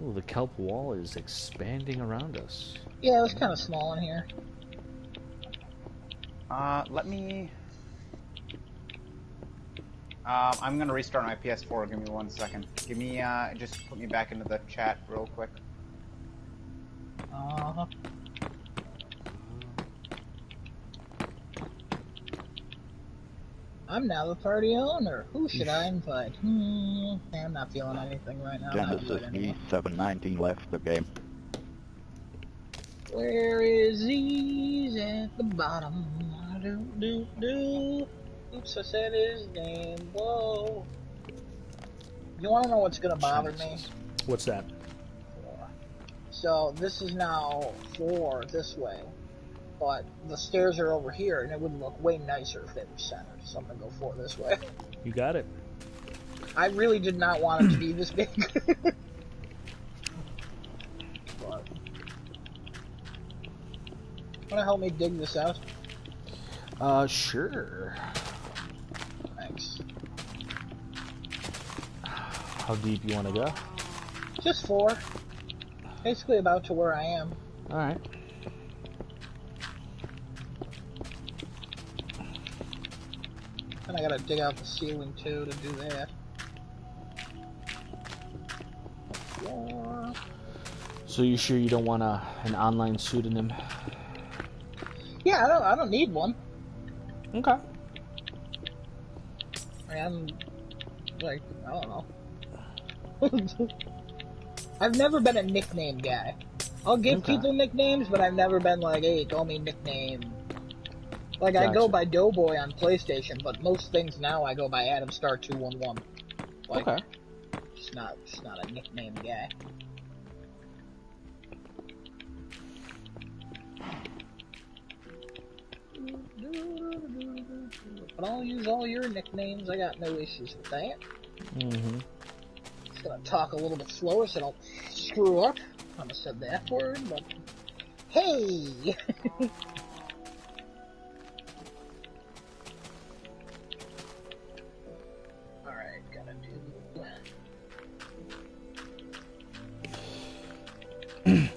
Ooh, the kelp wall is expanding around us. Yeah, it was kind of small in here. Let me... I'm gonna restart my PS4. Give me 1 second. Give me, just put me back into the chat real quick. Uh-huh. I'm now the party owner. Who should I invite? I'm not feeling anything right now. Genesis E719 left the game. Where is Z's at the bottom? Oops, I said his name. Whoa. You want to know what's going to bother me? What's that? 4. So this is now 4 this way, but the stairs are over here, and it would look way nicer if they were centered. So I'm going to go 4 this way. You got it. I really did not want it to be this big. But, want to help me dig this out? Sure. Thanks. How deep you want to go? Just 4. Basically about to where I am. Alright. And I gotta dig out the ceiling too to do that. 4. So you sure you don't want an online pseudonym? Yeah, I don't need one. Okay. I'm like, I don't know. I've never been a nickname guy. I'll give people nicknames, but I've never been like, hey, call me nickname. Like, I go by Doughboy on PlayStation, but most things now I go by Adam Star 211. Like, okay. Just not a nickname guy. But I'll use all your nicknames. I got no issues with that. Just gonna talk a little bit slower so I don't screw up. I almost said that word, but hey! Alright, gotta do...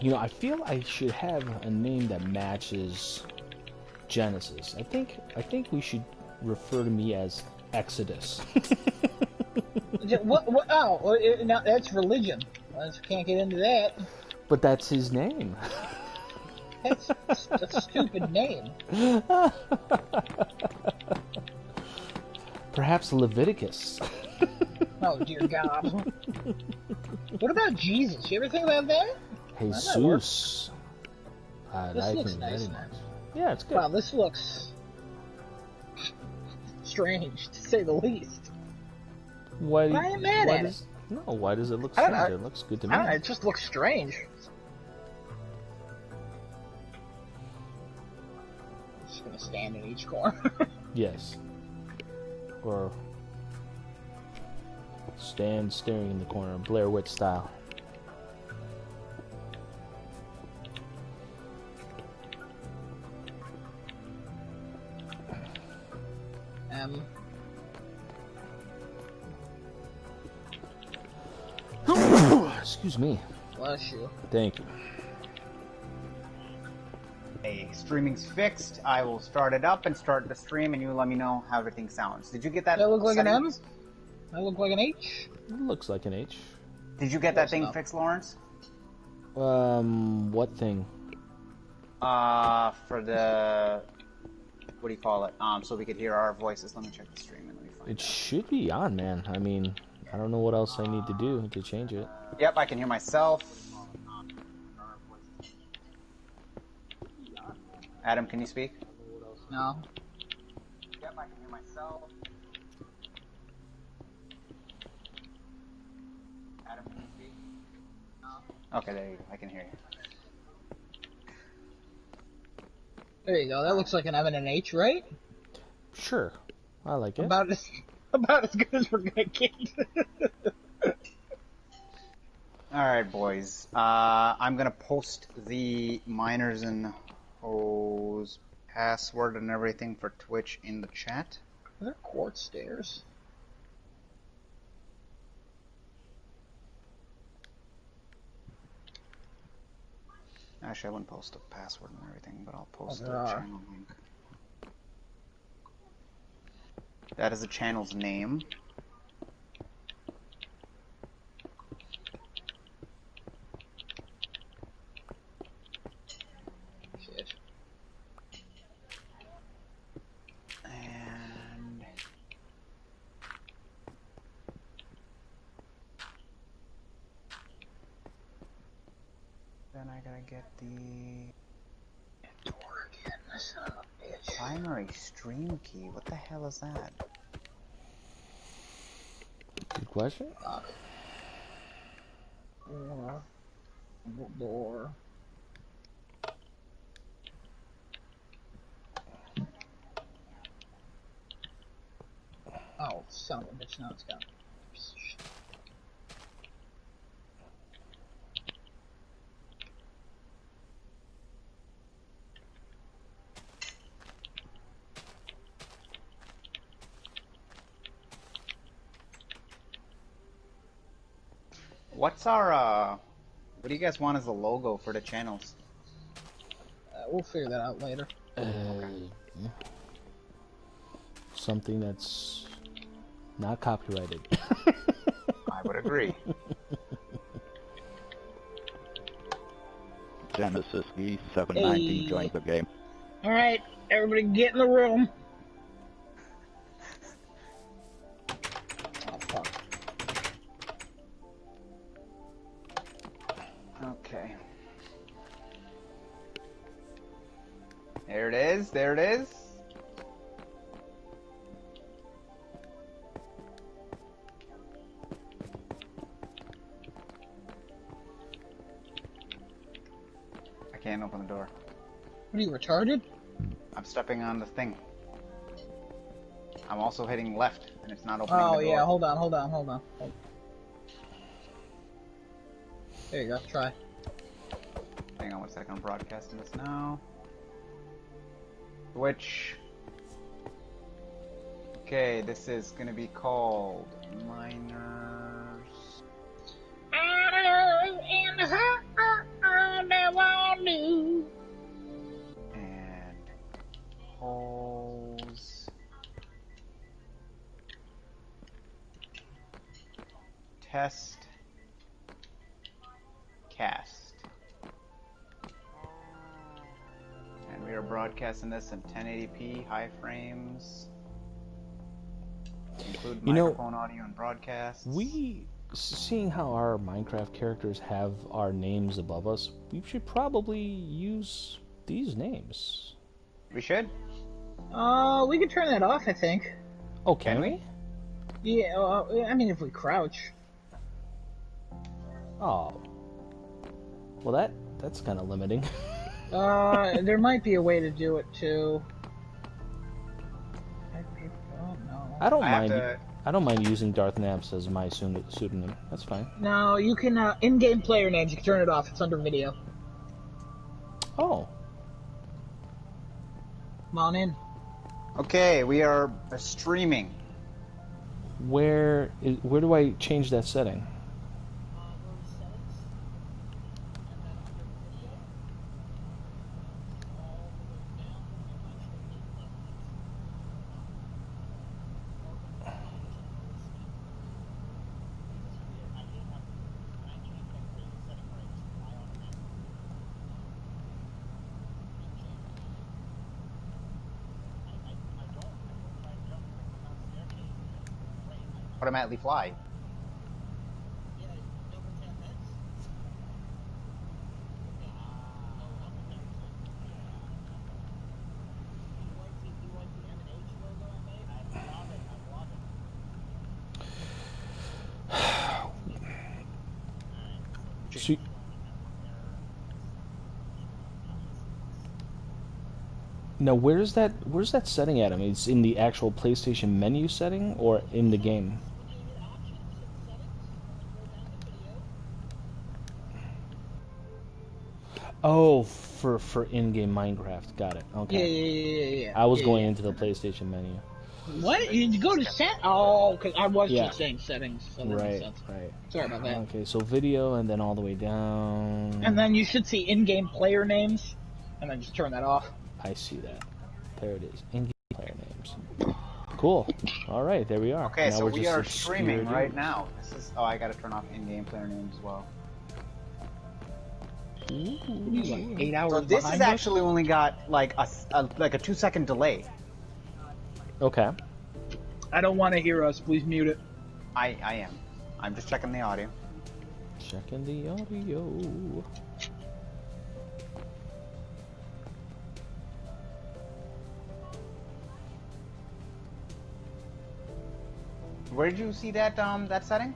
You know, I feel I should have a name that matches Genesis. I think we should refer to me as Exodus. What? Oh, no, that's religion. I can't get into that. But that's his name. That's a stupid name. Perhaps Leviticus. Oh, dear God. What about Jesus? You ever think about that? Jesus. This looks nice. Yeah, it's good. Wow, this looks strange, to say the least. Why I ain't mad at it. No, why does it look strange? It looks good to me. It just looks strange. I'm just gonna stand in each corner. Yes. Or stand staring in the corner, Blair Witch style. Excuse me. Bless you. Thank you. Hey, streaming's fixed. I will start it up and start the stream, and you let me know how everything sounds. Did you get that? Does that look like setting? an M? That look like an H? It looks like an H. Did you get that thing fixed, Lawrence? What thing? For the... What do you call it? So we could hear our voices. Let me check the stream and let me find It should be on, man. I mean, I don't know what else I need to do to change it. Yep, I can hear myself. Adam, can you speak? No. Yep, I can hear myself. Adam, can you speak? No. Okay, there you go. I can hear you. There you go. That looks like an M and an H, right? Sure. I like it. About as good as we're gonna get. Alright, boys. I'm gonna post the Miners and Hoes password and everything for Twitch in the chat. Are there quartz stairs? Actually, I wouldn't post a password and everything, but I'll post the there are. channel link. That is the channel's name. Shit. And then I gotta get the Door again, son of a bitch. primary stream key. What the hell is that? Good question. Fuck. Door. Oh, son of a bitch, now it's gone. Shit. What's our what do you guys want as a logo for the channels? We'll figure that out later. Something that's not copyrighted. I would agree. Genesis E719 Hey. joined the game. Alright, everybody get in the room. Oh, fuck. Okay. There it is. There it is. I can't open the door. What are you, retarded? I'm stepping on the thing. I'm also hitting left, and it's not opening Oh, the door. yeah, hold on. There you go, try. Hang on one second, I'm broadcasting this now. Switch. Okay, this is gonna be called Miners. And holes. Test. Cast. And we are broadcasting this in 1080p, high frames. Include You know, microphone audio and broadcasts. Seeing how our Minecraft characters have our names above us, we should probably use these names. We should? We can turn that off, I think. Oh, can Can we? Yeah, I mean, if we crouch. Oh. Well, that's kind of limiting. There might be a way to do it, too. Oh, no. I don't I have mind. to- I don't mind using Darth Naps as my pseudonym. That's fine. No, you can, in-game player names, you can turn it off. It's under video. Oh. Come on in. Okay, we are streaming. Where do I change that setting? Automatically fly. So, now, where's that setting at? I mean, it's in the actual PlayStation menu setting or in the game? Oh, for in-game Minecraft. Got it. Okay. Yeah. I was going into the PlayStation menu. What? You go to set? Oh, because I was Yeah. just saying settings. So that makes Right, sense. right. Sorry about that. Okay, so video and then all the way down. And then you should see in-game player names, and then just turn that off. I see that. There it is. In-game player names. Cool. All right, there we are. Okay, now so we're we just are obscure streaming right dudes. now. This is. Oh, I gotta turn off in-game player names as well. What are you, like 8 hours So this behind has us? actually only got like a 2-second delay. Okay. I don't want to hear us. Please mute it. I am. I'm just checking the audio. Checking the audio. Where did you see that that setting?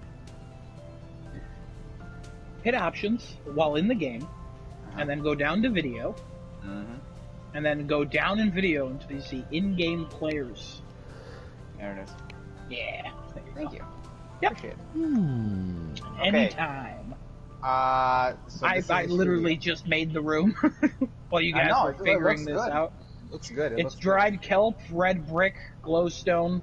Hit options while in the game, and then go down to video, Mm-hmm. and then go down in video until you see in-game players. There it is. Yeah. There you Thank go. you. Yep. Appreciate it. Okay. Anytime. So I this is literally just made the room while you I guys know, were it figuring looks this good. out. looks good. It It's looks dried kelp, red brick, glowstone,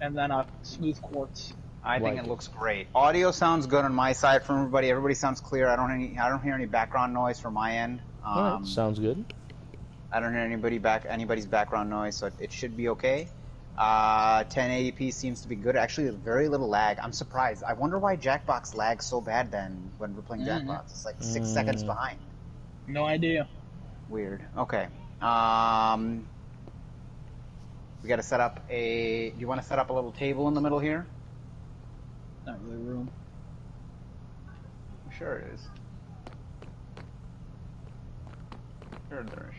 and then a smooth quartz. Good. I think Like it it. looks great. Audio sounds good on my side from everybody. Everybody sounds clear. I don't hear any background noise from my end. All right, sounds good. I don't hear anybody's background noise, so it should be okay. 1080p seems to be good. Actually, very little lag. I'm surprised. I wonder why Jackbox lags so bad then when we're playing Jackbox. It's like 6 seconds behind. No idea. Weird. Okay. We got to set up a. Do you want to set up a little table in the middle here? Not really room. Sure it is. Sure there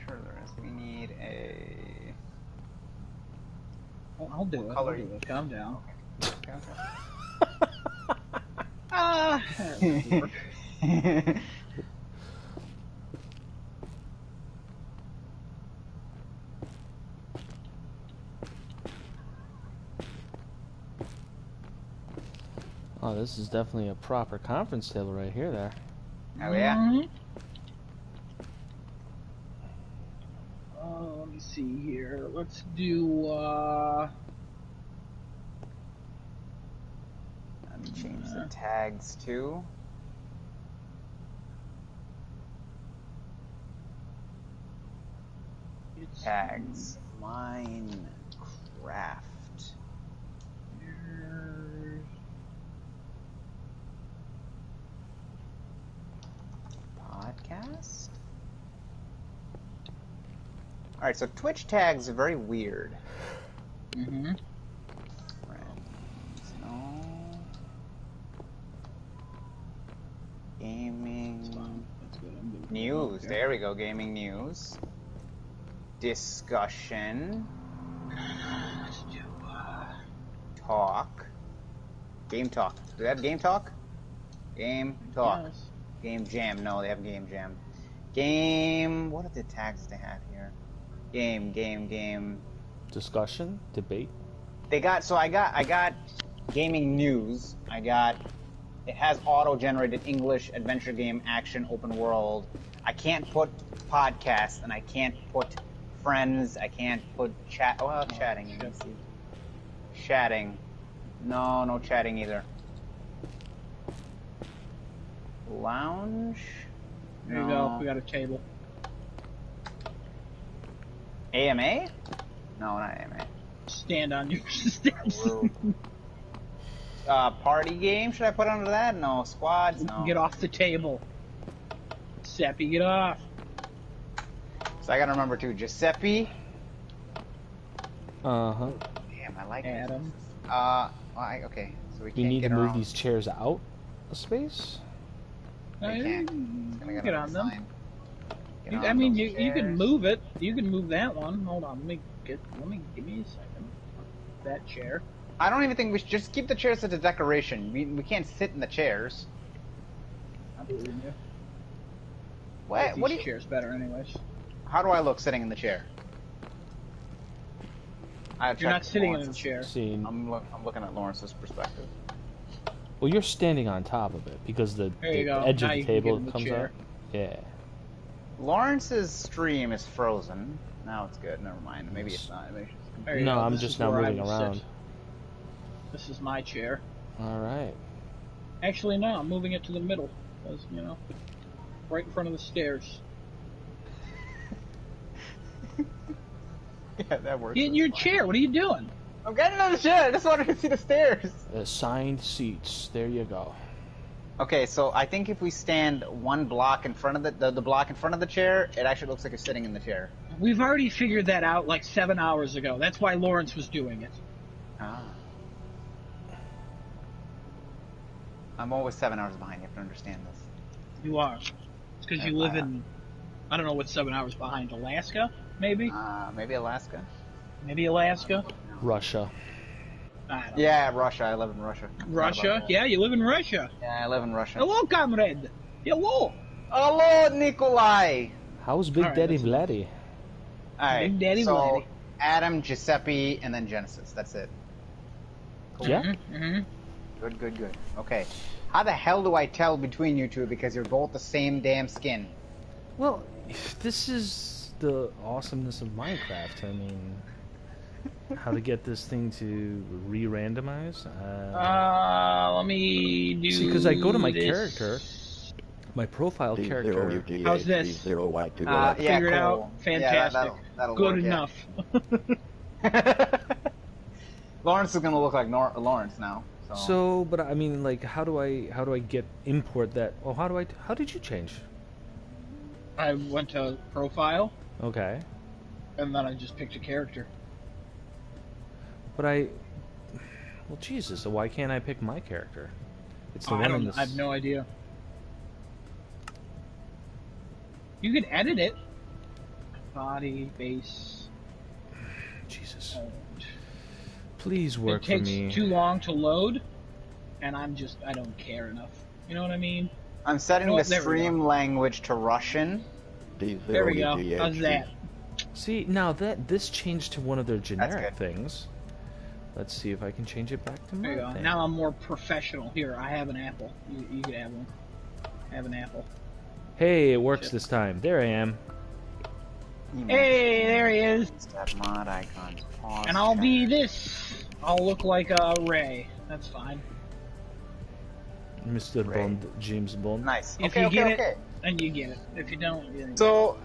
is. We need a. I'll do it. color I'll do you- it. Calm down. Okay. Ah. Oh, this is definitely a proper conference table right here. There. Oh yeah. Mhm. Let me see here. Let's do. Let me change the tags too. It's Tags. Minecraft. Podcast. All right, so Twitch tags are very weird. Mm-hmm. Friends, no. Gaming. That's good. I'm good. News. Okay. There we go. Gaming news. Discussion. Let's do. Talk. Game talk. Do they have game talk? Game talk. Yes. Game jam. No, they have game jam. Game. What are the tags they have here? Game. Discussion, debate. They got. So I got gaming news. It has auto-generated English adventure game action open world. I can't put podcast and I can't put friends. I can't put chat. Well, chatting. Let me see. Chatting. No chatting either. Lounge. There you go. We got a table. AMA? No, not AMA. Stand on your steps. Party game? Should I put under that? No. Squads? No. Get off the table. Seppi, get off. So I gotta remember too. Giuseppe. Uh-huh. Damn, I like Adam. Okay. So we You can't need get to our move own. these chairs out of space? We can't. It's gonna get Get on them. sign. Get on I mean, those you can chairs. move it. You can move that one. Hold on. Give me a second. That chair. I don't even think we should just keep the chairs as a decoration. We can't sit in the chairs. I believe in you. What? These What do you? chairs better, anyways. How do I look sitting in the chair? You're not sitting in a chair. See, I'm looking at Lawrence's perspective. well, you're standing on top of it because the There you go. edge Now of the you can get table in the comes chair. up. Yeah. Lawrence's stream is frozen. Now it's good. Never mind. Maybe it's not. Maybe it's There you No, go. I'm This just is now where I moving will around. sit. This is my chair. All right. Actually, no, I'm moving it to the middle. Because, right in front of the stairs. Yeah, that works. Get in your chair. What are you doing? I'm getting on the chair. I just wanted to see the stairs. Assigned seats. There you go. Okay, so I think if we stand one block in front of the block in front of the chair, it actually looks like you're sitting in the chair. We've already figured that out like 7 hours ago. That's why Lawrence was doing it. Ah. I'm always 7 hours behind. You have to understand this. You are. It's because you live in, I don't know what's 7 hours behind. Alaska, maybe? Maybe Alaska. Maybe Alaska? Russia. I don't Yeah, Russia. I live in Russia. Russia? Yeah, you live in Russia. Yeah, I live in Russia. Hello, comrade. Hello. Hello, Nikolai. How's Big All right, Daddy that's Vladdy? All right. Big Daddy so Vladdy. Adam, Giuseppe, and then Genesis. That's it. Yeah. Mm-hmm. Good. Okay. How the hell do I tell between you two because you're both the same damn skin? Well, this is the awesomeness of Minecraft. I mean, how to get this thing to re-randomize? Let me do. See, because I go to my this. character, my profile character. How's this? Yeah, Figured cool. out. Fantastic. Yeah, that'll Good work, enough. Yeah. Lawrence is gonna look like Lawrence now. So, but I mean, like, how do I get import that? Oh, how did you change? I went to profile, Okay, and then I just picked a character. but well, Jesus, so why can't I pick my character? It's the I one in this. I have no idea. You can edit it. Body, base. Jesus, Owned. please work It for takes me. too long to load, and I don't care enough. You know what I mean? I'm setting You know the what? There we stream language to Russian. There we go. How's that? See, now this changed to one of their generic good. things. Let's see if I can change it back to my There you go. thing. Now I'm more professional. Here, I have an apple. You can have one. I have an apple. Hey, it works this time. There I am. Hey, there he is. Step mod icons. Pause. And I'll be this. I'll look like a Ray. That's fine. Mr. Ray. Bond, James Bond. Nice. If okay, you okay, get okay. it, then you get it. If you don't, you don't. So,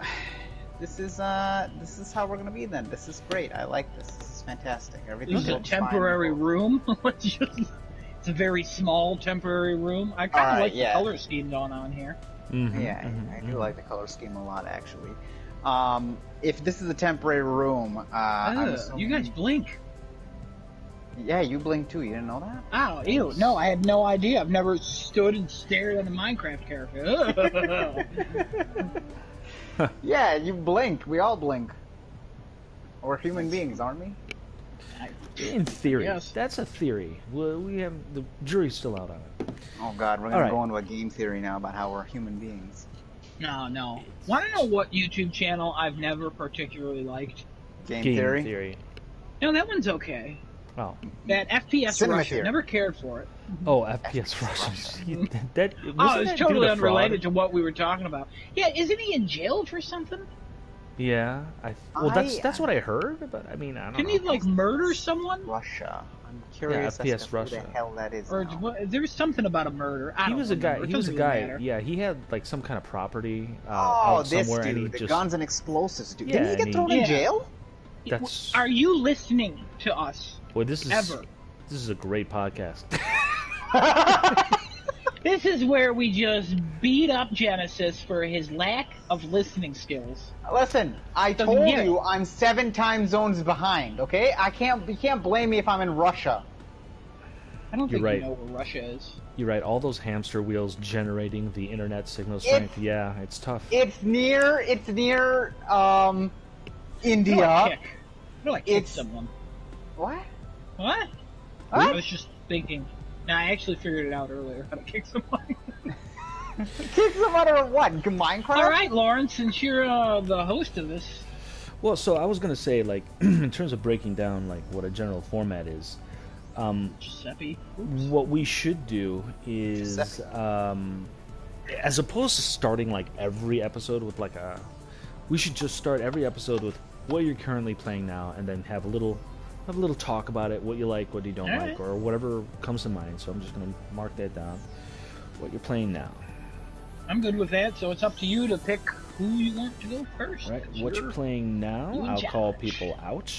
this is how we're gonna be then. This is great. I like this. This is fantastic. Everything This is a looks fine. temporary room. It's a very small temporary room. I kind of Alright, like yeah. the color scheme going on here. Mhm, Yeah, mhm, I mhm. do like the color scheme a lot, actually. If this is a temporary room, I'm Ugh, assuming... you guys blink. Yeah, you blink too. You didn't know that? Oh, ew. No, I had no idea. I've never stood and stared at a Minecraft character. Yeah, you blink. We all blink. We're human beings, aren't we? In theory, Yes. that's a theory. We have the jury's still out on it. Oh god, we're All gonna right. go into a game theory now about how we're human beings. No. Want to know what YouTube channel I've never particularly liked? Game, Game theory? theory. No, that one's okay. Oh, That FPS Cinema Russia. theory. Never cared for it. oh, FPS Russia. that Oh, it's totally unrelated to what we were talking about. Yeah, isn't he in jail for something? Yeah, well, that's what I heard, but I mean, I don't Didn't know. he like murder someone? Russia. I'm curious FPS as to who Russia. the hell that is Or now. there was something about a murder. I He don't was a guy. remember. It He was a doesn't really guy. matter. Yeah, he had like some kind of property Oh, out this somewhere, and he dude, the just guns and explosives dude. Yeah, Didn't he and get he- thrown in Yeah. jail? that's. Are you listening to us? Boy, this is Ever? This is a great podcast. This is where we just beat up Genesis for his lack of listening skills. Listen, I Doesn't told get it. you I'm 7 time zones behind. Okay, you can't blame me if I'm in Russia. I don't You're think right. you know where Russia is. You're right. All those hamster wheels generating the internet signal It's- strength. Yeah, it's tough. It's near India. I feel like kick It's- someone. What? What? What? I was just thinking. No, I actually figured it out earlier how to kick someone. Kick someone or what? Minecraft? All right, Lawrence, since you're the host of this, Well, so I was gonna say, like, in terms of breaking down like what a general format is, Giuseppe. what we should do is, as opposed to starting like every episode with like we should just start every episode with what you're currently playing now, and then have a little talk about it, what you like, what you don't like, or whatever comes to mind. So I'm just gonna mark that down. What you're playing now. I'm good with that. So it's up to you to pick who you want to go first. Right. What you're playing now, I'll call people out.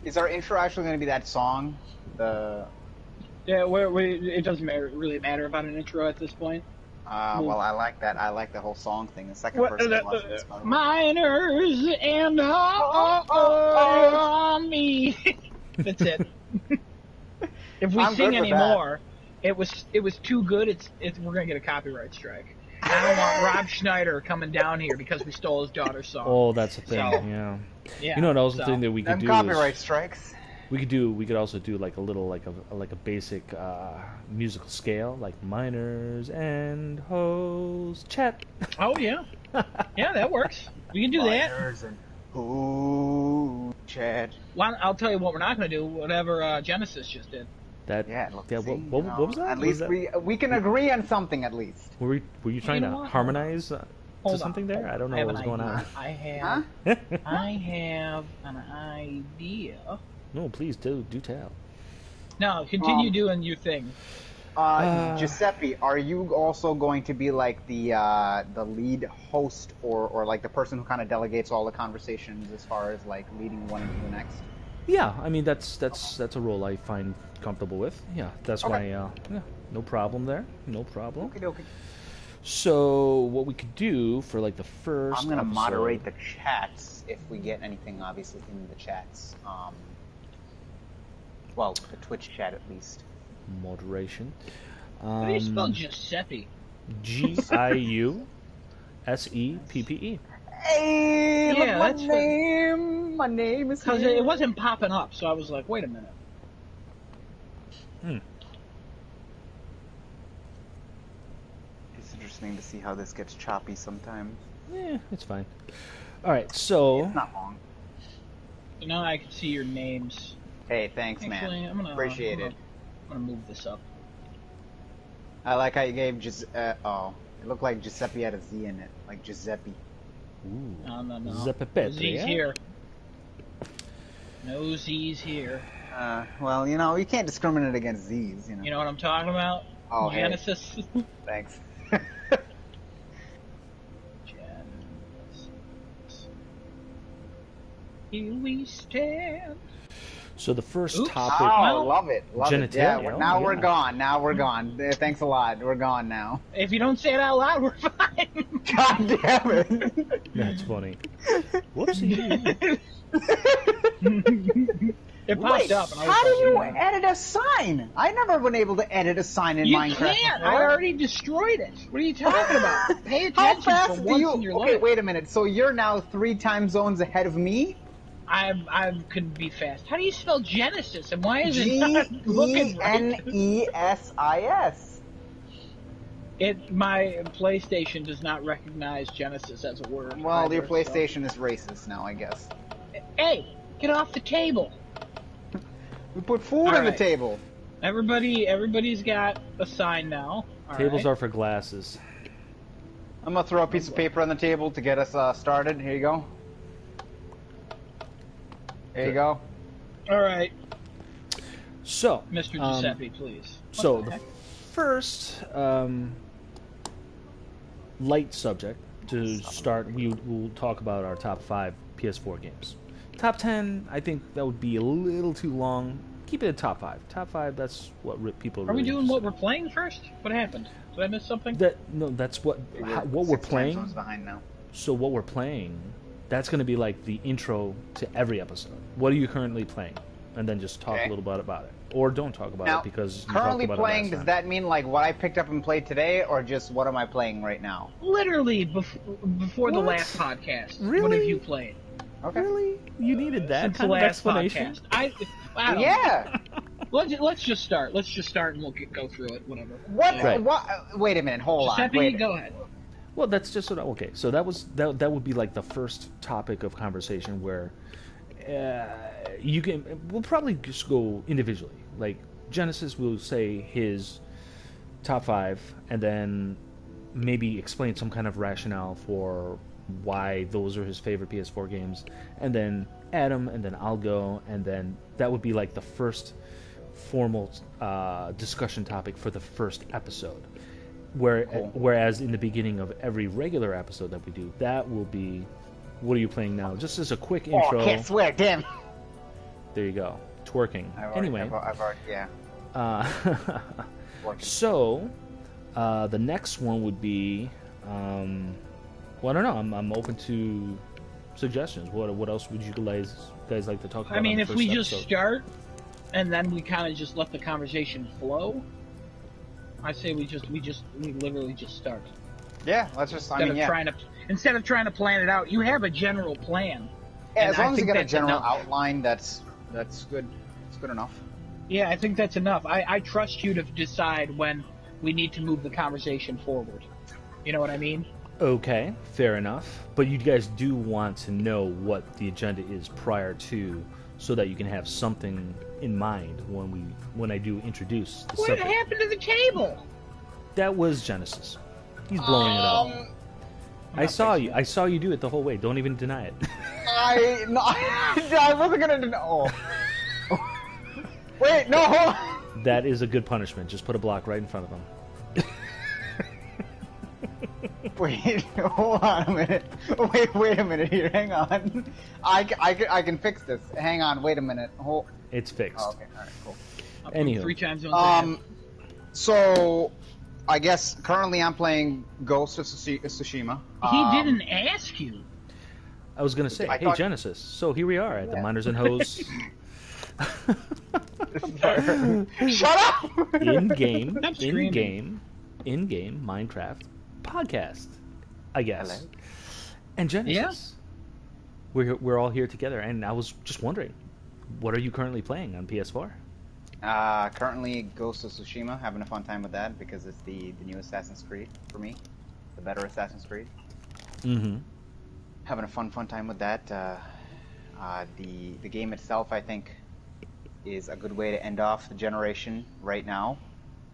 Is our intro actually going to be that song? Yeah, it doesn't really matter about an intro at this point. Well, I like that. I like the whole song thing. The second person miners and me. That's it. If we sing anymore, it was too good. We're gonna get a copyright strike. I don't want Rob Schneider coming down here because we stole his daughter's song. Oh, that's the thing. Yeah. You know, that was the thing that we could do. Copyright strikes. We could also do like a little like a basic musical scale, like miners and hoes chat. Oh yeah, yeah, that works. We can do miners that. And hoes chat. Well, I'll tell you what we're not going to do. Whatever Genesis just did. What was that? At least we can agree on something at least. Were you trying to harmonize to something there? I don't know what was going on. I have an idea. No, please do tell. No, continue doing your thing. Giuseppe, are you also going to be like the lead host or like the person who kind of delegates all the conversations as far as like leading one into the next? Yeah, I mean that's a role I find comfortable with. Yeah, that's why. No problem there. No problem. Okay. So what we could do for like the first. I'm gonna moderate the chats if we get anything, obviously, in the chats. Well, the Twitch chat at least. Moderation. How do you spell Giuseppe? Giuseppe. Hey, yeah, look, my name is. Because it wasn't popping up, so I was like, wait a minute. It's interesting to see how this gets choppy sometimes. Yeah, it's fine. All right, so. It's not long. So now I can see your names. Hey, thanks, man. Appreciate it. I'm gonna move this up. I like how you gave it looked like Giuseppe had a Z in it, like Giuseppe. Ooh. No. Giuseppe Z's here. No Z's here. Well, you know, you can't discriminate against Z's, you know. You know what I'm talking about? Oh, Genesis. Hey. Thanks. Genesis. Here we stand. So the first topic. Oh, love it. Genitalia. Yeah, now we're gone. Thanks a lot. We're gone now. If you don't say it out loud, we're fine. God damn it. That's funny. Whoopsie. It popped up. And how do you edit a sign? I've never been able to edit a sign in Minecraft. You can't. I already destroyed it. What are you talking about? Pay attention for once in your life. Okay, wait a minute. So you're now 3 time zones ahead of me? I could be fast. How do you spell Genesis? And why is it not looking right? Genesis. My PlayStation does not recognize Genesis as a word. Well, your PlayStation is racist now, I guess. Hey, get off the table. We put food on the table. Everybody's got a sign now. Tables are for glasses. I'm gonna throw a piece of paper on the table to get us started. Here you go. There you go. All right. So, Mr. Giuseppe, please. So the first light subject to start, we'll talk about our top 5 PS4 games. Top 10, I think that would be a little too long. Keep it at top 5. Top 5, that's what people. Are we doing what we're playing first? What happened? Did I miss something? That's what we're playing. Behind now. So what we're playing, that's going to be like the intro to every episode. What are you currently playing? And then just talk a little bit about it. Or don't talk about it because you currently talked about playing, it does that mean like what I picked up and played today, or just what am I playing right now? Literally before the last podcast. Really? What have you played? Okay. Really? You needed that Since kind the of last explanation? podcast. I don't know. Let's just start. Let's just start and we'll go through it. Whatever. What? Wait a minute. Hold on. Giuseppe, go ahead. Well, that's just what. Okay, so that would be like the first topic of conversation where we'll probably just go individually. Like Genesis will say his top 5, and then maybe explain some kind of rationale for why those are his favorite PS4 games, and then Adam, and then I'll go, and then that would be like the first formal discussion topic for the first episode. Whereas in the beginning of every regular episode that we do, that will be, what are you playing now? Just as a quick intro. Oh, I can't swear, damn. There you go, twerking. Anyway, I've already, yeah. So, the next one would be, well, I don't know. I'm open to suggestions. What else would you guys like to talk about? I mean, if we episode? just start, and then we kind of just let the conversation flow. I say we literally just start. Yeah, let's just. Instead of trying to plan it out, you have a general plan. Yeah, as long as you get a general outline, that's good. It's good enough. Yeah, I think that's enough. I trust you to decide when we need to move the conversation forward. You know what I mean? Okay, fair enough. But you guys do want to know what the agenda is prior to, so that you can have something in mind when I do introduce the What subject. happened to the table? That was Genesis. He's blowing it up. I saw you do it the whole way. Don't even deny it. I wasn't gonna know. Wait, no, hold on. That is a good punishment. Just put a block right in front of him. Wait, hold on a minute. Wait a minute here. Hang on. I can fix this. Hang on. Wait a minute. It's fixed. Oh, okay. All right. Cool. Anywho. 3 times on So, I guess currently I'm playing Ghost of Tsushima. He didn't ask you. I was gonna say, hey Genesis. So here we are at the Miners and Hoes. Shut up! in-game Minecraft podcast, I guess. Hello. And Genesis. Yeah. We're all here together, and I was just wondering, what are you currently playing on PS4? Currently Ghost of Tsushima, having a fun time with that because it's the new Assassin's Creed for me, the better Assassin's Creed. Mm-hmm. Having a fun time with that. The game itself, I think, is a good way to end off the generation right now.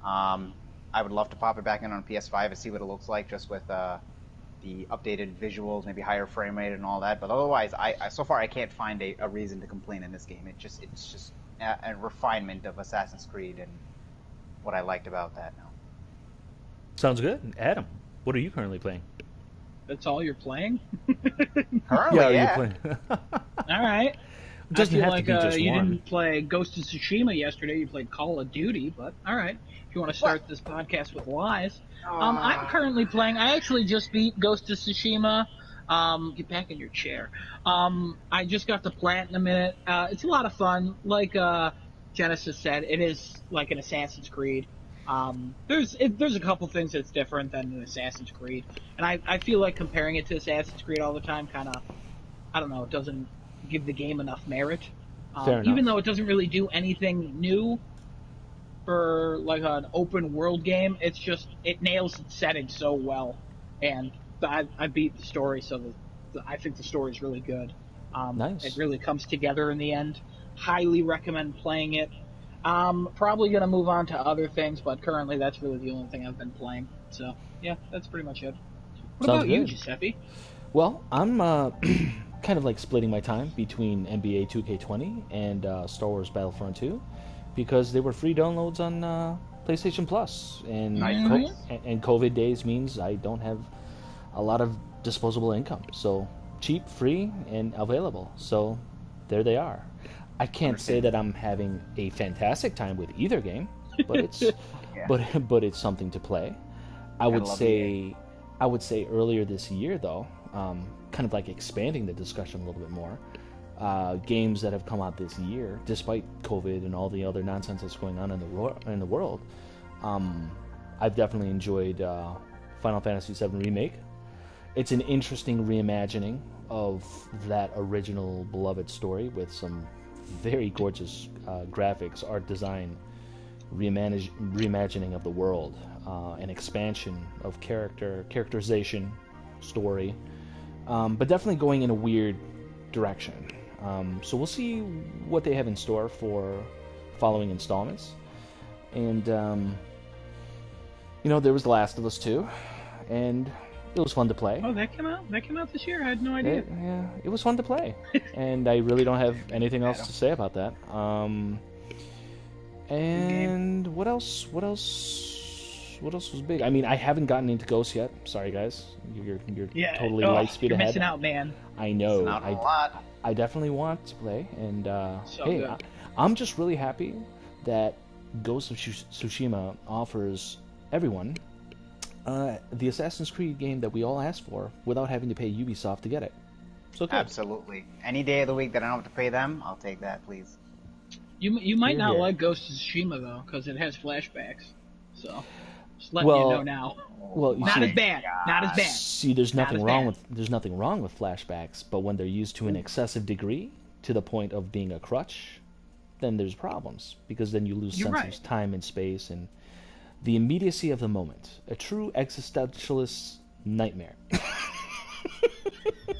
I would love to pop it back in on PS5 and see what it looks like, just with the updated visuals, maybe higher frame rate and all that. But otherwise, so far I can't find a reason to complain in this game. It's just a refinement of Assassin's Creed and what I liked about that now. Sounds good. Adam, what are you currently playing? That's all you're playing? Currently, yeah. You're playing. All right. It doesn't I feel have like to be just you one. didn't play Ghost of Tsushima yesterday. You played Call of Duty, but all right. If you want to start this podcast with lies, I'm currently playing. I actually just beat Ghost of Tsushima. Get back in your chair. I just got to play it in a minute. It's a lot of fun. Like Genesis said, it is like an Assassin's Creed. There's a couple things that's different than an Assassin's Creed, and I feel like comparing it to Assassin's Creed all the time kind of, I don't know, it doesn't give the game enough merit. Even though it doesn't really do anything new for like an open world game, it's just, it nails its setting so well, and I beat the story, so I think the story is really good. Nice. It really comes together in the end. Highly recommend playing it. Probably going to move on to other things, but currently that's really the only thing I've been playing. So, yeah, that's pretty much it. What Sounds about you, good. Giuseppe? Well, I'm kind of like splitting my time between NBA 2K20 and Star Wars Battlefront 2 because they were free downloads on PlayStation Plus, and and COVID days means I don't have a lot of disposable income, so cheap, free, and available. So there they are. I can't say that I'm having a fantastic time with either game, but it's but it's something to play. I would say earlier this year, though, kind of like expanding the discussion a little bit more, games that have come out this year, despite COVID and all the other nonsense that's going on in the world, I've definitely enjoyed Final Fantasy VII Remake. It's an interesting reimagining of that original beloved story with some very gorgeous graphics, art design, reimagining of the world, an expansion of characterization, story, but definitely going in a weird direction. So we'll see what they have in store for following installments. And, there was The Last of Us 2, and It was fun to play. Oh, that came out? That came out this year? I had no idea. It was fun to play. And I really don't have anything else to say about that. And what else? What else was big? I mean, I haven't gotten into Ghost yet. Sorry, guys. You're totally light speed you're ahead. Missing out, man. I know. Not a lot. I definitely want to play. And So hey, good. I'm just really happy that Ghost of Tsushima offers everyone the Assassin's Creed game that we all asked for without having to pay Ubisoft to get it. So good. Absolutely. Any day of the week that I don't have to pay them, I'll take that, please. You might not Here. like Ghost of Tsushima though, because it has flashbacks. So just letting Well, you know now. Well, you Not see, as bad. Not as bad. see, there's Not nothing as wrong bad. with flashbacks, but when they're used to an excessive degree, to the point of being a crutch, then there's problems because then you lose You're sense right. of time and space and the immediacy of the moment. A true existentialist nightmare.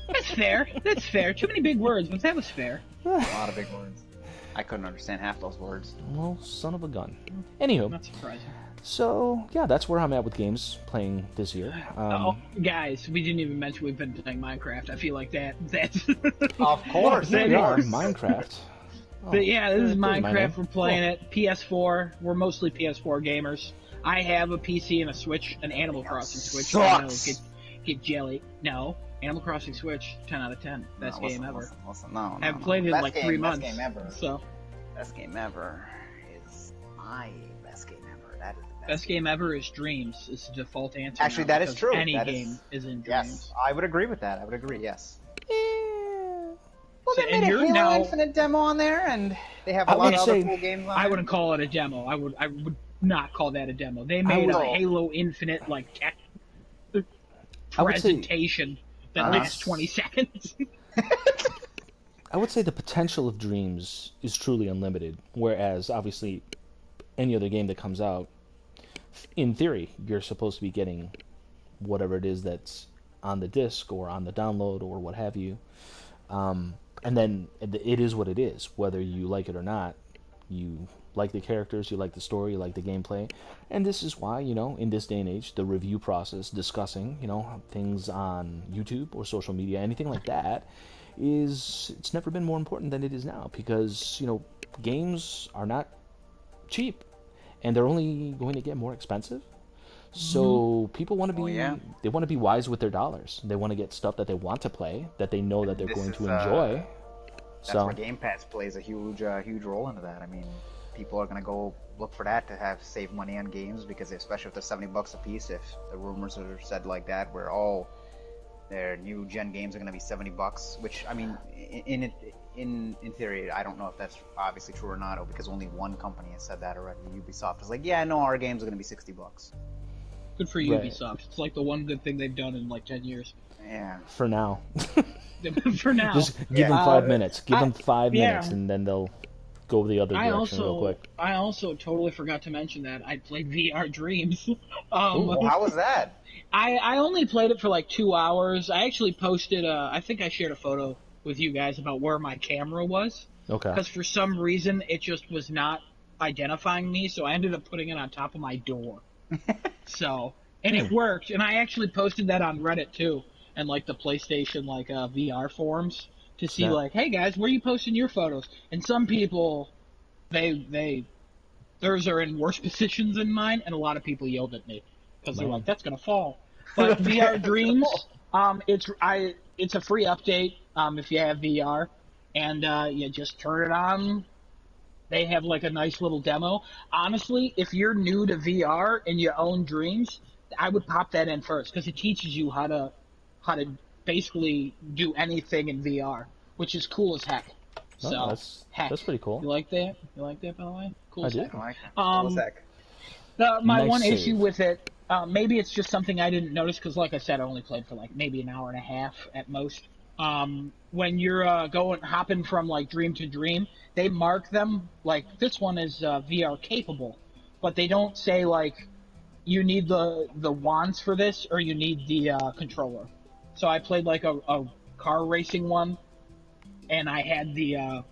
That's fair. That's fair. Too many big words, but that was fair. A lot of big words. I couldn't understand half those words. Well, son of a gun. Anywho, Not surprising. so yeah, that's where I'm at with games playing this year. Oh, guys, we didn't even mention we've been playing Minecraft. I feel like that's. Of course, There we it are is. Minecraft. Oh, But yeah, this is my Minecraft. name. We're playing it. PS4. We're mostly PS4 gamers. I have a PC and a Switch, an Animal Crossing Switch. Sucks. I know, get jelly. No, Animal Crossing Switch, 10 out of 10. Best No, game listen, ever. Listen, no, I haven't no. played it in Best like game, 3 best months. game ever. So, Best game ever is my best game ever. That is the best game ever is Dreams. It's the default answer. Actually, now, that is because true. Any That game is in Dreams. Yes, I would agree with that. I would agree. Yes. Well, So- they and made a you're Halo now- Infinite demo on there, and they have a I lot would of other say- cool games on I there. wouldn't call it a demo. I would not call that a demo. They made would- a Halo Infinite like tech I would say- presentation that Uh-huh. lasts 20 seconds. I would say the potential of Dreams is truly unlimited, whereas obviously any other game that comes out, in theory, you're supposed to be getting whatever it is that's on the disc or on the download or what have you. And then it is what it is, whether you like it or not. You like the characters, you like the story, you like the gameplay. And this is why, in this day and age, the review process, discussing, things on YouTube or social media, anything like that, it's never been more important than it is now because, games are not cheap and they're only going to get more expensive. So people want to be they want to be wise with their dollars. They want to get stuff that they want to play, that they know that they're This going is, to enjoy. That's So where Game Pass plays a huge role into that. I mean, people are gonna go look for that to have save money on games because especially if they're $70 a piece, if the rumors are said like that, where their new gen games are gonna be $70, which I mean, in theory, I don't know if that's obviously true or not, because only one company has said that already. Ubisoft is like, yeah, no, our games are gonna be $60. Good for Right. Ubisoft. It's like the one good thing they've done in like 10 years. Yeah. for now, For now. just give them 5 minutes. Give them 5 yeah. minutes, and then they'll go the other direction real quick. I also totally forgot to mention that I played VR Dreams. Well, how was that? I only played it for like 2 hours. I actually posted, I think I shared a photo with you guys about where my camera was. Okay. Because for some reason, it just was not identifying me, so I ended up putting it on top of my door. And it worked. And I actually posted that on Reddit too, and like the PlayStation VR forums to see Yeah. like, hey guys, where are you posting your photos? And some people, theirs are in worse positions than mine, and a lot of people yelled at me because they're Man. like, that's gonna fall. But VR Dreams, it's a free update if you have VR, and you just turn it on. They have like a nice little demo. Honestly, if you're new to VR and you own Dreams, I would pop that in first because it teaches you how to basically do anything in VR, which is cool as heck. Oh, So that's pretty cool. You like that? You like that, by the way? Cool I as do. heck. I like that. Um, Cool as heck. My Nice one save. issue with it, maybe it's just something I didn't notice because, like I said, I only played for like maybe an hour and a half at most. When you're hopping from like dream to dream, they mark them like this one is VR capable, but they don't say like you need the wands for this or you need the controller. So I played like a car racing one, and I had the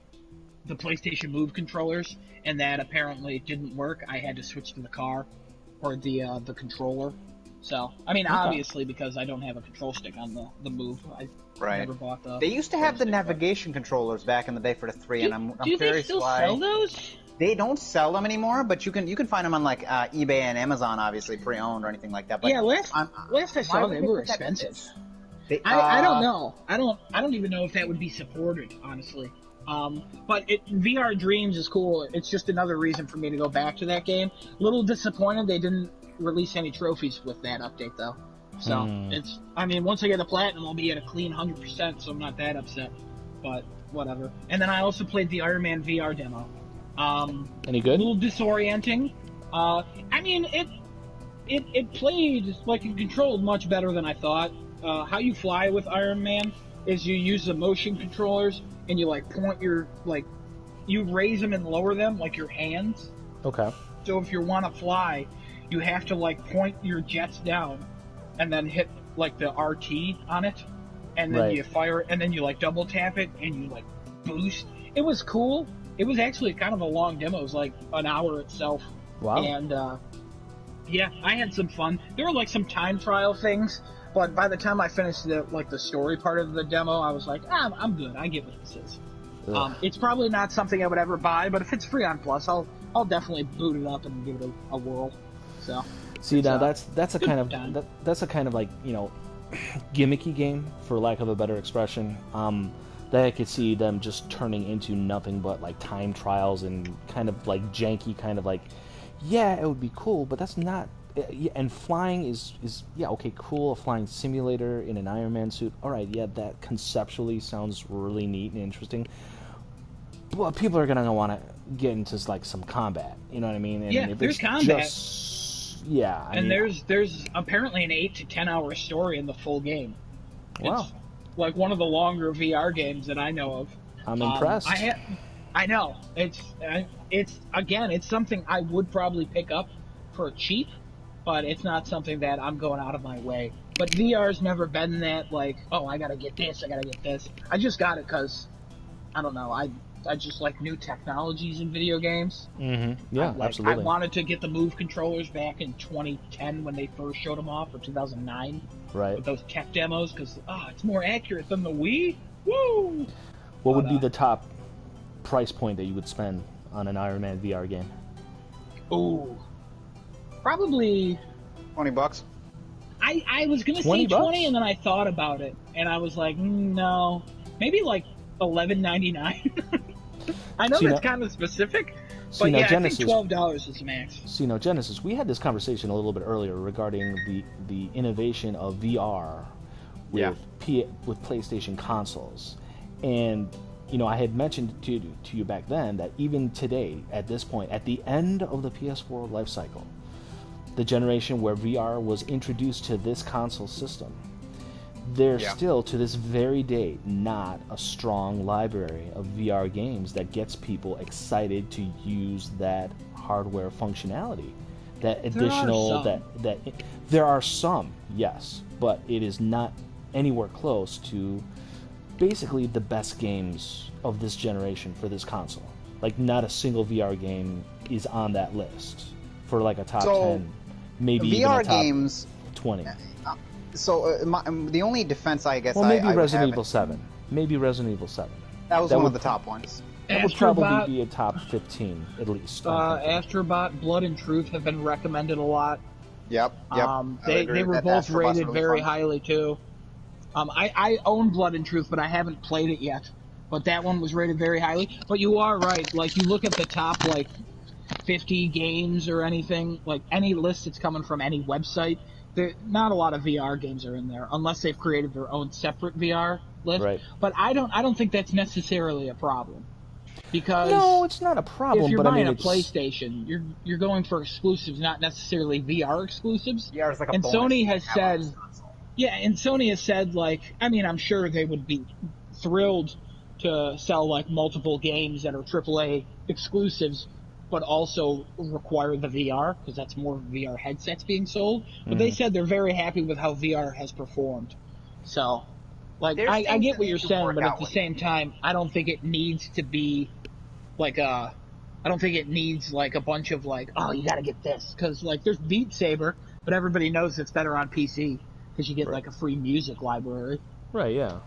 PlayStation Move controllers, and that apparently didn't work. I had to switch to the car or the controller. So, I mean, obviously, because I don't have a control stick on the Move, I never bought the... They used to have the navigation controllers back in the day for the 3, and I'm do curious they still why... sell those? They don't sell them anymore, but you can find them on like eBay and Amazon, obviously pre-owned or anything like that. But yeah, last I saw them, they were expensive. I don't know. I don't even know if that would be supported, honestly. But VR Dreams is cool. It's just another reason for me to go back to that game. A little disappointed they didn't release any trophies with that update, though. So it's. I mean, once I get a platinum, I'll be at a clean 100%, so I'm not that upset. But whatever. And then I also played the Iron Man VR demo. Any good? A little disorienting. I mean, it played like it controlled much better than I thought. How you fly with Iron Man is you use the motion controllers and you like point your you raise them and lower them like your hands. Okay. So if you want to fly, you have to like point your jets down and then hit like the RT on it, and then you fire, and then you like double tap it and you like boost. It was cool. It was actually kind of a long demo. It was like an hour itself. Wow. And yeah, I had some fun. There were like some time trial things, but by the time I finished the story part of the demo, I was like, I'm good. I get what this is. It's probably not something I would ever buy, but if it's free on Plus, I'll definitely boot it up and give it a whirl. So. See, now that's a kind of that's a kind of like, you know, gimmicky game, for lack of a better expression. That I could see them just turning into nothing but like time trials and kind of like janky, kind of like, yeah, it would be cool, but that's not. And flying is yeah, okay, cool, a flying simulator in an Iron Man suit. All right, yeah, that conceptually sounds really neat and interesting. But people are gonna want to get into like some combat. You know what I mean? And yeah, if there's it's combat. Yeah, I mean, there's apparently an 8 to 10 hour story in the full game. Wow. It's like one of the longer VR games that I know of. I'm impressed. I know. It's again, it's something I would probably pick up for cheap, but it's not something that I'm going out of my way. But VR's never been that like, oh, I gotta get this, I gotta get this. I just got it because, I don't know, I just like new technologies in video games. Mm-hmm. Yeah, absolutely. I wanted to get the Move controllers back in 2010 when they first showed them off, or 2009. Right. With those tech demos, because it's more accurate than the Wii. Woo! What would be the top price point that you would spend on an Iron Man VR game? Ooh, probably $20. I was gonna say 20, and then I thought about it, and I was like, no, maybe like $11.99. I know that's kind of specific, but yeah, Genesis, I think $12 is max. See, now, Genesis, we had this conversation a little bit earlier regarding the innovation of VR with PlayStation consoles. And, you know, I had mentioned to you back then that even today, at this point, at the end of the PS4 life cycle, the generation where VR was introduced to this console system, there's still, to this very day, not a strong library of VR games that gets people excited to use that hardware functionality. That additional, there are some, yes, but it is not anywhere close to basically the best games of this generation for this console. Like, not a single VR game is on that list for like a top 10, maybe even a top games 20. So the only defense, I guess, maybe Resident Evil 7. Maybe Resident Evil 7. That was one of the top ones. That would probably be a top 15 at least. Astrobot, Blood and Truth have been recommended a lot. Yep. They were both rated very highly too. I own Blood and Truth, but I haven't played it yet. But that one was rated very highly. But you are right. Like, you look at the top, like, 50 games or anything, like any list that's coming from any website, not a lot of VR games are in there, unless they've created their own separate VR list. Right. But I don't think that's necessarily a problem. Because no, it's not a problem. If you're but buying I a mean, PlayStation, you're going for exclusives, not necessarily VR exclusives. VR is like a and bonus Sony has said, and Sony has said, like, I mean, I'm sure they would be thrilled to sell like multiple games that are AAA exclusives, but also require the VR, because that's more VR headsets being sold. But they said they're very happy with how VR has performed. So, like, I get what you're saying, but at the same time, I don't think it needs to be like I don't think it needs like a bunch of like, oh, you gotta get this, because like there's Beat Saber but everybody knows it's better on PC because you get like a free music library. Right. Yeah.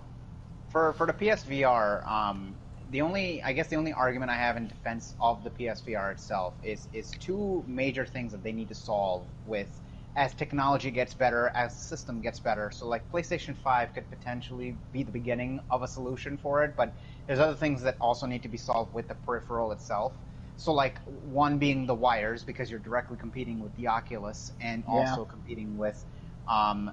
For the PSVR, the only argument I have in defense of the PSVR itself is two major things that they need to solve with as technology gets better, as the system gets better. So like PlayStation 5 could potentially be the beginning of a solution for it, but there's other things that also need to be solved with the peripheral itself. So like one being the wires, because you're directly competing with the Oculus and also competing with the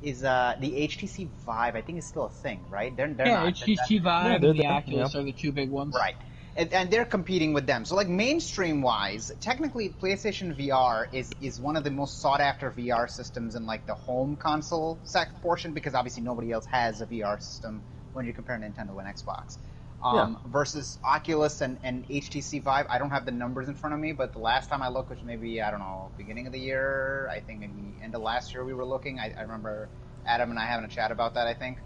HTC Vive. I think is still a thing, right? They're not. HTC Vive and the Oculus are the two big ones. Right. And they're competing with them. So, like, mainstream-wise, technically, PlayStation VR is one of the most sought-after VR systems in, like, the home console portion, because obviously nobody else has a VR system when you compare Nintendo and Xbox. Versus Oculus and HTC Vive. I don't have the numbers in front of me, but the last time I looked, which maybe, I don't know, beginning of the year, I think maybe end of last year we were looking. I remember Adam and I having a chat about that, I think.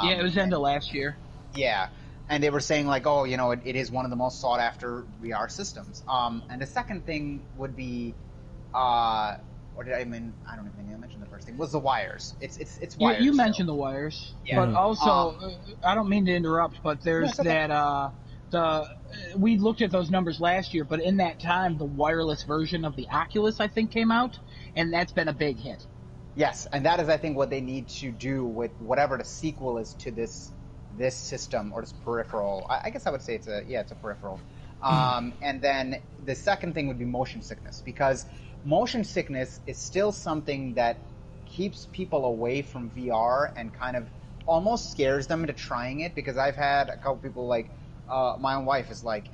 It was end of last year. Yeah. And they were saying, like, oh, you know, it is one of the most sought-after VR systems. And the second thing would be, or did I mean? I don't even think I mentioned the first thing. Was the wires? It's wires. Yeah, you mentioned the wires, but also, I don't mean to interrupt, but there's we looked at those numbers last year, but in that time, the wireless version of the Oculus, I think, came out, and that's been a big hit. Yes, and that is, I think, what they need to do with whatever the sequel is to this system or this peripheral. I guess I would say it's a peripheral. And then the second thing would be motion sickness, because motion sickness is still something that keeps people away from VR and kind of almost scares them into trying it, because I've had a couple people, like my own wife is like,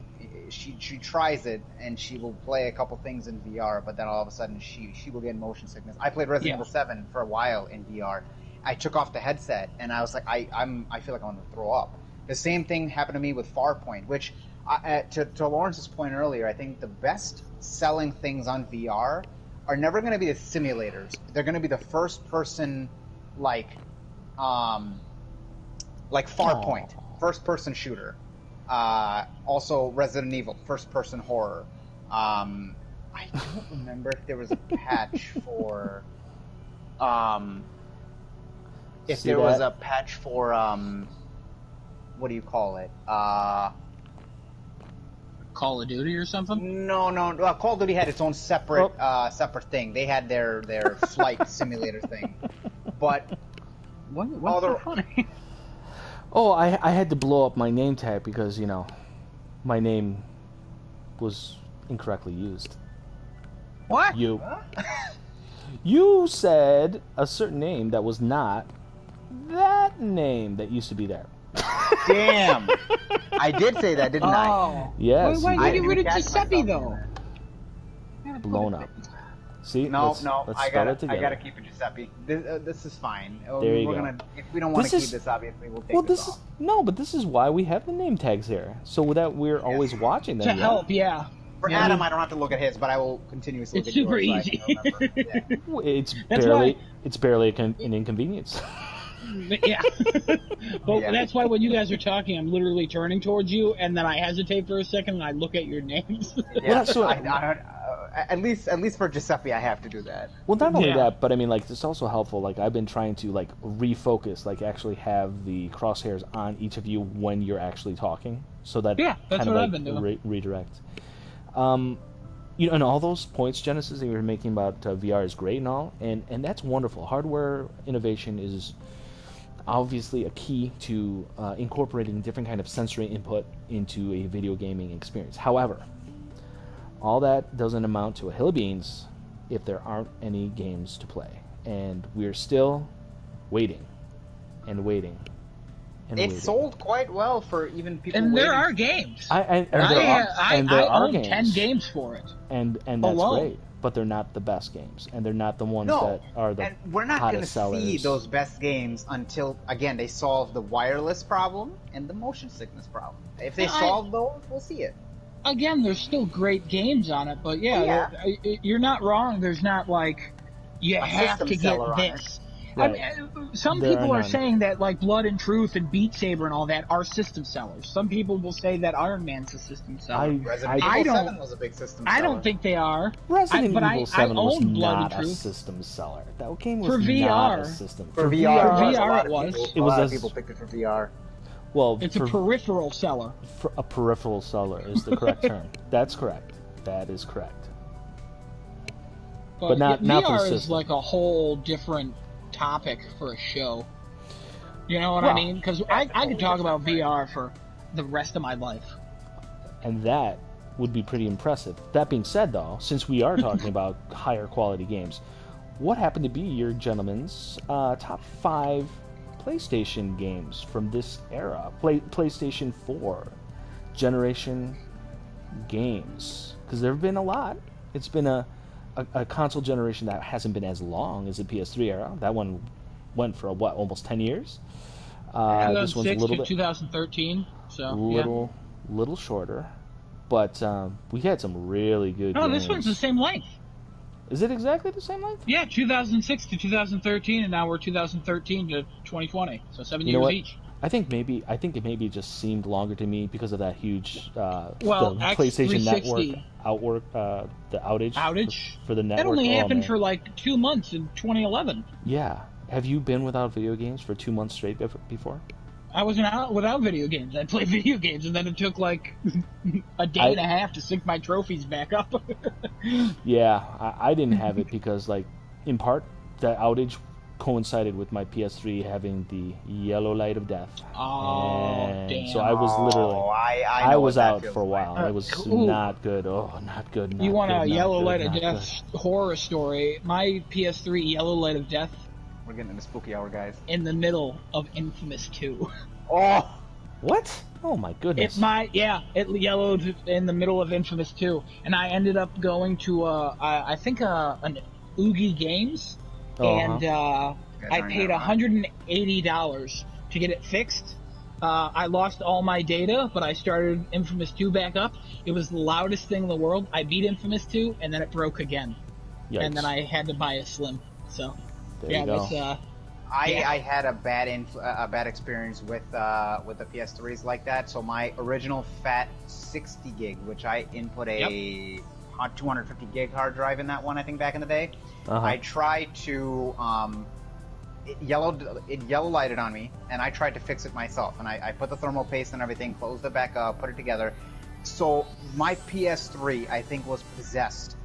she tries it and she will play a couple things in VR, but then all of a sudden she will get motion sickness. I played Resident Evil 7 for a while in VR. I took off the headset and I was like, I feel like I want to throw up. The same thing happened to me with Farpoint, which to Lawrence's point earlier, I think the best selling things on VR are never going to be the simulators. They're going to be the first person, like Farpoint, first person shooter. Also Resident Evil, first person horror. I don't remember if there was a patch for was a patch for what do you call it? Call of Duty or something? No. Call of Duty had its own separate thing. They had their flight simulator thing. But what's so funny? Oh, I had to blow up my name tag because, you know, my name was incorrectly used. What? You said a certain name that was not that name that used to be there. Damn. I did say that, didn't I? Yes. Why did you get rid of Giuseppe, though? Blown up. See? No, let's I spell it together. gotta keep it Giuseppe. This is fine. There you go. If we don't want to keep this, obviously, we'll take this off. No, but this is why we have the name tags here, so that we're always watching them. To help, yeah. For Adam, I don't have to look at his, but I will continuously look at yours. It's super easy. It's barely an inconvenience. Yeah. But that's why when you guys are talking, I'm literally turning towards you, and then I hesitate for a second, and I look at your names. Yeah, so at least for Giuseppe, I have to do that. Well, not only that, but I mean, like, it's also helpful. Like, I've been trying to, like, refocus, like, actually have the crosshairs on each of you when you're actually talking, so that that's kind of, what like, I've been doing. Redirect. You know, and all those points, Genesis, that you were making about VR is great and all, and that's wonderful. Hardware innovation is obviously a key to incorporating different kind of sensory input into a video gaming experience. However, all that doesn't amount to a hill of beans if there aren't any games to play, and we're still waiting and waiting. It's sold quite well for even people. And waiting. there are games. I own 10 games for it. And that's great. But they're not the best games, and they're not the ones that are the and we're not hottest sellers. See those best games until, again, they solve the wireless problem and the motion sickness problem. If they solve those, we'll see it. Again, there's still great games on it, but you're not wrong. There's not like you have to get this. I mean, some people are saying that like Blood and Truth and Beat Saber and all that are system sellers. Some people will say that Iron Man's a system seller. Resident Evil 7 was a big system seller. I don't think they are. Resident Evil 7 was Blood not a system seller. That game was for VR. Not a system. For VR, it was. A lot of people picked it for VR. Well, it's a peripheral seller. A peripheral seller is the correct term. That's correct. That is correct. But not VR for the system. Is like a whole different topic for a show. You know what I mean? Because I could talk about VR for the rest of my life. And that would be pretty impressive. That being said, though, since we are talking about higher quality games, what happened to be your gentlemen's top 5 PlayStation games from this era? PlayStation 4 generation games. Because there have been a lot. It's been a console generation that hasn't been as long as the PS3 era. That one went for almost 10 years. This one's a little bit 2013, so little shorter, but we had some really good. No, games. This one's the same length. Is it exactly the same length? Yeah, 2006 to 2013, and now we're 2013 to 2020, so 7 years each. I think it maybe just seemed longer to me because of that huge the PlayStation Network the outage for the network. That only happened for like 2 months in 2011. Yeah. Have you been without video games for 2 months straight before? I wasn't out without video games. I played video games, and then it took like a day and a half to sync my trophies back up. Yeah, I didn't have it because, like, in part, that outage coincided with my PS3 having the yellow light of death. Oh, and damn. So I was literally... I was out for a while. It was not good. Oh, not good. You want a yellow light of death good. horror story? My PS3 yellow light of death. We're getting into spooky hour, guys. In the middle of Infamous 2. Oh! What? Oh my goodness. It yellowed in the middle of Infamous 2. And I ended up going to, I think, an Oogie Games. And I paid $180 to get it fixed. I lost all my data, but I started Infamous 2 back up. It was the loudest thing in the world. I beat Infamous 2, and then it broke again. Yikes. And then I had to buy a Slim. So... There you go. I had a bad experience with the PS3s like that. So my original fat 60 gig, which I input a 250 gig hard drive in that one, I think back in the day. I tried to it yellow lighted on me, and I tried to fix it myself. And I put the thermal paste and everything, closed it back up, put it together. So my PS3, I think, was possessed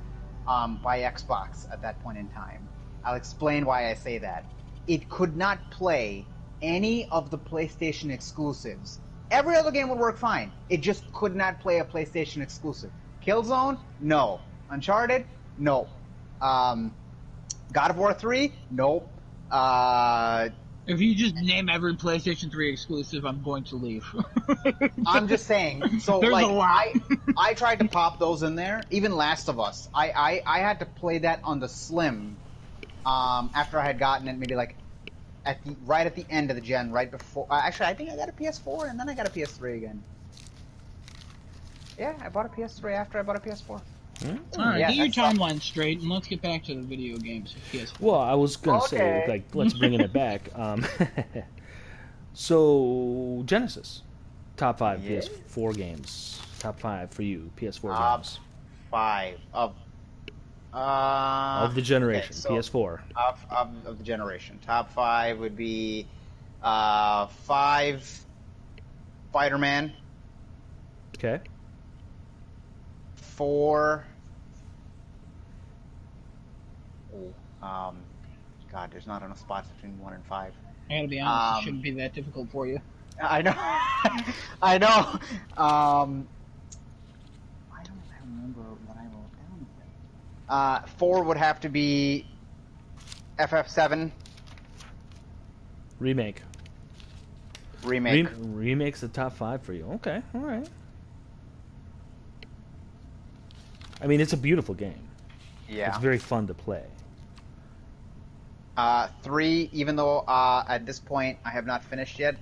by Xbox at that point in time. I'll explain why I say that. It could not play any of the PlayStation exclusives. Every other game would work fine. It just could not play a PlayStation exclusive. Killzone? No. Uncharted? No. God of War 3? Nope. If you just name every PlayStation 3 exclusive, I'm going to leave. I'm just saying. So, there's a lot. I tried to pop those in there. Even Last of Us. I had to play that on the Slim. After I had gotten it, maybe like right at the end of the gen, right before. Actually, I think I got a PS4 and then I got a PS3 again. Yeah, I bought a PS3 after I bought a PS4. All right, get your timeline straight, and let's get back to the video games. Well, I was gonna say, like, let's bring it back. So Genesis, top 5 PS4 games. Top 5 for you, PS4 games. 5 of the generation, so PS4. Of the generation. Top 5 would be 5 Spider-Man. Okay. 4. God, there's not enough spots between 1 and 5. I gotta be honest, it shouldn't be that difficult for you. I know. I know. I don't remember what I wrote down. 4 would have to be FF7 remake. Remake's the top 5 for you. Okay, all right. I mean, it's a beautiful game. Yeah. It's very fun to play. 3, even though at this point I have not finished yet,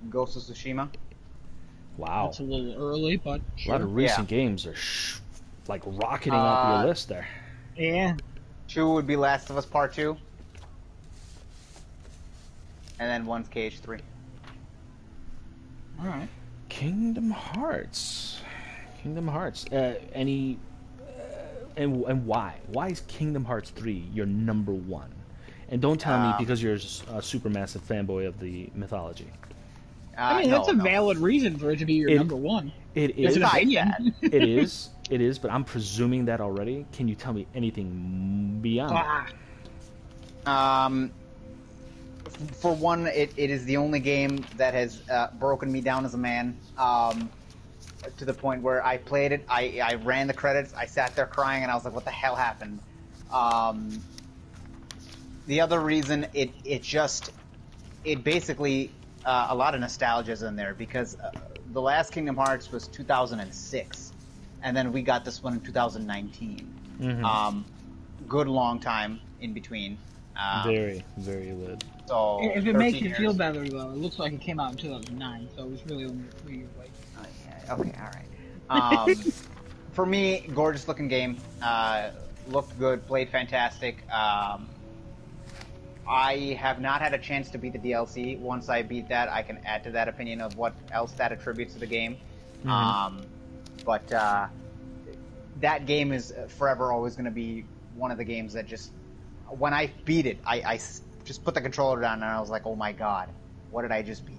Ghost of Tsushima. Wow. That's a little early, but sure. A lot of recent games are like rocketing up your list there. Yeah. 2 would be Last of Us Part 2. and then one's KH3. All right. Kingdom Hearts. Kingdom Hearts. And why? Why is Kingdom Hearts 3 your number one? And don't tell me because you're a super massive fanboy of the mythology. I mean, that's a valid reason for it to be your number one. It is. It's an opinion. It is. It is. But I'm presuming that already. Can you tell me anything beyond that? For one, it is the only game that has broken me down as a man. To the point where I played it, I ran the credits, I sat there crying, and I was like, "What the hell happened?" The other reason, it basically a lot of nostalgia is in there because the last Kingdom Hearts was 2006, and then we got this one in 2019. Mm-hmm. Good long time in between. Very, very lit. So if it makes you feel better, though, it looks like it came out in 2009, so it was really only 3 years late. Okay, all right. For me, gorgeous looking game. Looked good, played fantastic. I have not had a chance to beat the DLC. Once I beat that, I can add to that opinion of what else that attributes to the game. Mm-hmm. But that game is forever always going to be one of the games that just, when I beat it, I just put the controller down and I was like, oh my god, what did I just beat?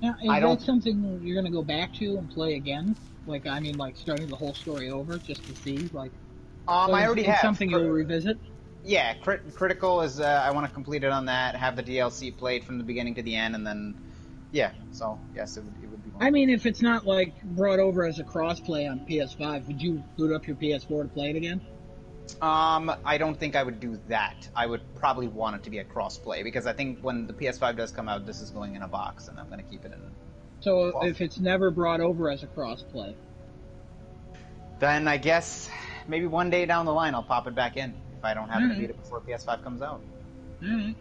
Now, is that something you're going to go back to and play again? Like, I mean, like starting the whole story over just to see? Like, I already have. Something you'll revisit? Yeah, Critical is, I want to complete it on that, have the DLC played from the beginning to the end, and then, yeah, so, yes, it would be one. I mean, if it's not, like, brought over as a crossplay on PS5, would you boot up your PS4 to play it again? I don't think I would do that. I would probably want it to be a crossplay, because I think when the PS5 does come out, this is going in a box, and I'm going to keep it in. So if it's never brought over as a crossplay? Then I guess maybe one day down the line I'll pop it back in, if I don't happen to beat it before PS5 comes out. Alright.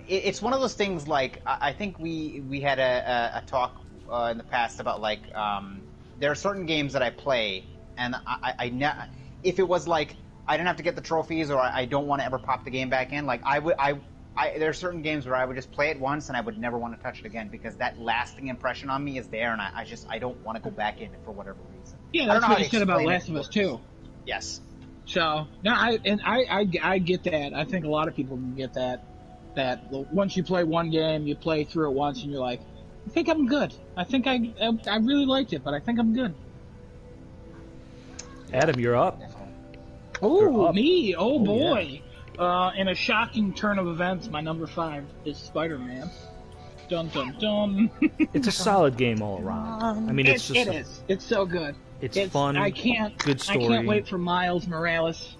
It's one of those things, like, I think we had a talk in the past about, like, there are certain games that I play, and if it was like, I didn't have to get the trophies, or I don't want to ever pop the game back in, like, there are certain games where I would just play it once and I would never want to touch it again, because that lasting impression on me is there, and I don't want to go back in it for whatever reason. Yeah, that's what you said about Last of Us 2. Yes. So, no, I get that. I think a lot of people can get that once you play one game, you play through it once, and you're like, I think I'm good. I think I really liked it, but I think I'm good. Adam, you're up. Oh, me! Oh, boy! Yeah. In a shocking turn of events, my number 5 is Spider-Man. Dun dun dun. It's a solid game all around. I mean, it is. It's so good. It's fun. Good story. I can't wait for Miles Morales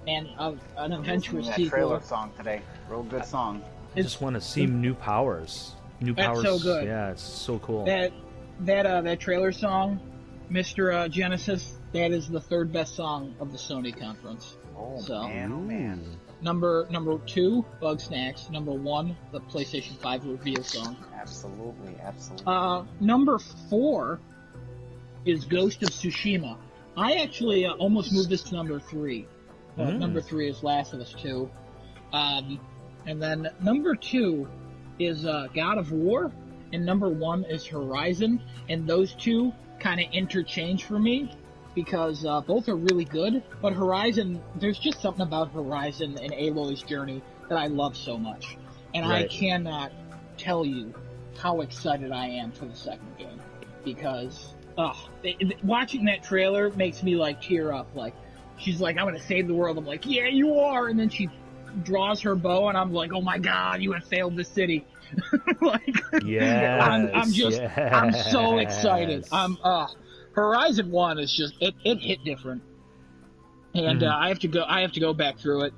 and an adventurous sequel. That trailer song today, real good song. I just want to see new powers. That's so good. Yeah, it's so cool. That trailer song, Mr. Genesis, that is the 3rd best song of the Sony conference. Oh man. Number 2, Bugsnax. Number 1, the PlayStation 5 reveal song. Absolutely. Number 4 is Ghost of Tsushima. I actually almost moved this to number 3. Number 3 is Last of Us 2. And then number 2 is God of War, and number 1 is Horizon, and those two kind of interchange for me, because both are really good, but Horizon, there's just something about Horizon and Aloy's journey that I love so much. And right. I cannot tell you how excited I am for the second game, because watching that trailer makes me like tear up. Like, she's like, I'm gonna save the world. I'm like, yeah, you are. And then she draws her bow, and I'm like, oh my god, you have failed the city. Like, yes, I'm so excited. Horizon 1 is just it hit different, and I have to go back through it.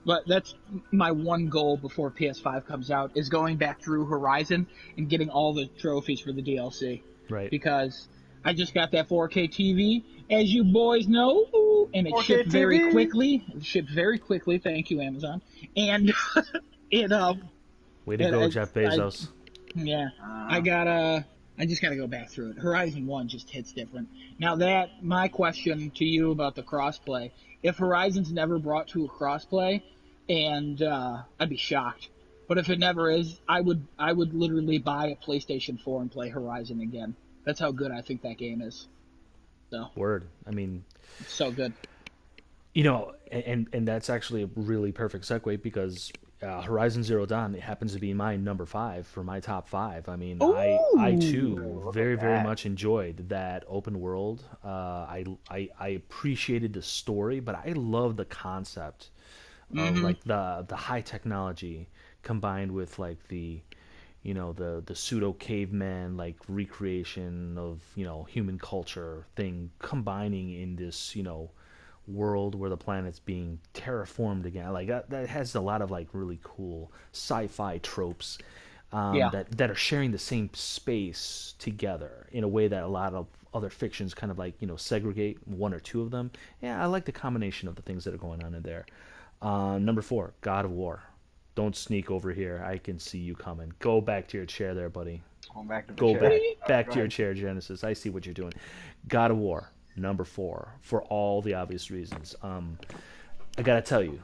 But that's my one goal before PS5 comes out, is going back through Horizon and getting all the trophies for the DLC. Right. Because I just got that 4K TV, as you boys know, and it shipped very quickly. It shipped very quickly. Thank you, Amazon. And it way to go, Jeff Bezos. I just gotta go back through it. Horizon 1 just hits different. Now my question to you about the crossplay, if Horizon's never brought to a crossplay, and I'd be shocked, But if it never is, I would literally buy a PlayStation 4 and play Horizon again. That's how good I think that game is. So Word. I mean, it's so good. You know, and that's actually a really perfect segue because Horizon Zero Dawn, it happens to be my number 5 for my top 5. I mean, I too very much enjoyed that open world. I appreciated the story, but I love the concept of like the high technology combined with like the the pseudo caveman like recreation of human culture thing combining in this world where the planet's being terraformed again. Like that has a lot of like really cool sci-fi tropes that are sharing the same space together in a way that a lot of other fictions kind of like segregate one or two of them. Yeah, I like the combination of the things that are going on in there. Number 4, God of War. Don't sneak over here. I can see you coming. Go back to your chair there, buddy. Go back to your chair, Genesis. I see what you're doing. God of War. Number 4, for all the obvious reasons. I gotta tell you,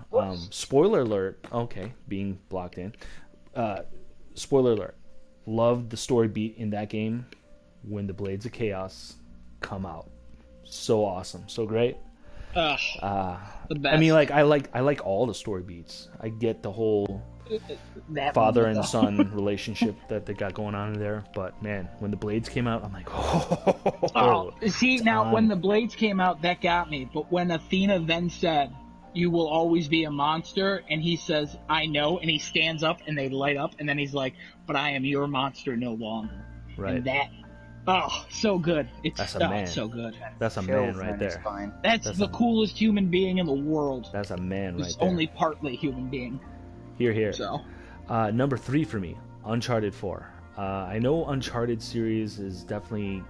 spoiler alert. Okay, being blocked in. Spoiler alert. Loved the story beat in that game when the Blades of Chaos come out. So awesome, so great. The best. I mean, like I like all the story beats. I get the whole father and son relationship that they got going on in there. But man, when the Blades came out, I'm like, see now when the Blades came out, that got me. But when Athena then said, "You will always be a monster," and he says, "I know," and he stands up and they light up, and then he's like, "But I am your monster no longer." Right. And that. Oh, so good. That's a man. It's so good. That's a man right there. That's the coolest human being in the world. That's a man right He's there. only partly human being. Here. So, number 3 for me, Uncharted 4. I know Uncharted series is definitely...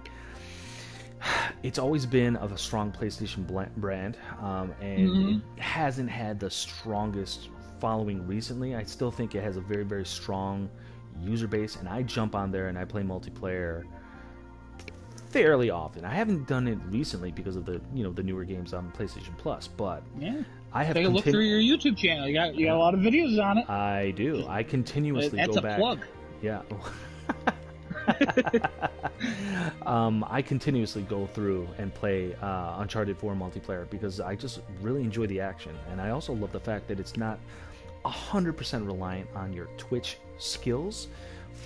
It's always been of a strong PlayStation brand, and it hasn't had the strongest following recently. I still think it has a very, very strong user base, and I jump on there and I play multiplayer fairly often. I haven't done it recently because of the the newer games on PlayStation Plus, but yeah, I have take a look through your YouTube channel. You got a lot of videos on it. I do. I continuously go back. That's a plug. Yeah. I continuously go through and play Uncharted 4 multiplayer because I just really enjoy the action, and I also love the fact that it's not 100% reliant on your Twitch skills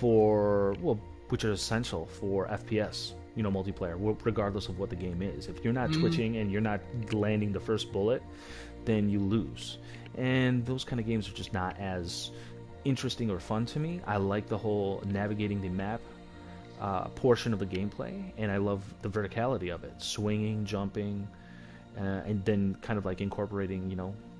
which are essential for FPS. Multiplayer, regardless of what the game is. If you're not twitching and you're not landing the first bullet, then you lose. And those kind of games are just not as interesting or fun to me. I like the whole navigating the map portion of the gameplay, and I love the verticality of it, swinging, jumping, and then kind of like incorporating,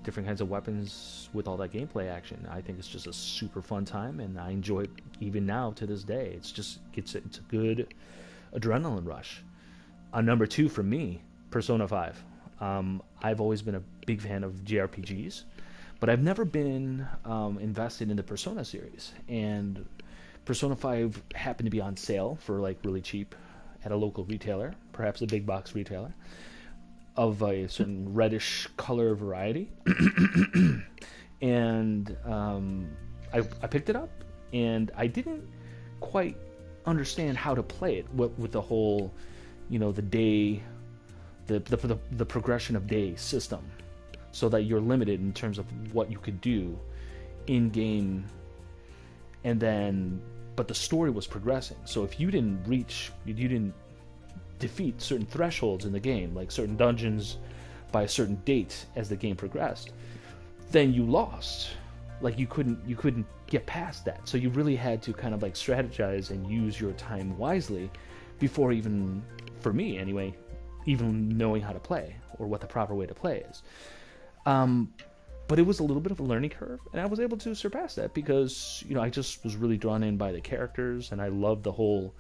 different kinds of weapons with all that gameplay action. I think it's just a super fun time, and I enjoy it even now to this day. It's a good adrenaline rush. Number 2 for me, Persona 5. I've always been a big fan of JRPGs, but I've never been invested in the Persona series. And Persona 5 happened to be on sale for like really cheap at a local retailer, perhaps a big box retailer, of a certain reddish color variety. And I picked it up, and I didn't quite understand how to play it with the whole the day the progression of day system, so that you're limited in terms of what you could do in game, but the story was progressing. So if you didn't defeat certain thresholds in the game, like certain dungeons by a certain date as the game progressed, then you lost. Like you couldn't get past that. So you really had to kind of like strategize and use your time wisely before, even for me anyway, even knowing how to play or what the proper way to play is. But it was a little bit of a learning curve, and I was able to surpass that because I just was really drawn in by the characters, and I loved the whole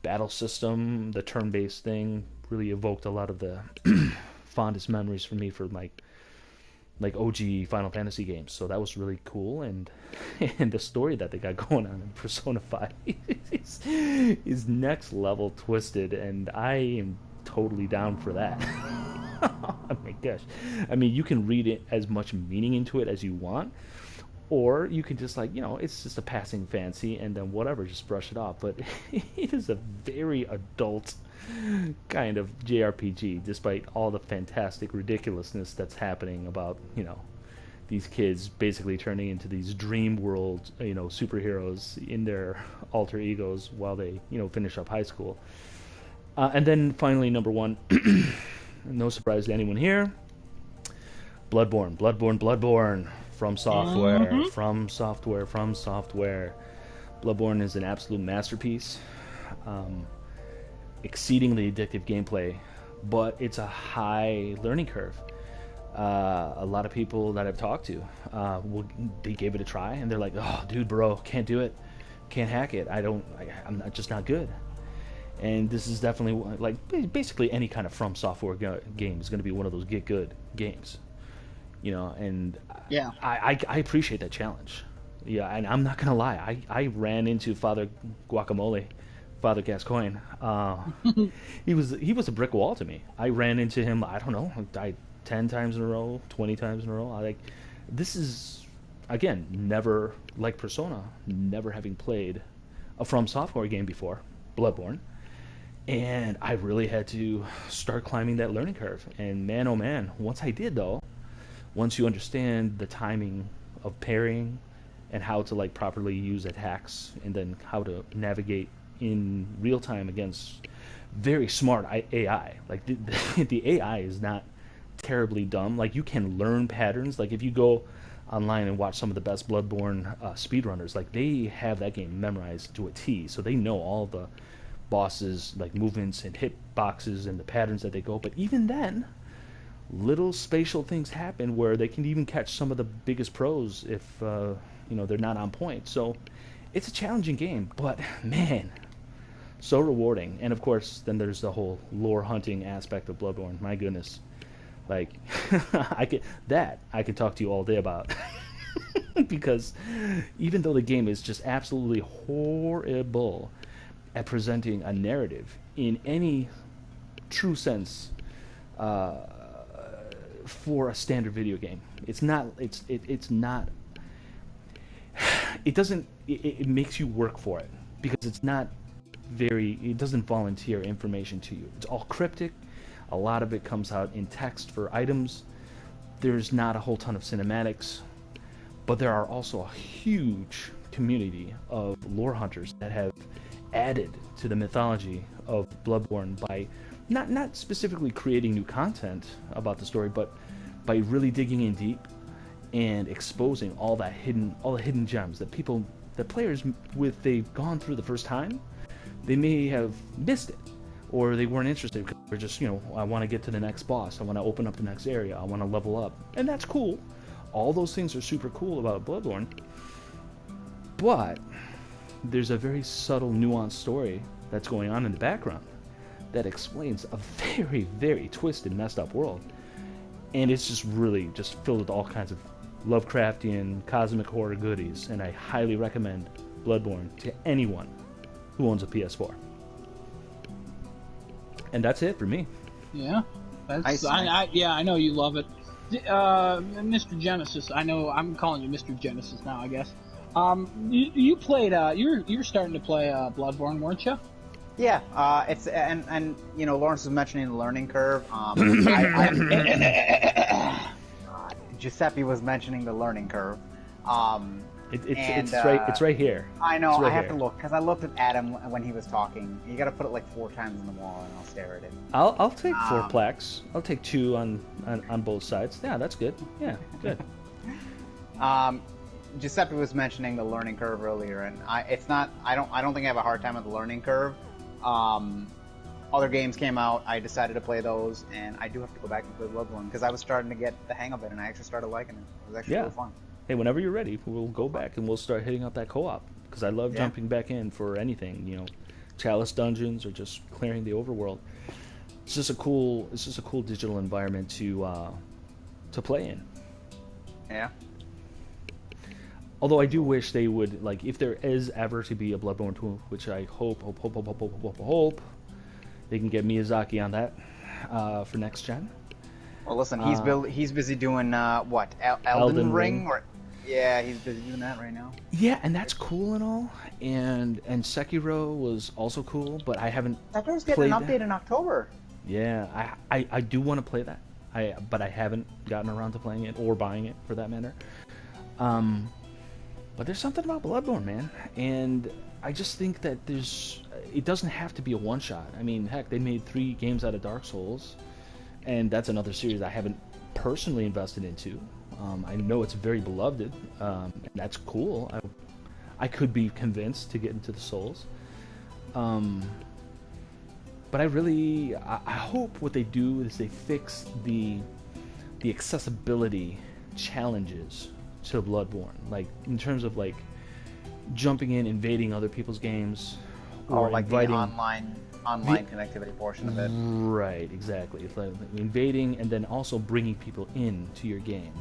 battle system. The turn-based thing really evoked a lot of the fondest memories for me for like OG Final Fantasy games. So that was really cool, and the story that they got going on in Persona 5 is next level twisted, and I am totally down for that. Oh my gosh. I mean, you can read it as much meaning into it as you want, Or you can just it's just a passing fancy, and then whatever, just brush it off. But it is a very adult kind of JRPG, despite all the fantastic ridiculousness that's happening about these kids basically turning into these dream world superheroes in their alter egos while they finish up high school. And then finally, number one, no surprise to anyone here, Bloodborne. From Software. Bloodborne is an absolute masterpiece, exceedingly addictive gameplay, but it's a high learning curve. A lot of people that I've talked to, they gave it a try, and they're like, "Oh, dude, bro, can't do it, can't hack it. I'm just not good." And this is definitely basically any kind of From Software game is going to be one of those get good games. And yeah, I appreciate that challenge. Yeah, and I'm not gonna lie, I ran into Father Gascoigne. He was a brick wall to me. I ran into him, I don't know, 10 times in a row, 20 times in a row. This is, again, never, like Persona, never having played a From Software game before, Bloodborne. And I really had to start climbing that learning curve. And man, oh man, once I did though, once you understand the timing of parrying and how to properly use attacks, and then how to navigate in real time against very smart AI. The AI is not terribly dumb. You can learn patterns. If you go online and watch some of the best Bloodborne speedrunners, they have that game memorized to a T, so they know all the bosses movements and hit boxes and the patterns that they go. But even then, little spatial things happen where they can even catch some of the biggest pros if they're not on point. So it's a challenging game, but man, so rewarding. And of course, then there's the whole lore hunting aspect of Bloodborne. My goodness, I could talk to you all day about. Because even though the game is just absolutely horrible at presenting a narrative in any true sense, for a standard video game, it makes you work for it, because it doesn't volunteer information to you. It's all cryptic. A lot of it comes out in text for items. There's not a whole ton of cinematics, but there are also a huge community of lore hunters that have added to the mythology of Bloodborne by not specifically creating new content about the story, but by really digging in deep and exposing all the hidden gems that players, they've gone through the first time, they may have missed it, or they weren't interested because they're just, I want to get to the next boss, I want to open up the next area, I want to level up, and that's cool. All those things are super cool about Bloodborne, but there's a very subtle, nuanced story that's going on in the background that explains a very, very twisted, messed up world. And it's just really just filled with all kinds of Lovecraftian, cosmic horror goodies, and I highly recommend Bloodborne to anyone who owns a PS4. And that's it for me. Yeah, I know you love it. Mr. Genesis, I know I'm calling you Mr. Genesis now, I guess. You played, you're starting to play Bloodborne, weren't you? Yeah, it's and Lawrence was mentioning the learning curve. Giuseppe was mentioning the learning curve. It's right here. I know. Right I have to look because I looked at Adam when he was talking. You got to put it 4 times on the wall, and I'll stare at it. I'll take 4 plaques. I'll take 2 on both sides. Yeah, that's good. Yeah, good. Giuseppe was mentioning the learning curve earlier, and I don't think I have a hard time with the learning curve. Other games came out, I decided to play those, and I do have to go back and play Bloodborne because I was starting to get the hang of it, and I actually started liking it. It was actually really fun. Hey, whenever you're ready, we'll go back and we'll start hitting up that co-op, because I love jumping back in for anything, Chalice dungeons or just clearing the overworld. It's just a cool digital environment to play in. Yeah. Although I do wish they would, if there is ever to be a Bloodborne 2, which I hope they can get Miyazaki on that for next gen. Well, listen, he's busy doing what? Elden Ring? Or Yeah, he's busy doing that right now. Yeah, and that's cool and all. And Sekiro was also cool, but I haven't. Sekiro's getting an update in October. Yeah, I do want to play that. But I haven't gotten around to playing it or buying it for that matter. But there's something about Bloodborne, man, and I just think that it doesn't have to be a one shot. I mean, heck, they made 3 games out of Dark Souls, and that's another series I haven't personally invested into. I know it's very beloved, and that's cool. I could be convinced to get into the Souls. But I hope what they do is they fix the accessibility challenges to Bloodborne, like in terms of like jumping in, invading other people's games, or like inviting the online connectivity portion of it. Right, exactly. It's like invading and then also bringing people in to your game.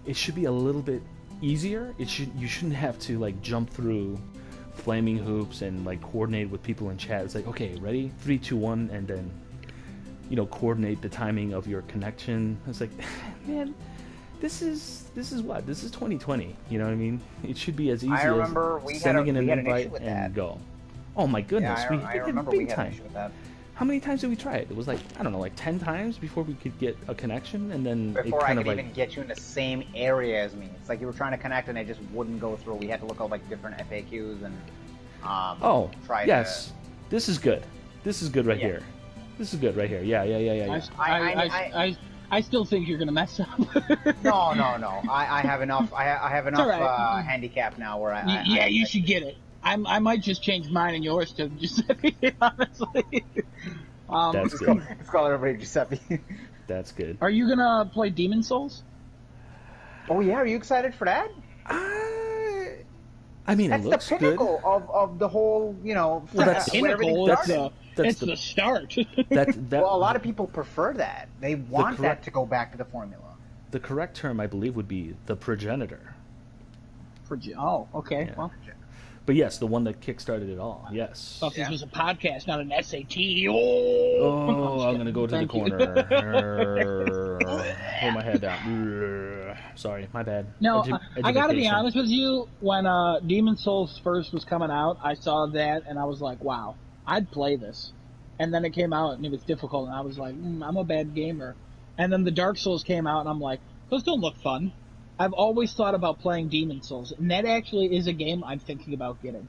It should be a little bit easier. You shouldn't have to like jump through flaming hoops and like coordinate with people in chat. It's like, okay, ready, 3, 2, 1, and then coordinate the timing of your connection. It's like, man, this is 2020. You know what I mean? It should be as easy as sending in an invite and go. Oh my goodness, I remember we had an issue with that. How many times did we try it? It was like, I don't know, like 10 times before we could get a connection, and then before I could even get you in the same area as me. It's like you were trying to connect and it just wouldn't go through. We had to look up like different FAQs and try to... This is good. This is good right here. This is good right here. Yeah. I still think you're gonna mess up. No. I have enough. I have enough handicap now where you should get it. I might just change mine and yours to Giuseppe, honestly. That's good. Let's call everybody Giuseppe. That's good. Are you gonna play Demon Souls? Oh yeah, are you excited for that? I mean, that's it looks the pinnacle of the whole, that's pinnacle. It's the start. Well, a lot of people prefer that. They want that to go back to the formula. The correct term, I believe, would be the progenitor. Oh, okay. Yeah. Well. But yes, the one that kickstarted it all. Yes. I thought this was a podcast, not an SAT. Oh, I'm going to go to the corner. Hold my head down. Sorry, my bad. No, I got to be honest with you. When Demon Souls first was coming out, I saw that and I was like, wow, I'd play this. And then it came out and it was difficult, and I was like, I'm a bad gamer. And then the Dark Souls came out, and I'm like, those don't look fun. I've always thought about playing Demon Souls, and that actually is a game I'm thinking about getting.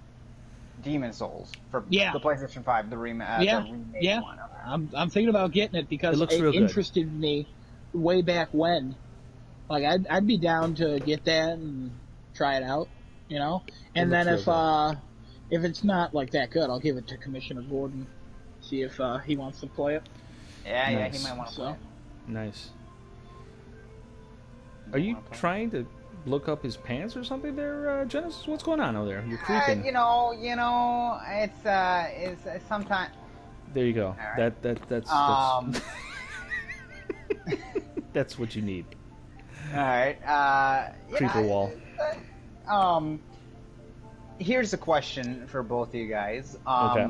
Demon Souls for the PlayStation 5, the remake one. I'm thinking about getting it because it interested me way back when. Like I'd be down to get that and try it out, And then if it's not like that good, I'll give it to Commissioner Gordon, see if he wants to play it. Yeah, he might want to play it. Nice. Are you trying to look up his pants or something there, Genesis? What's going on over there? You're creeping. It's sometimes. There you go. Right. That's that's what you need. All right. Creeper wall. Here's a question for both of you guys. Okay.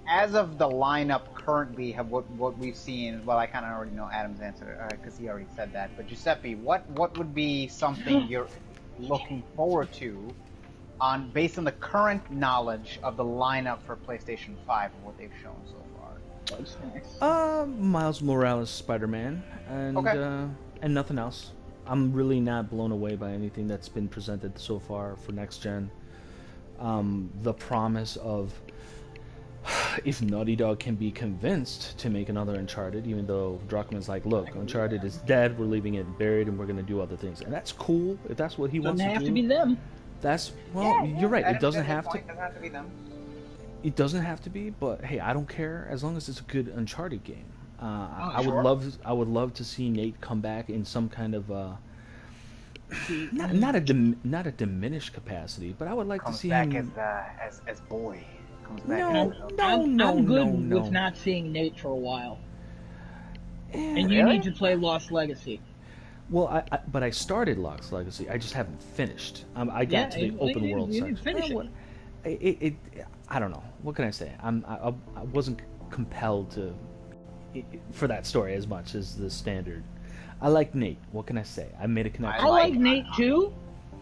As of the lineup currently, what we've seen, well, I kind of already know Adam's answer because he already said that. But Giuseppe, what would be something you're looking forward to, based on the current knowledge of the lineup for PlayStation 5 and what they've shown so far? Miles Morales, Spider-Man, and nothing else. I'm really not blown away by anything that's been presented so far for next gen. The promise of, if Naughty Dog can be convinced to make another Uncharted, even though Druckmann's like, look, Uncharted is dead, we're leaving it buried, and we're going to do other things. And that's cool, if that's what he wants to do. Doesn't have to be them. You're right, it doesn't have to. It doesn't have to be them. It doesn't have to be, but hey, I don't care, as long as it's a good Uncharted game. I would love to see Nate come back in some kind of not a diminished capacity, but I would like to see him as boy. I'm good with not seeing Nate for a while. And you need to play Lost Legacy. Well, but I started Lost Legacy. I just haven't finished. I got to the open world side. Finish it. I don't know. What can I say? I wasn't compelled to for that story as much as the standard. I like Nate. What can I say? I made a connection. I like Nate too.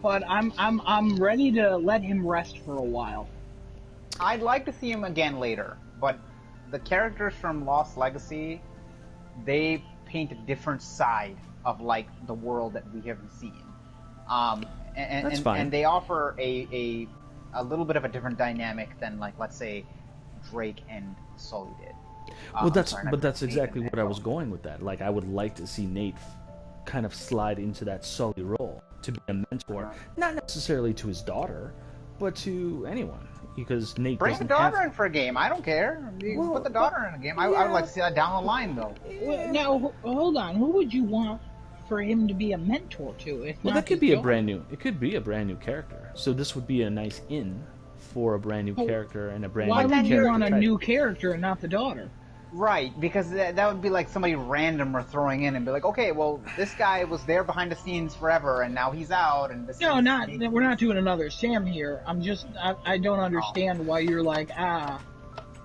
but I'm ready to let him rest for a while. I'd like to see him again later, but the characters from Lost Legacy, they paint a different side of like the world that we haven't seen. That's fine. And they offer a little bit of a different dynamic than, like, let's say Drake and Sully did. Well, that's exactly what I was going with that. Like, I would like to see Nate kind of slide into that Sully role, to be a mentor, not necessarily to his daughter, but to anyone. Because Nate bring the daughter in for a game. I don't care. Put the daughter in a game. I would like to see that down the line, though. Now, hold on. Who would you want for him to be a mentor to? If well, not that could be daughter? It could be a brand new character. So this would be a nice in for a brand new character and a brand new character. Why would you want a type. new character and not the daughter? Right, because that would be like somebody random or throwing in and be like, okay, well, this guy was there behind the scenes forever, and now he's out, and this. No, we're not doing another Sam here. I don't understand why you're like, I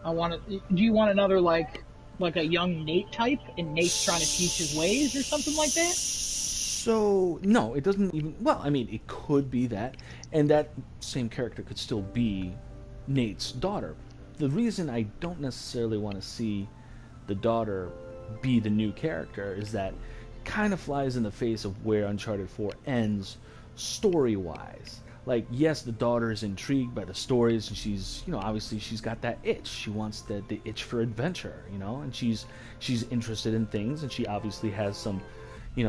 want to. Do you want another like a young Nate type, and Nate's trying to teach his ways or something like that? So no, it doesn't even. Well, I mean, it could be that, and that same character could still be Nate's daughter. The reason I don't necessarily want to see the daughter be the new character is that it kind of flies in the face of where Uncharted 4 ends story-wise. Like, yes, the daughter is intrigued by the stories, and she's, obviously she's got that itch. She wants the itch for adventure, and she's interested in things, and she obviously has some,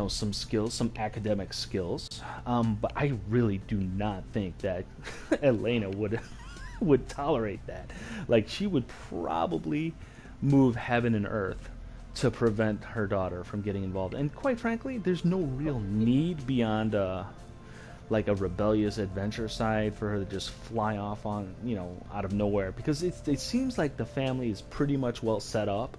some skills, some academic skills. But I really do not think that Elena would tolerate that. Like, she would probably move heaven and earth to prevent her daughter from getting involved. And quite frankly, there's no real need beyond like a rebellious adventure side for her to just fly off on, out of nowhere, because it seems like the family is pretty much well set up.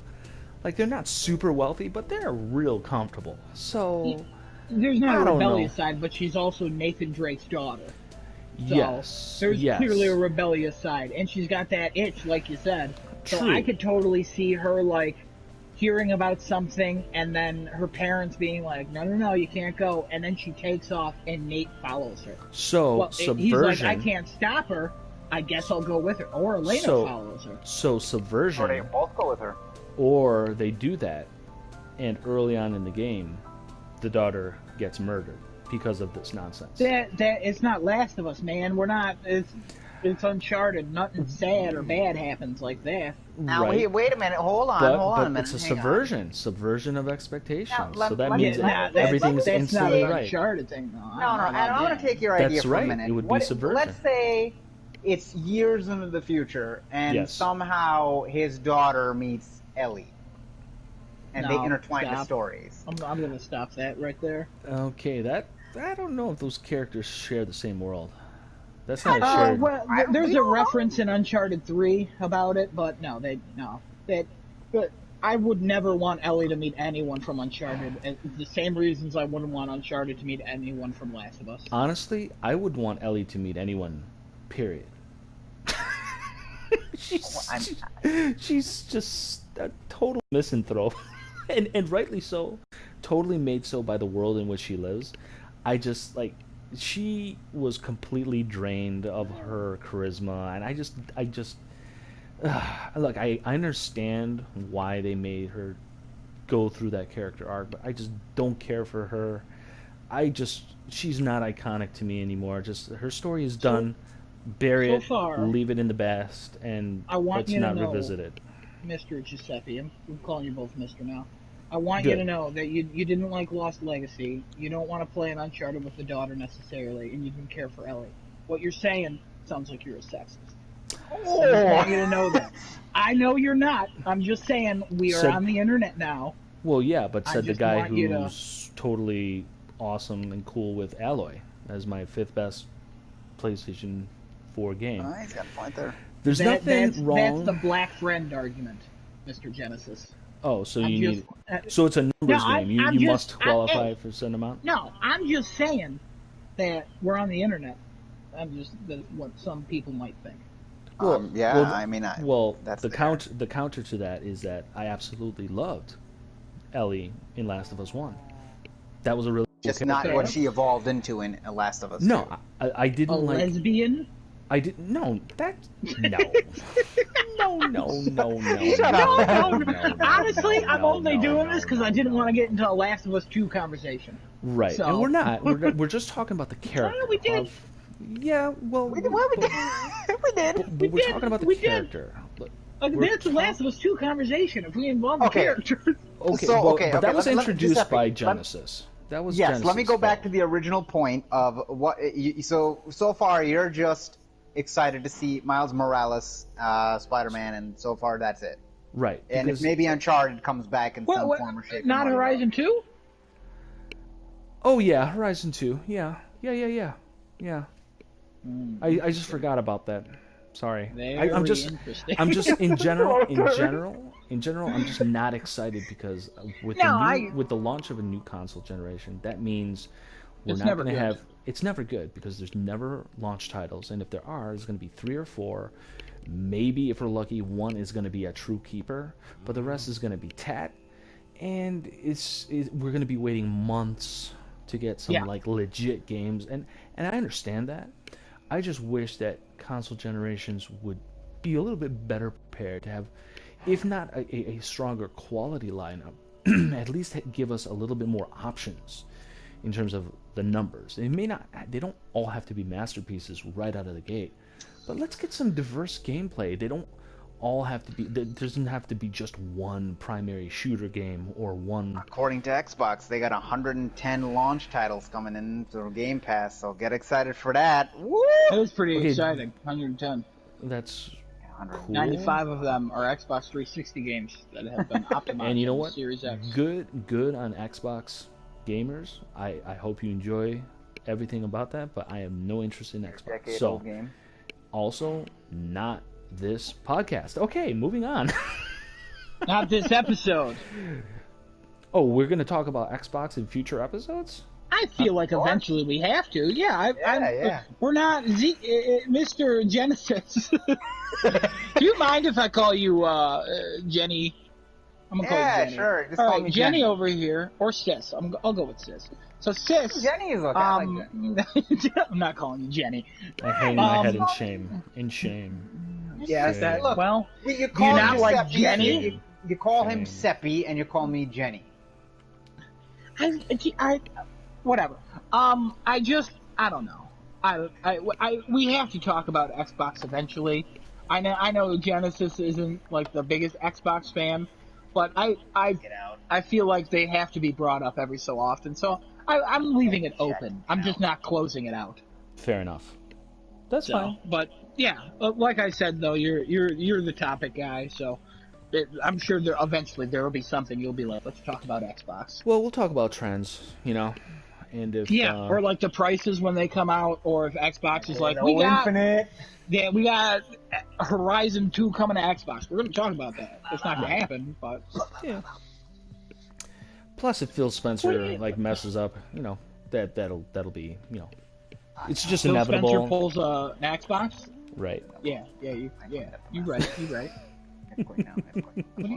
Like, they're not super wealthy, but they're real comfortable. So there's not a rebellious side, but she's also Nathan Drake's daughter. So yes, there's clearly a rebellious side, and she's got that itch, like you said. So True. I could totally see her, like, hearing about something, and then her parents being like, no, you can't go, and then she takes off, and Nate follows her. So, Subversion... He's like, I can't stop her, I guess I'll go with her. Or Elena follows her. So, Subversion... Or they both go with her. Or they do that, and early on in the game, the daughter gets murdered because of this nonsense. That it's not Last of Us, man. We're not. It's Uncharted. Nothing sad or bad happens like that. Now right. wait a minute. Hold on a minute. It's a subversion of expectations. Now, so that means everything's that's instantly not an right. Uncharted thing, though. No. And I'm going to take your idea for a minute. It would be subversion. Let's say it's years into the future, and somehow his daughter meets Ellie, and they intertwine the stories. I'm going to stop that right there. Okay, I don't know if those characters share the same world. That's not a shared... Well, there's a reference in Uncharted 3 about it, but but I would never want Ellie to meet anyone from Uncharted. And the same reasons I wouldn't want Uncharted to meet anyone from Last of Us. Honestly, I would want Ellie to meet anyone, period. she's just a total misanthrope. and rightly so. Totally made so by the world in which she lives. I just, she was completely drained of her charisma, and I just look, I understand why they made her go through that character arc, but I just don't care for her. She's not iconic to me anymore. Just, her story is done. Bury it, leave it in the past, and let's not revisit it. Mr. Giuseppe, I'm calling you both Mr. now. I want you to know that you didn't like Lost Legacy, you don't want to play an Uncharted with the daughter necessarily, and you didn't care for Ellie. What you're saying sounds like you're a sexist. Oh. I just want you to know that. I know you're not. I'm just saying we are on the internet now. Well, yeah, but said the guy who's totally awesome and cool with Alloy as my 5th best PlayStation 4 game. Oh, he's got a point there. There's nothing wrong. That's the black friend argument, Mr. Genesis. Oh, so so it's a numbers game. You must qualify for a certain amount? No, I'm just saying that we're on the internet. That's what some people might think. The counter to that is that I absolutely loved Ellie in Last of Us 1. That was a really Just not what she evolved into in Last of Us. No, I didn't like lesbian. I didn't. No, that. No. No. Shut up. No. Honestly, I'm only doing this because I didn't want to get into a Last of Us 2 conversation. Right, So. and we're not. We're just talking about the character. we did. Yeah, well, We did. But we're talking about the character. Look, That's the Last of Us 2 conversation if we involve the characters. But that was introduced by Genesis. That was yes. Genesis, Let me go back to the original point of what. So far, you're just excited to see Miles Morales, Spider-Man, and so far that's it. Right. And if maybe Uncharted comes back in some form or shape. Not Horizon 2? Oh yeah, Horizon 2. Yeah. I just forgot about that. Sorry. I'm just in general, I'm just not excited because with the launch of a new console generation, that means we're not going to have. It's never good because there's never launch titles, and if there are, there's going to be 3 or 4. Maybe if we're lucky, one is going to be a true keeper, but the rest is going to be tat, and we're going to be waiting months to get some like legit games, and I understand that. I just wish that console generations would be a little bit better prepared to have, if not a stronger quality lineup, at least give us a little bit more options in terms of the numbers. They don't all have to be masterpieces right out of the gate, but let's get some diverse gameplay. They don't all have to be. There doesn't have to be just one primary shooter game or one. According to Xbox, they got 110 launch titles coming in through Game Pass, so get excited for that. Woo! That is pretty exciting. 110. That's cool. 95 of them are Xbox 360 games that have been optimized. And you know what? Series X. Good on Xbox gamers. I hope you enjoy everything about that, but I have no interest in Xbox. So, game. Also, not this podcast. Okay, moving on. Not this episode. Oh, we're going to talk about Xbox in future episodes? I feel like eventually we have to. Yeah, we're not Mr. Genesis. Do you mind if I call you Jenny? I'm gonna call you Jenny. Sure. Just all call right, me Jenny over here, or Sis. I'll go with Sis. So Sis. Jenny is okay. I like I'm not calling you Jenny. I hang my head in shame. In shame. Yeah, is that Look, well? You call not him like Seppi, Jenny? You call him Seppi, and you call me Jenny. I whatever. I don't know. We have to talk about Xbox eventually. I know Genesis isn't like the biggest Xbox fan, but I feel like they have to be brought up every so often. So I'm leaving it open. I'm just not closing it out. Fair enough. That's fine. But yeah, like I said though, you're the topic guy, so. I'm sure eventually there will be something you'll be like, let's talk about Xbox. Well, we'll talk about trends, and if or like the prices when they come out, or if Xbox is like, we got Horizon 2 coming to Xbox. We're going to talk about that. It's not going to happen, but yeah. Plus, if Phil Spencer messes up, that'll be it's just Phil inevitable. Spencer pulls an Xbox. Right. Yeah. You're right.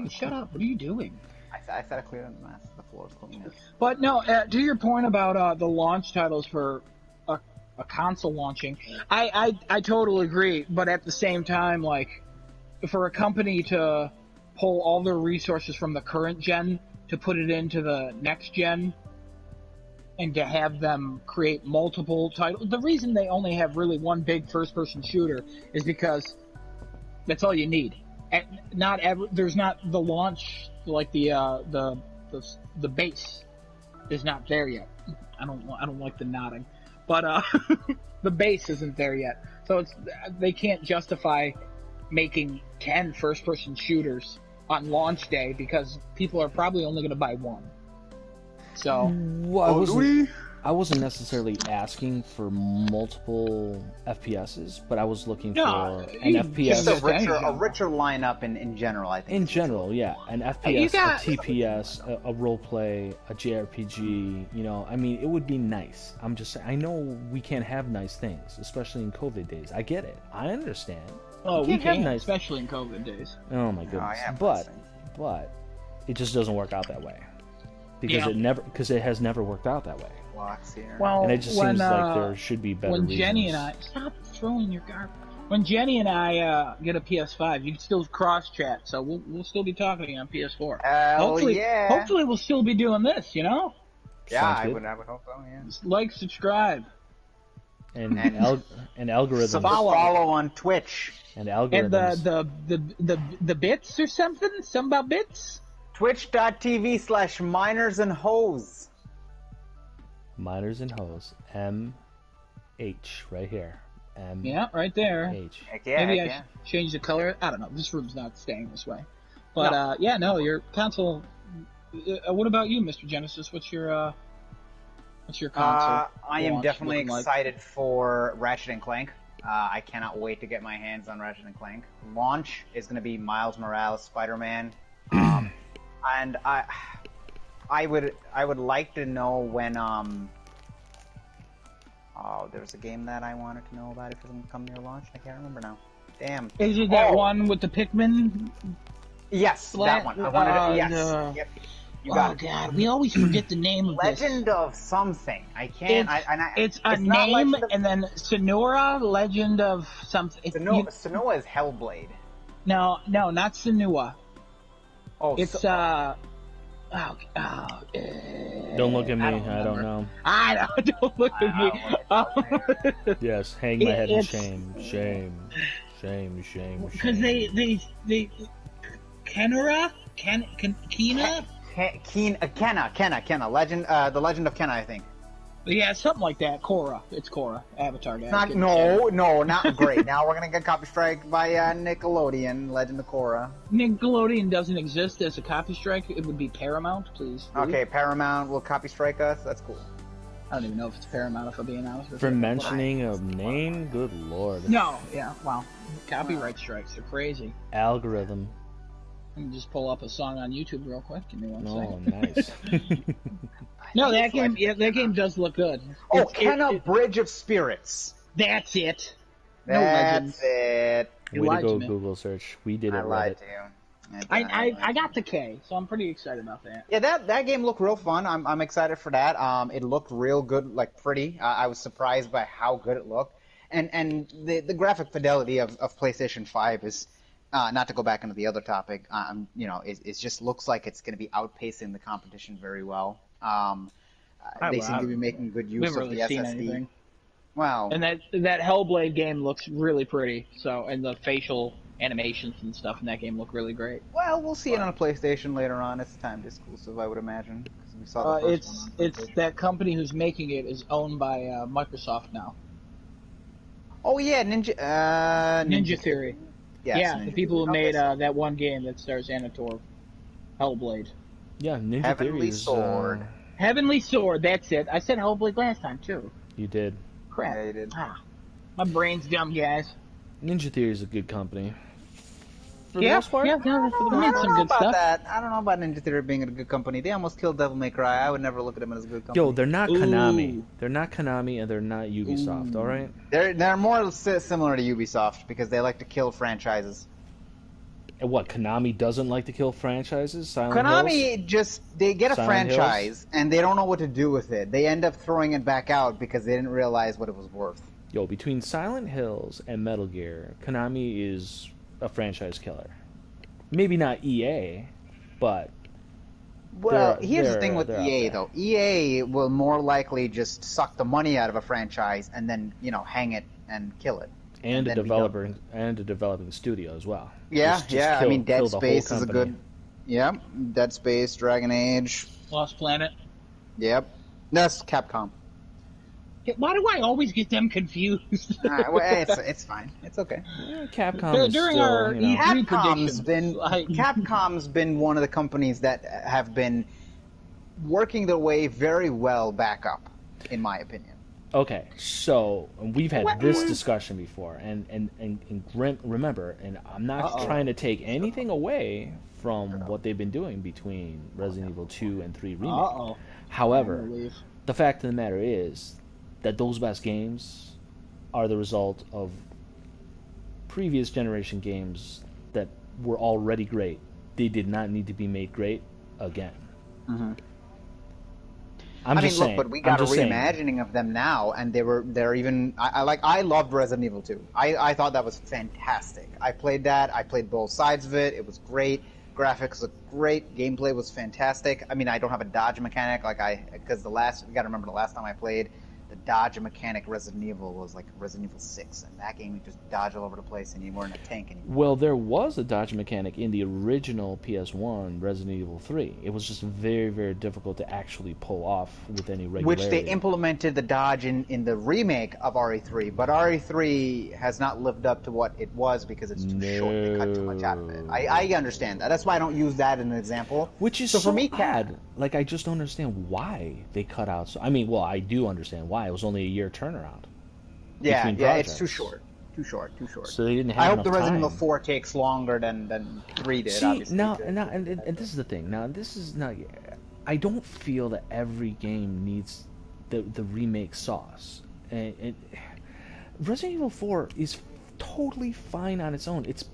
Shut up! What are you doing? I said I cleared on the mess. The floor is clean. But no, to your point about the launch titles for a console launching, I totally agree. But at the same time, like for a company to pull all their resources from the current gen to put it into the next gen, and to have them create multiple titles, the reason they only have really one big first-person shooter is because that's all you need. There's not the launch, like the base is not there yet. I don't like the nodding, but the base isn't there yet. So they can't justify making 10 first-person shooters on launch day because people are probably only going to buy one. So I wasn't necessarily asking for multiple FPSs, but I was looking for an FPS. Just a richer lineup in general, I think. In general, yeah. An FPS, a TPS, a roleplay, a JRPG, I mean, it would be nice. I'm just saying, I know we can't have nice things, especially in COVID days. I get it. I understand. Oh, we can't, especially in COVID days. Oh, my goodness. But it just doesn't work out that way. Because it has never worked out that way. blocks here. Well, And it just seems like there should be better when reasons. Jenny and I stop throwing your garbage. When Jenny and I get a PS5, you can still cross chat, so we'll still be talking on PS4. Hopefully we'll still be doing this. You know? Yeah, Sounds I good. would hope so. Yeah. Just like, subscribe, And algorithms. Follow on Twitch. And and algorithms. the bits or something. Something about bits. Twitch.tv/miners and hoes. Miners and Hoes. MH right here. M. Yeah, right there. H. Heck yeah, Maybe heck I yeah. should change the color. I don't know. This room's not staying this way. But No. your console. What about you, Mr. Genesis? What's your console? I am launch definitely looking like? excited for Ratchet and Clank. I cannot wait to get my hands on Ratchet and Clank. Launch is going to be Miles Morales, Spider-Man, and I would like to know when there's a game that I wanted to know about if it's going to come near launch. I can't remember now. Damn. Is it that one with the Pikmin? Yes, that one. I wanted to. Yes. Yep. You got it. God, we always forget the name of this. Legend of something. I can't. It's a it's not name, Legend of- and then Senua, Legend of something. Senua is Hellblade. No, not Senua. Oh, It's Don't look at me. I I don't don't, remember. know. don't look at me. Yes, hang my head in It's- shame. Shame. Because they Kenora? Kena? Kenna. Legend, the Legend of Kenna, I think. Yeah, something like that. Korra. It's Korra. Avatar guy. Not great. Now we're gonna get copy strike by Nickelodeon, Legend of Korra. Nickelodeon doesn't exist as a copy strike. It would be Paramount, please. Okay, Paramount will copy strike us. That's cool. I don't even know if it's Paramount, if I'm being honest with For you. mentioning a name, good lord. No, yeah, wow. Copyright strikes are crazy. Algorithm. Let me just pull up a song on YouTube real quick. Give me one Oh, second. nice. No, that game does look good. Oh, Kenna Bridge of Spirits. That's it. No legend. That's it. You Way to lied go, to me. Google search. We did it I right. lied to you. I got the K, so I'm pretty excited about that. Yeah, that game looked real fun. I'm excited for that. It looked real good, like pretty. I was surprised by how good it looked, and the graphic fidelity of PlayStation 5 is not to go back into the other topic. It just looks like it's going to be outpacing the competition very well. They seem to be making good use of the SSD. Anything. Wow. And that Hellblade game looks really pretty. So, and the facial animations and stuff in that game look really great. Well, we'll see it on a PlayStation later on. It's timed exclusive, I would imagine. 'Cause we saw the first one on It's PlayStation. that company who's making it is owned by Microsoft now. Oh yeah, Ninja Theory. Yes, yeah, Ninja the people who Theory. made Okay, so that one game that stars Anna Torv, Hellblade. Yeah, Ninja Heavenly Theory is, Sword. Heavenly Sword, that's it. I said Hellblade last time too. You did. Crap. Yeah, you did. My brain's dumb, guys. Ninja Theory is a good company. For the Yeah, most part. yeah, for the I most don't part. know Some good about stuff. that. I don't know about Ninja Theory being a good company. They almost killed Devil May Cry. I would never look at them as a good company. Yo, they're not Ooh. Konami. They're not Konami, and they're not Ubisoft. All right. They're more similar to Ubisoft because they like to kill franchises. And what? Konami doesn't like to kill franchises. Silent Hills? Konami they get a Silent franchise and they don't know what to do with it. They end up throwing it back out because they didn't realize what it was worth. Yo, between Silent Hills and Metal Gear, Konami is a franchise killer. Maybe not EA, but Well, They're- here's the they're- thing with they're out EA there. though. EA will more likely just suck the money out of a franchise and then hang it and kill it. and a then be developer and a developing studio as well. Yeah, Just yeah. kill- I mean, Dead kill the whole Space is a company. good. Yep, Dead Space, Dragon Age. Lost Planet. Yep, that's Capcom. Why do I always get them confused? Well, it's fine. It's okay. Yeah, Capcom is During still, our you know, E3 Capcom's predictions, been like- Capcom's been one of the companies that have been working their way very well back up, in my opinion. Okay, so we've had this discussion before, and remember, and I'm not trying to take anything away from what they've been doing between Resident Evil 2 and 3 Remake. Uh-oh. However, I believe. the fact of the matter is that those best games are the result of previous generation games that were already great. They did not need to be made great again. saying, but we got a just saying. reimagining of them now, and they're even. I loved Resident Evil 2. I thought that was fantastic. I played that. I played both sides of it. It was great. Graphics looked great. Gameplay was fantastic. I mean, I don't have a dodge mechanic because you got to remember the last time I played, the dodge mechanic Resident Evil was like Resident Evil 6, and that game you just dodge all over the place and you weren't a tank anymore. Well, there was a dodge mechanic in the original PS1 Resident Evil 3. It was just very, very difficult to actually pull off with any regularity. Which they implemented the dodge in the remake of RE3, but RE3 has not lived up to what it was because it's too short. They cut too much out of it. I understand that. That's why I don't use that as an example. Which is so for me, odd. Like, I just don't understand why they cut out. So, I mean, well, I do understand why. It was only a year turnaround. Yeah, it's too short. Too short. So they didn't have I hope enough the Resident time. Evil 4 takes longer than 3 did, See, obviously. and this is the thing. Now, this is not... I don't feel that every game needs the remake sauce. And Resident Evil 4 is totally fine on its own. It's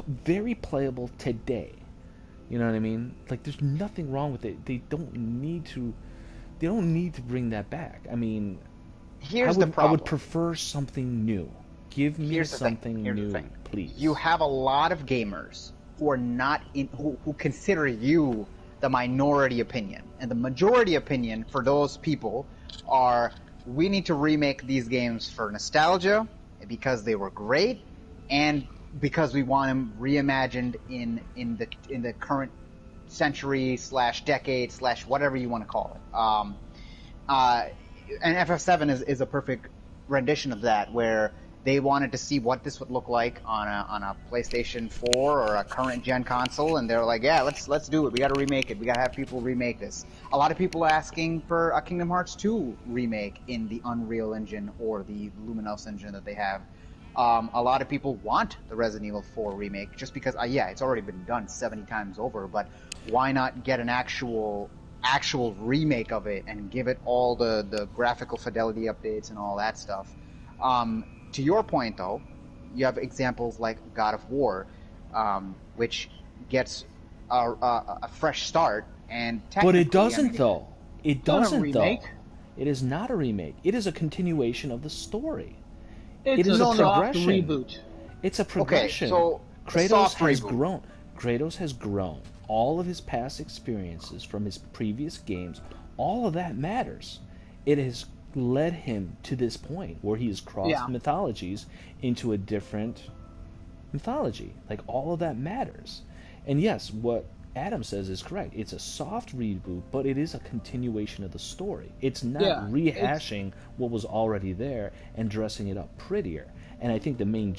very playable today. You know what I mean? Like, there's nothing wrong with it. They don't need to bring that back. I mean, Here's the problem. I would prefer something new. Give me something new, please. You have a lot of gamers who are not who consider you the minority opinion, and the majority opinion for those people are we need to remake these games for nostalgia because they were great, and because we want them reimagined in the current century / decade / whatever you want to call it. And FF7 is a perfect rendition of that, where they wanted to see what this would look like on a PlayStation 4 or a current gen console, and they're like, yeah, let's do it. We got to remake it. We got to have people remake this. A lot of people are asking for a Kingdom Hearts 2 remake in the Unreal Engine or the Luminous engine that they have. A lot of people want the Resident Evil 4 remake just because, it's already been done 70 times over, but why not get an actual remake of it and give it all the graphical fidelity updates and all that stuff? To your point, though, you have examples like God of War, which gets a fresh start, and but it doesn't, though. It doesn't, though. It is not a remake. It is a continuation of the story. It is a progression. Reboot. It's a progression. Okay, so Kratos has grown. Kratos has grown. All of his past experiences from his previous games, all of that matters. It has led him to this point where he has crossed mythologies into a different mythology. Like, all of that matters. And yes, what Adam says is correct. It's a soft reboot, but it is a continuation of the story. It's not rehashing what was already there and dressing it up prettier. And I think the main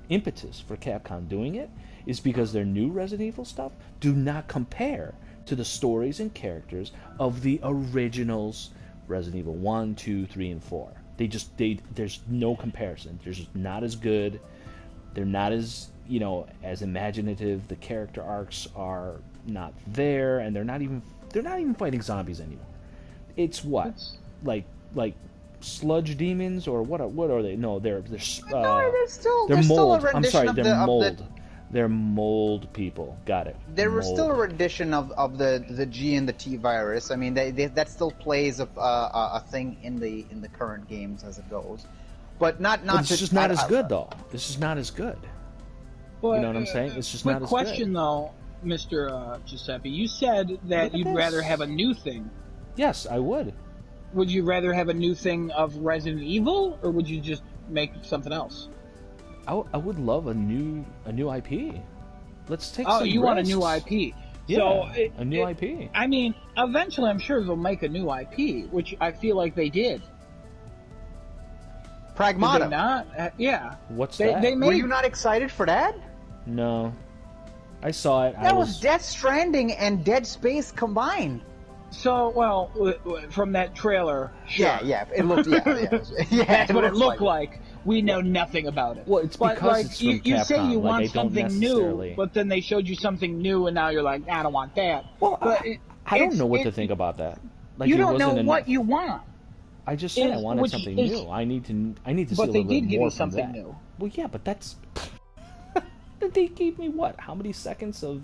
impetus for Capcom doing it is because their new Resident Evil stuff do not compare to the stories and characters of the originals Resident Evil 1, 2, 3, and 4. There's no comparison. They're just not as good. They're not as, as imaginative. The character arcs are not there, and they're not even fighting zombies anymore. It's what? Like sludge demons, or what are they? No, they're mold. I'm sorry, they're mold. They're mold people. Got it. There was still a rendition of the G and the T virus. I mean, that still plays a thing in the current games as it goes, but not. But it's just not as good, though. This is not as good. But, you know what I'm saying? It's just not as good. Quick question, though, Mr. Giuseppe. You said that you'd rather have a new thing. Yes, I would. Would you rather have a new thing of Resident Evil, or would you just make something else? I would love a new IP. Let's take some risks. Oh, you want a new IP. Yeah, so a new IP. I mean, eventually I'm sure they'll make a new IP, which I feel like they did. Pragmata. Did they not? Yeah. What's that? Were you not excited for that? No. I saw it. That was Death Stranding and Dead Space combined. So, well, from that trailer, sure. Yeah, it looked, that's what it looked like. We know nothing about it. Well, it's because it's from Capcom. You say you want something necessarily... new, but then they showed you something new, and now you're like, I don't want that. Well, but I don't know what to think about that. Like, you don't know what you want. I just said I wanted something new. I need to see a little bit more. But they did give you something new. Well, yeah, but that's... They gave me what? How many seconds of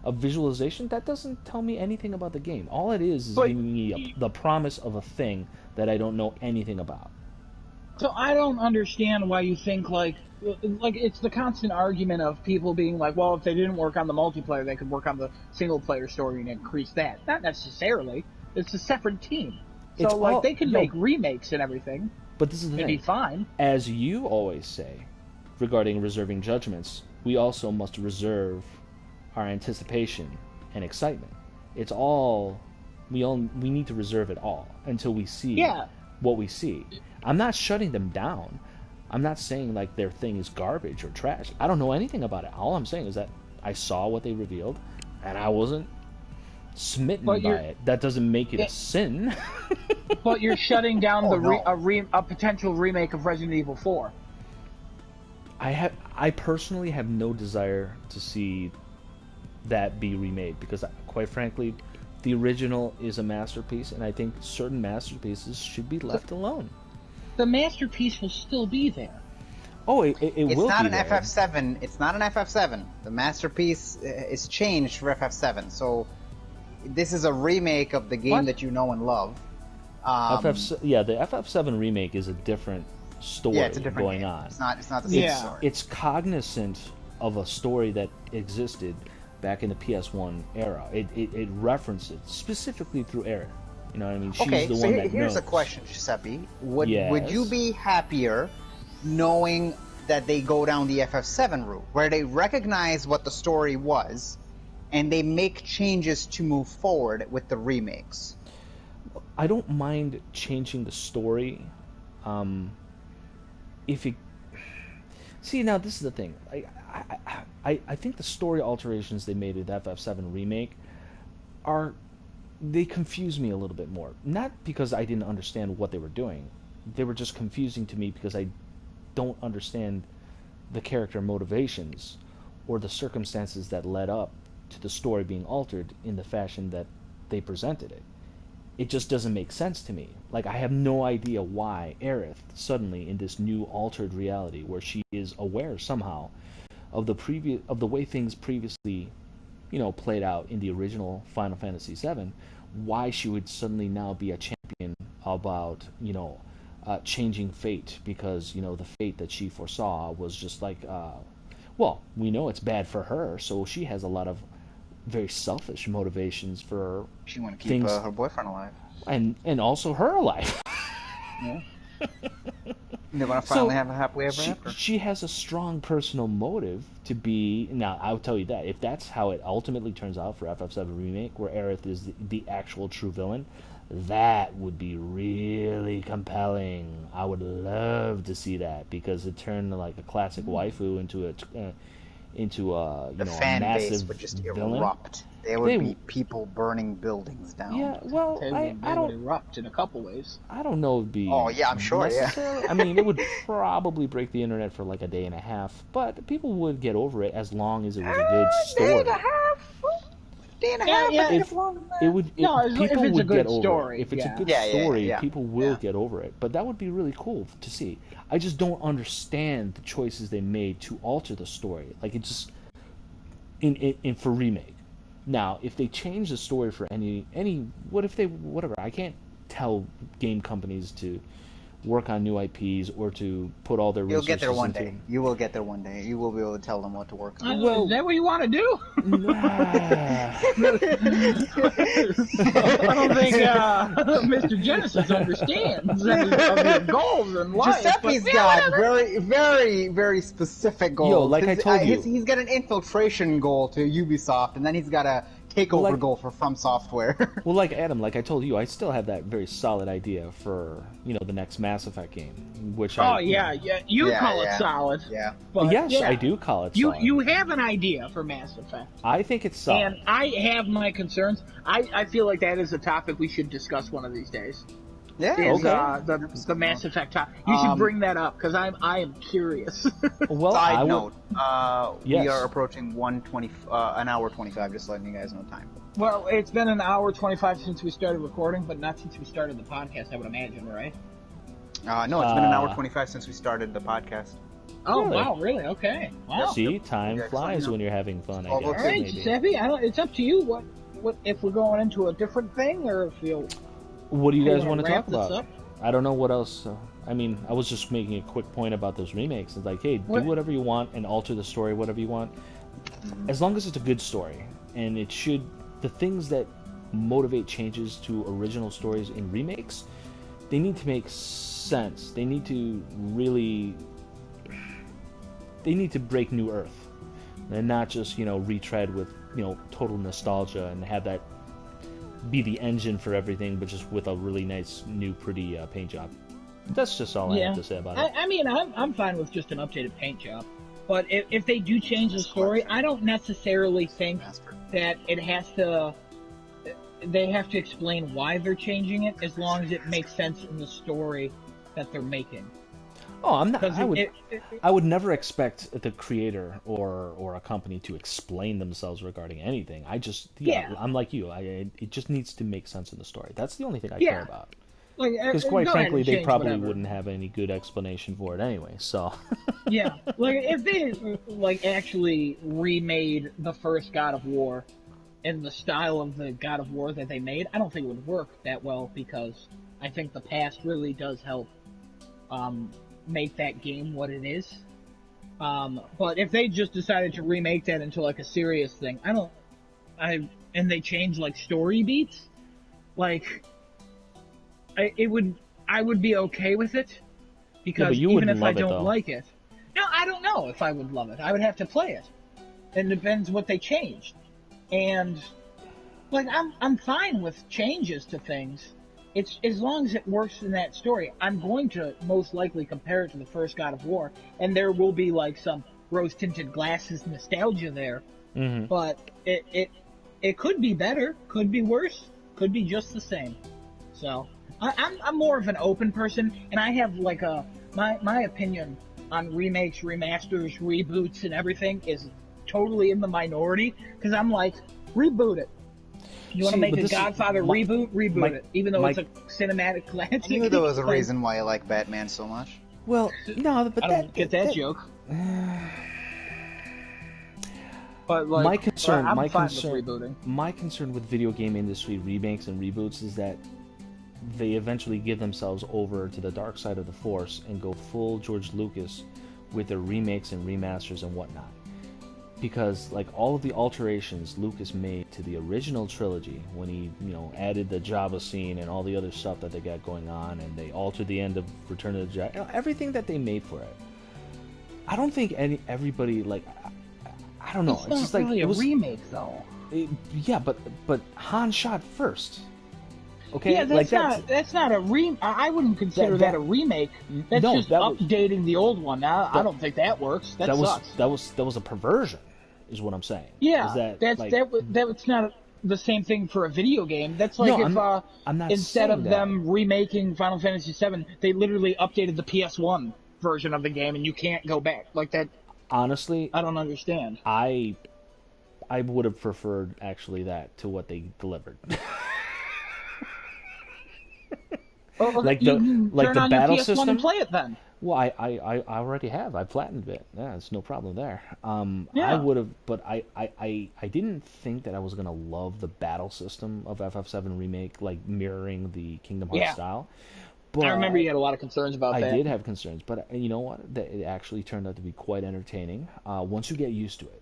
a visualization, that doesn't tell me anything about the game. All it is giving me the promise of a thing that I don't know anything about. So I don't understand why you think like it's the constant argument of people being like, well, if they didn't work on the multiplayer, they could work on the single player story and increase that. Not necessarily. It's a separate team. So they can make remakes and everything. But this is the thing. It'd be fine. As you always say, regarding reserving judgments, we also must reserve our anticipation and excitement. It's all we need to reserve it all until we see what we see. I'm not shutting them down. I'm not saying like their thing is garbage or trash. I don't know anything about it. All I'm saying is that I saw what they revealed, and I wasn't smitten by it. That doesn't make it a sin. But you're shutting down a potential remake of Resident Evil 4. I personally have no desire to see that be remade because, quite frankly, the original is a masterpiece, and I think certain masterpieces should be left alone. The masterpiece will still be there. Oh, it will be there. It's not an FF7. It's not an FF7. The masterpiece is changed for FF7. So this is a remake of the game that you know and love. The FF7 remake is a different story going on. It's not the same story. It's cognizant of a story that existed back in the PS1 era. It references specifically through Aerith. You know what I mean? She's the one that knows. Here's a question, Giuseppe. Would you be happier knowing that they go down the FF7 route, where they recognize what the story was, and they make changes to move forward with the remakes? I don't mind changing the story. If it... See, now this is the thing. I think the story alterations they made with FF7 Remake they confuse me a little bit more. Not because I didn't understand what they were doing. They were just confusing to me because I don't understand the character motivations or the circumstances that led up to the story being altered in the fashion that they presented it. It just doesn't make sense to me. Like, I have no idea why Aerith suddenly in this new altered reality where she is aware somehow of the way things previously, played out in the original Final Fantasy VII, why she would suddenly now be a champion about, changing fate, because, the fate that she foresaw was just like, we know it's bad for her, so she has a lot of very selfish motivations for she want to keep her boyfriend alive. And also her alive. Yeah. They're going to finally have a happily ever after. She has a strong personal motive to be... Now, I'll tell you that. If that's how it ultimately turns out for FF7 Remake, where Aerith is the actual true villain, that would be really compelling. I would love to see that, because it turned like a classic waifu into a fan massive base would just villain. Erupt. There would be people burning buildings down. Yeah, well, they would erupt in a couple ways. I don't know. It'd be. Oh yeah, I'm sure. Yeah. I mean, it would probably break the internet for like a day and a half, but people would get over it as long as it was a good story. Day and a half. Day and a half. Yeah. If it's a good story. If it's a good story, people will get over it. But that would be really cool to see. I just don't understand the choices they made to alter the story. Like, it just in for remake. Now, if they change the story for whatever, I can't tell game companies to work on new IPs or to put all their resources You'll get there one into... day. You will get there one day. You will be able to tell them what to work on. Is that what you want to do? I don't think Mr. Genesis understands of your goals in life. Giuseppe's got very, very, very specific goals. Yo, like I told you. He's got an infiltration goal to Ubisoft, and then he's got a takeover goal for From Software. Well, like Adam, like I told you, I still have that very solid idea for the next Mass Effect game, which you call it solid. Yeah. But, yes, I do call it solid. You have an idea for Mass Effect. I think it's solid. And I have my concerns. I feel like that is a topic we should discuss one of these days. Yeah. The Mass Effect topic. You should bring that up, because I am curious. Well, Side note, yes. we are approaching an hour 25, just letting you guys know time. Well, it's been an hour 25 since we started recording, but not since we started the podcast, I would imagine, right? No, it's been an hour 25 since we started the podcast. Oh, Really? wow, really? Okay. Wow. See, time Yeah, flies so, when you're having fun, I All guess, those All right, maybe. Giuseppe, it's up to you. What if we're going into a different thing, or if you What do you guys want to wrap talk this about? up? I don't know what else. I mean, I was just making a quick point about those remakes. It's like, hey, do whatever you want and alter the story whatever you want. As long as it's a good story. And it should... The things that motivate changes to original stories in remakes, they need to make sense. They need to really... They need to break new earth. And not just, retread with, total nostalgia and have that be the engine for everything, but just with a really nice, new, pretty paint job. That's just all I have to say about it. I mean, I'm fine with just an updated paint job. But if they do change the story, I don't necessarily think that it has to... They have to explain why they're changing it, as long as it makes sense in the story that they're making. Oh, I'm not. Because I would never expect the creator or a company to explain themselves regarding anything. I'm like you. It just needs to make sense in the story. That's the only thing I care about. Because quite frankly, they probably wouldn't have any good explanation for it anyway. So. Yeah, if they actually remade the first God of War in the style of the God of War that they made, I don't think it would work that well, because I think the past really does help make that game what it is. But if they just decided to remake that into a serious thing, and they change story beats, I would be okay with it, because even if I don't like it, no, I don't know if I would love it. I would have to play it. It depends what they changed, and I'm fine with changes to things. It's as long as it works in that story. I'm going to most likely compare it to the first God of War, and there will be some rose-tinted glasses nostalgia there. Mm-hmm. But it could be better, could be worse, could be just the same. So I'm more of an open person, and I have my opinion on remakes, remasters, reboots, and everything is totally in the minority, because I'm reboot it. You want to make a Godfather reboot it, even though it's a cinematic classic. I knew there was a reason why you like Batman so much. Well, no, but I don't get that joke. But my concern with rebooting. My concern with video game industry remakes and reboots is that they eventually give themselves over to the dark side of the Force and go full George Lucas with their remakes and remasters and whatnot. Because all of the alterations Lucas made to the original trilogy, when he added the Jabba scene and all the other stuff that they got going on, and they altered the end of Return of the Jedi, everything that they made for it, I don't think everybody I don't know. It's just really a remake, though. Yeah, but Han shot first. Okay, yeah, that's not a remake. I wouldn't consider that a remake. That's just updating the old one. I don't think that works. That sucks. That was a perversion, is what I'm saying. Yeah, that's not the same thing for a video game. That's I'm not instead of them remaking Final Fantasy VII, they literally updated the PS1 version of the game, and you can't go back like that. Honestly, I don't understand. I would have preferred actually that to what they delivered. The battle system. And play it then. Well, I already have. I platinum it. Yeah, it's no problem there. I would have, but I didn't think that I was gonna love the battle system of FF7 remake, mirroring the Kingdom Hearts style. But I remember you had a lot of concerns about that. I did have concerns, but you know what? It actually turned out to be quite entertaining. Once you get used to it,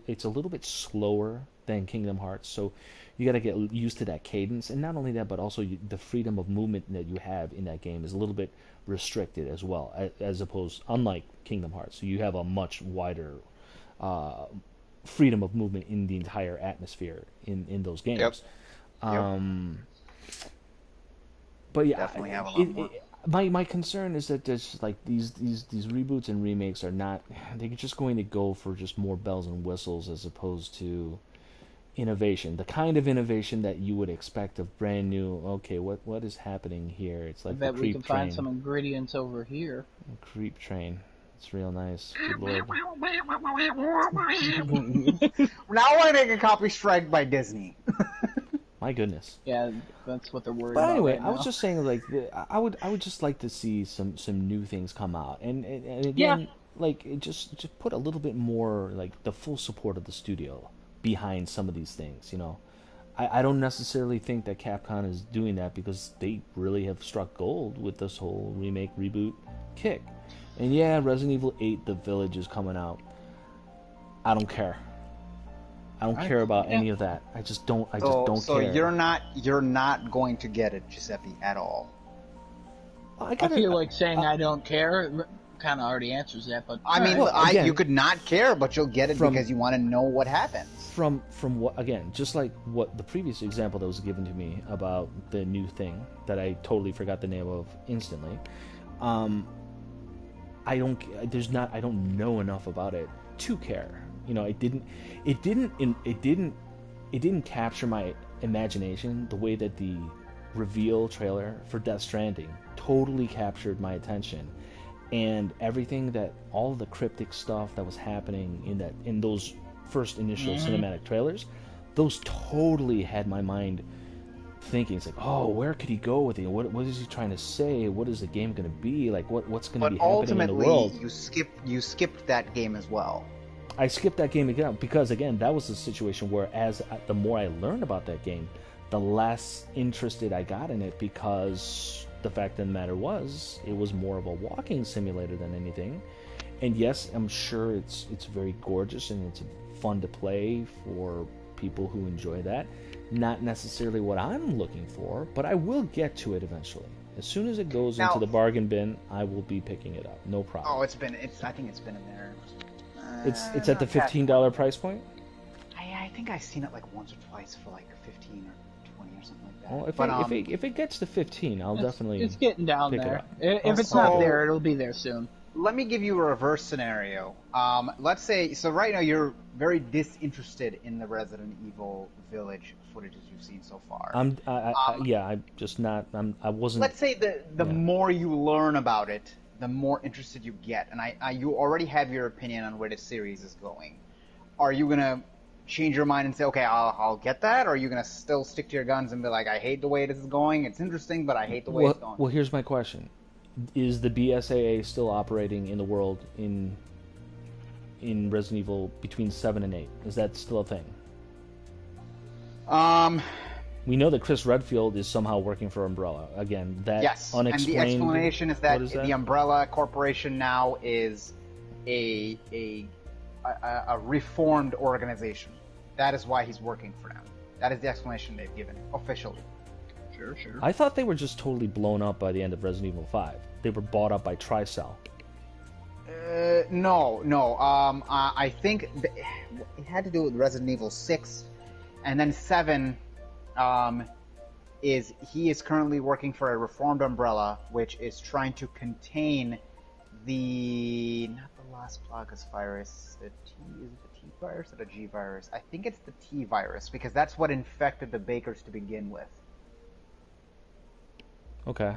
it's a little bit slower than Kingdom Hearts, so you got to get used to that cadence. And not only that, but also the freedom of movement that you have in that game is a little bit restricted as well, unlike Kingdom Hearts. So you have a much wider freedom of movement in the entire atmosphere in those games. Yep. But yeah, definitely have a lot more. My concern is that there's these reboots and remakes are not, they're just going to go for just more bells and whistles as opposed to innovation, the kind of innovation that you would expect of brand new. Okay, what is happening here? It's like I bet the we can train. find some ingredients over here. The creep train. It's real nice. Good Lord. Now I want to make a copy strike by Disney. My goodness. Yeah, that's what they're worried But about anyway, right I was now. just saying, like, I would just like to see some new things come out, and Yeah. again, like, just put a little bit more, like, the full support of the studio behind some of these things. You know, I don't necessarily think that Capcom is doing that because they really have struck gold with this whole remake reboot kick. And yeah, Resident Evil 8: The Village is coming out. I don't care. I don't care about any of that. I just don't care. So you're not going to get it, Giuseppe, at all. I feel like saying I don't care kind of already answers that. But I mean, again, you could not care, but you'll get it because you want to know what happens. From what, again, just like what the previous example that was given to me about the new thing that I totally forgot the name of instantly. I don't know enough about it to care. You know, it didn't capture my imagination the way that the reveal trailer for Death Stranding totally captured my attention, and everything that all the cryptic stuff that was happening in those first initial cinematic trailers, those totally had my mind thinking. It's like, oh, where could he go with it? What is he trying to say? What is the game going to be like? What's going to be happening in the world? You skipped that game as well. I skipped that game again because, again, that was a situation where the more I learned about that game, the less interested I got in it, because the fact of the matter was it was more of a walking simulator than anything. And yes, I'm sure it's very gorgeous and it's fun to play for people who enjoy that. Not necessarily what I'm looking for, but I will get to it eventually. As soon as it goes into the bargain bin, I will be picking it up. No problem. Oh, I think it's been in there. It's at the $15 price point? I think I've seen it like once or twice for like 15 or 20 or something like that. Well, if it gets to 15, I'll definitely. It's getting down pick there. It up. If it's not there, it'll be there soon. Let me give you a reverse scenario. Let's say, so right now you're very disinterested in the Resident Evil Village footages you've seen so far. I'm just not. I wasn't. Let's say the more you learn about it, the more interested you get, and you already have your opinion on where the series is going. Are you gonna change your mind and say, okay, I'll get that, or are you gonna still stick to your guns and be like, I hate the way this is going. It's interesting, but I hate the way it's going. Well, here's my question: is the BSAA still operating in the world in Resident Evil between 7 and 8? Is that still a thing? We know that Chris Redfield is somehow working for Umbrella. Again, that yes, unexplained. And the explanation is that that? The Umbrella Corporation now is a reformed organization. That is why he's working for them. That is the explanation they've given officially. Sure. I thought they were just totally blown up by the end of Resident Evil 5. They were bought up by Tricell. No. I think it had to do with Resident Evil 6, and then 7. He is currently working for a reformed Umbrella, which is trying to contain not the Las Plagas virus, is it the T virus or the G virus? I think it's the T virus, because that's what infected the bakers to begin with. Okay.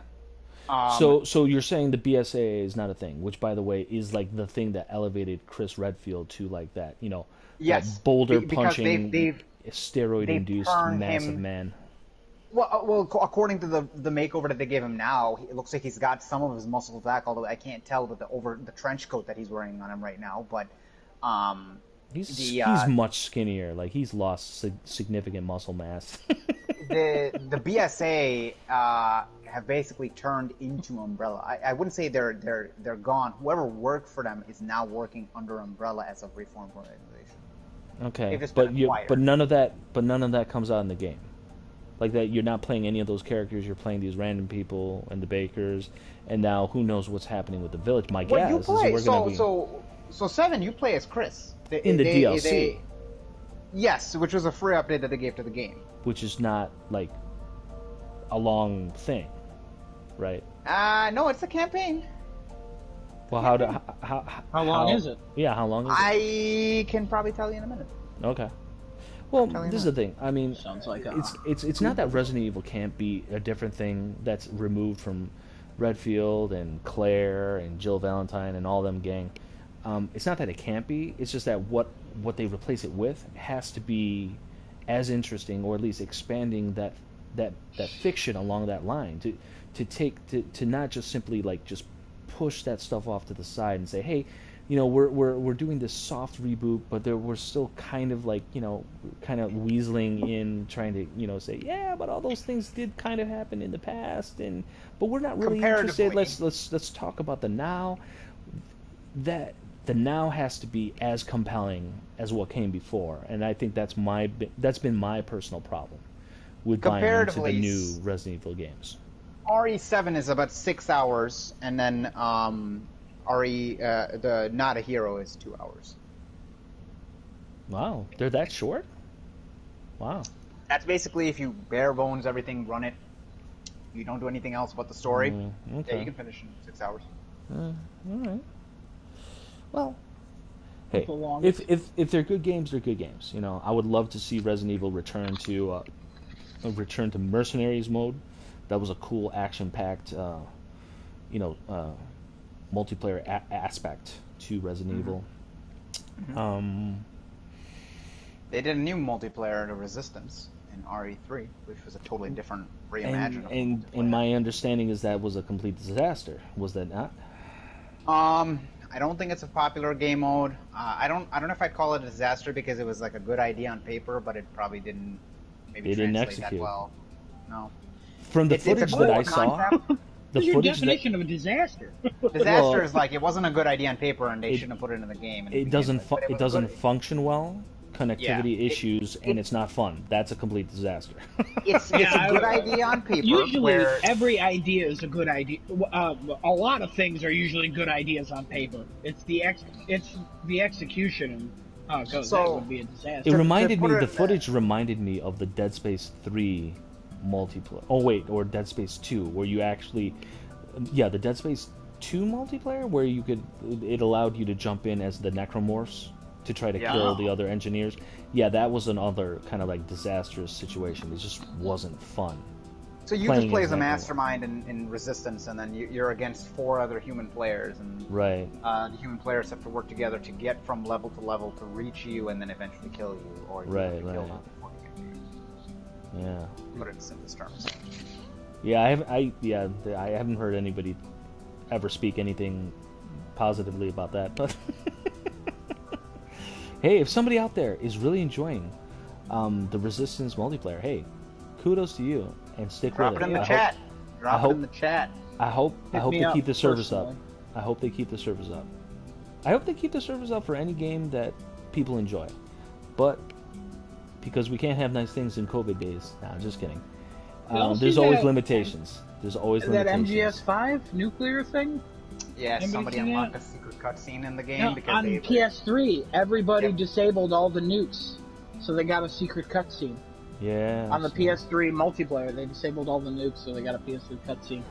So you're saying the BSAA is not a thing, which, by the way, is like the thing that elevated Chris Redfield to like that, yes, that boulder punching, steroid-induced massive man. Well, according to the makeover that they gave him now, it looks like he's got some of his muscles back. Although I can't tell with the trench coat that he's wearing on him right now. But he's much skinnier. Like, he's lost significant muscle mass. the BSA have basically turned into Umbrella. I wouldn't say they're gone. Whoever worked for them is now working under Umbrella as a reformed organization. Okay, but none of that comes out in the game. Like that, you're not playing any of those characters. You're playing these random people and the bakers, and now who knows what's happening with the village? My guess is we're going to be... So 7, you play as Chris in the DLC. Yes, which was a free update that they gave to the game. Which is not like a long thing, right? No, it's a campaign. Well, how long is it? Yeah, how long is it? I can probably tell you in a minute. Okay. Well, this is the thing. I mean, sounds like it's not that Resident Evil can't be a different thing that's removed from Redfield and Claire and Jill Valentine and all them gang. It's not that it can't be. It's just that what they replace it with has to be as interesting, or at least expanding that fiction along that line, to not just simply like just push that stuff off to the side and say, hey, you know, we're doing this soft reboot, but we're still kind of like, you know, kind of weaseling in, trying to, you know, say, yeah, but all those things did kind of happen in the past, but we're not really interested. Let's talk about the now. That the now has to be as compelling as what came before, and I think that's been my personal problem with buying into the new Resident Evil games. RE7 is about 6 hours, and then the Not a Hero is 2 hours. Wow, they're that short? Wow. That's basically if you bare bones everything, run it. You don't do anything else but the story. Okay. Yeah, you can finish in 6 hours. All right. Well, hey, if they're good games, they're good games. You know, I would love to see Resident Evil return to Mercenaries mode. That was a cool action-packed, multiplayer aspect to Resident Evil. They did a new multiplayer to Resistance in RE3, which was a totally different reimagining. And my understanding is that was a complete disaster. Was that not? I don't think it's a popular game mode. I don't know if I'd call it a disaster because it was like a good idea on paper, but it probably didn't translate execute that well. No. From the footage that I saw, What's your definition of a disaster? Disaster is like it wasn't a good idea on paper and they shouldn't have put it in the game. It doesn't function well. Connectivity issues, and it's not fun. That's a complete disaster. It's a good idea on paper. Usually, every idea is a good idea. A lot of things are usually good ideas on paper. It's the execution and that would be a disaster. The footage reminded me of the Dead Space 3 multiplayer. Oh wait, or Dead Space 2, where you actually, the Dead Space 2 multiplayer, where it allowed you to jump in as the Necromorphs to try to kill the other engineers. Yeah, that was another kind of like disastrous situation. It just wasn't fun. So you just play as a mastermind in Resistance, and then you're against 4 other human players, and right. The human players have to work together to get from level to level to reach you, and then eventually kill you, or you have to kill them before you get to you. Yeah. Put it in simplest terms. Yeah, I haven't heard anybody ever speak anything positively about that, but. Hey, if somebody out there is really enjoying the Resistance multiplayer, hey, kudos to you, and stick with it. Drop it in the chat. Drop it in the chat. I hope they keep the servers up. I hope they keep the servers up. I hope they keep the servers up for any game that people enjoy. But because we can't have nice things in COVID days. No, I'm just kidding. There's always limitations. There's always limitations. That MGS5 nuclear thing? Yeah, somebody unlocked a secret cutscene in the game because on PS3, everybody disabled all the nukes, so they got a secret cutscene. Yeah. On the PS3 multiplayer, they disabled all the nukes, so they got a PS3 cutscene.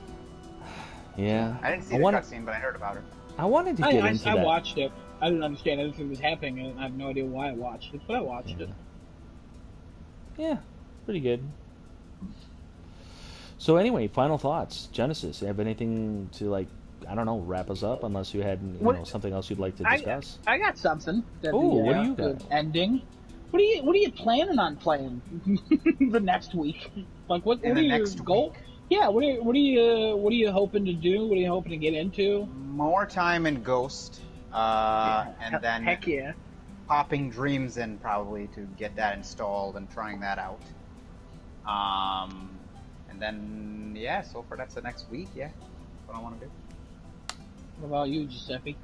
Yeah. I didn't see the cutscene, but I heard about it. I wanted to get into that. I watched it. I didn't understand anything that was happening, and I have no idea why I watched it, but I watched it. Yeah, pretty good. So anyway, final thoughts. Genesis, you have anything to wrap us up, unless you had something else you'd like to discuss? I got something. What do you got? Ending. What are you planning on playing the next week? Like what are your goals? Yeah, what are you hoping to do? What are you hoping to get into? More time in Ghost, and then heck yeah, popping Dreams in probably to get that installed and trying that out. And then so far that's the next week. Yeah, that's what I want to do. What about you, Giuseppe?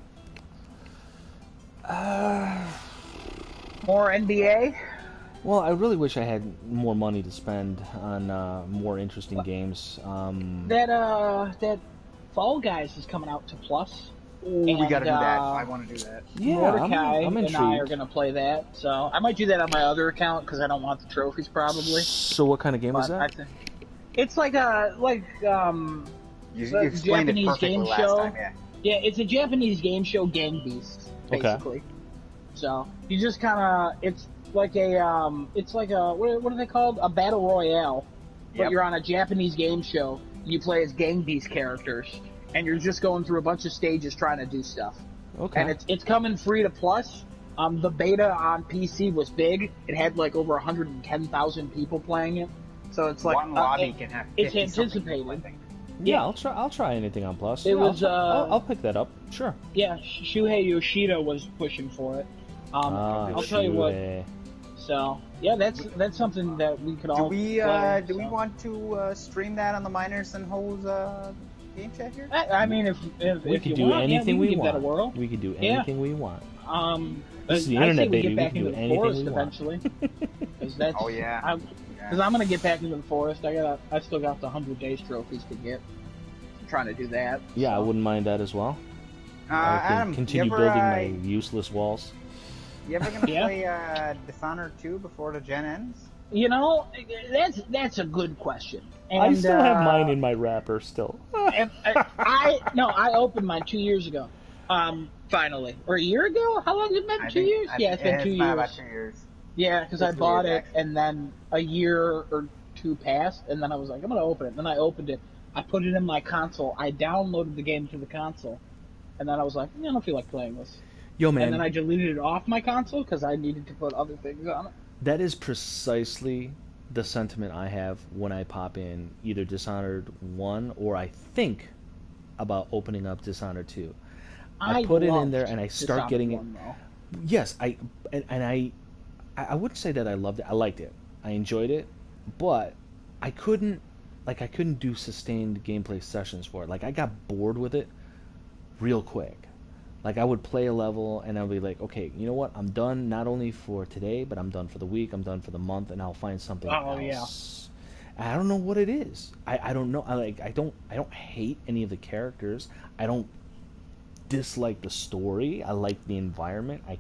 More NBA? Well, I really wish I had more money to spend on more interesting games. That Fall Guys is coming out to Plus. We gotta do that. I want to do that. Yeah, Mordecai I'm intrigued. and I are gonna play that, so I might do that on my other account because I don't want the trophies probably. So what kind of game is that? It's like you explained Japanese it perfectly game last show. time, yeah. Yeah, it's a Japanese game show, Gang Beasts, basically. Okay. So you just kind of it's like a what are they called? A battle royale, but Yep. you're on a Japanese game show. You play as Gang Beast characters, and you're just going through a bunch of stages trying to do stuff. Okay. And it's coming free to Plus. The beta on PC was big. It had like over 110,000 people playing it. So it's like one lobby can have 50 it's anticipated. something, I think. Yeah, I'll try anything on Plus. It Yeah, was, I'll pick that up. Sure. Yeah, Shuhei Yoshida was pushing for it. I'll tell you what. So yeah, that's something that we could all. We want to stream that on the Miners and Hoes game chat here? I mean, if we could you do want, anything we we can give want. that a whirl. We could do anything we want. This is the I internet, say we baby. get back We can into do the anything forest we want. eventually. That's, Oh, yeah. Because I'm gonna get back into the forest. I still got the 100 days trophies to get. I'm trying to do that. Yeah, I so. wouldn't mind that as well. I can Adam, continue you ever, building my useless walls. You ever gonna Yeah. play Dishonored 2 before the gen ends? You know, that's a good question. And, I still have mine in my wrapper still. and I opened mine 2 years ago. Finally, or a year ago. How long has it been? 2 years? Yeah, it's been 2 years. About 2 years. Yeah, because I bought it, and then a year or two passed, and then I was like, I'm gonna open it. Then I opened it. I put it in my console. I downloaded the game to the console, and then I was like, I don't feel like playing this. Yo, man. And then I deleted it off my console because I needed to put other things on it. That is precisely the sentiment I have when I pop in either Dishonored 1 or I think about opening up Dishonored 2. I put it in there and I start getting it. Yes, I wouldn't say that I loved it. I liked it. I enjoyed it, but I couldn't do sustained gameplay sessions for it. Like, I got bored with it real quick. Like, I would play a level, and I'd be like, okay, you know what? I'm done not only for today, but I'm done for the week, I'm done for the month, and I'll find something else. Yeah. I don't know what it is. I don't know. I don't hate any of the characters. I don't dislike the story. I like the environment. I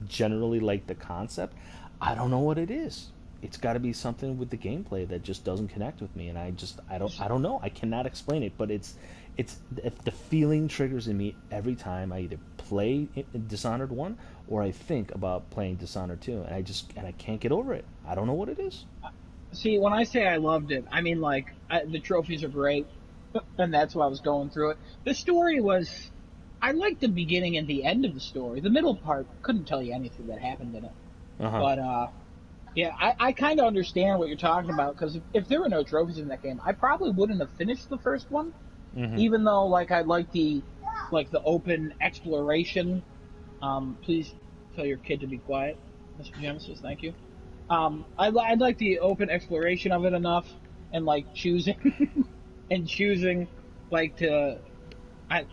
generally like the concept. I don't know what it is. It's got to be something with the gameplay that just doesn't connect with me, and I don't know. I cannot explain it, but it's the feeling triggers in me every time I either play Dishonored 1 or I think about playing Dishonored 2, and I can't get over it. I don't know what it is. See, when I say I loved it, I mean like the trophies are great, and that's why I was going through it. The story was, I liked the beginning and the end of the story. The middle part couldn't tell you anything that happened in it, but yeah, I kind of understand what you're talking about, because if there were no trophies in that game, I probably wouldn't have finished the first one. Mm-hmm. Even though, like, I like the open exploration. Please tell your kid to be quiet, Mr. Genesis. Thank you. I like the open exploration of it enough, and like choosing, like I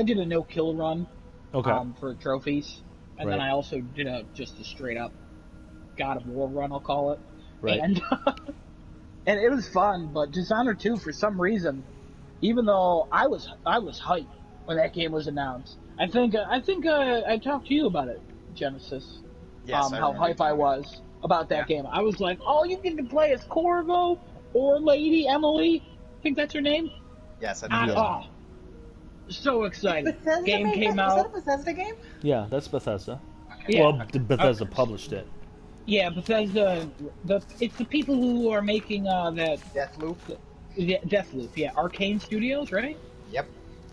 did a no kill run, for trophies, and then I also did just a straight up God of War run, I'll call it. Right. And and it was fun, but Dishonored 2 for some reason. Even though I was hyped when that game was announced, I think I talked to you about it, Genesis. Yes, how hyped I was about that game. I was like, oh, you get to play as Corvo or Lady Emily. I think that's her name. Yes, I do. Oh, so excited! Bethesda Game made came that? out. Was that a Bethesda game? Yeah, that's Bethesda. Yeah. Well, Bethesda published it. Yeah, Bethesda. It's the people who are making that Deathloop. Deathloop. Yeah, Arcane Studios, right? Yep.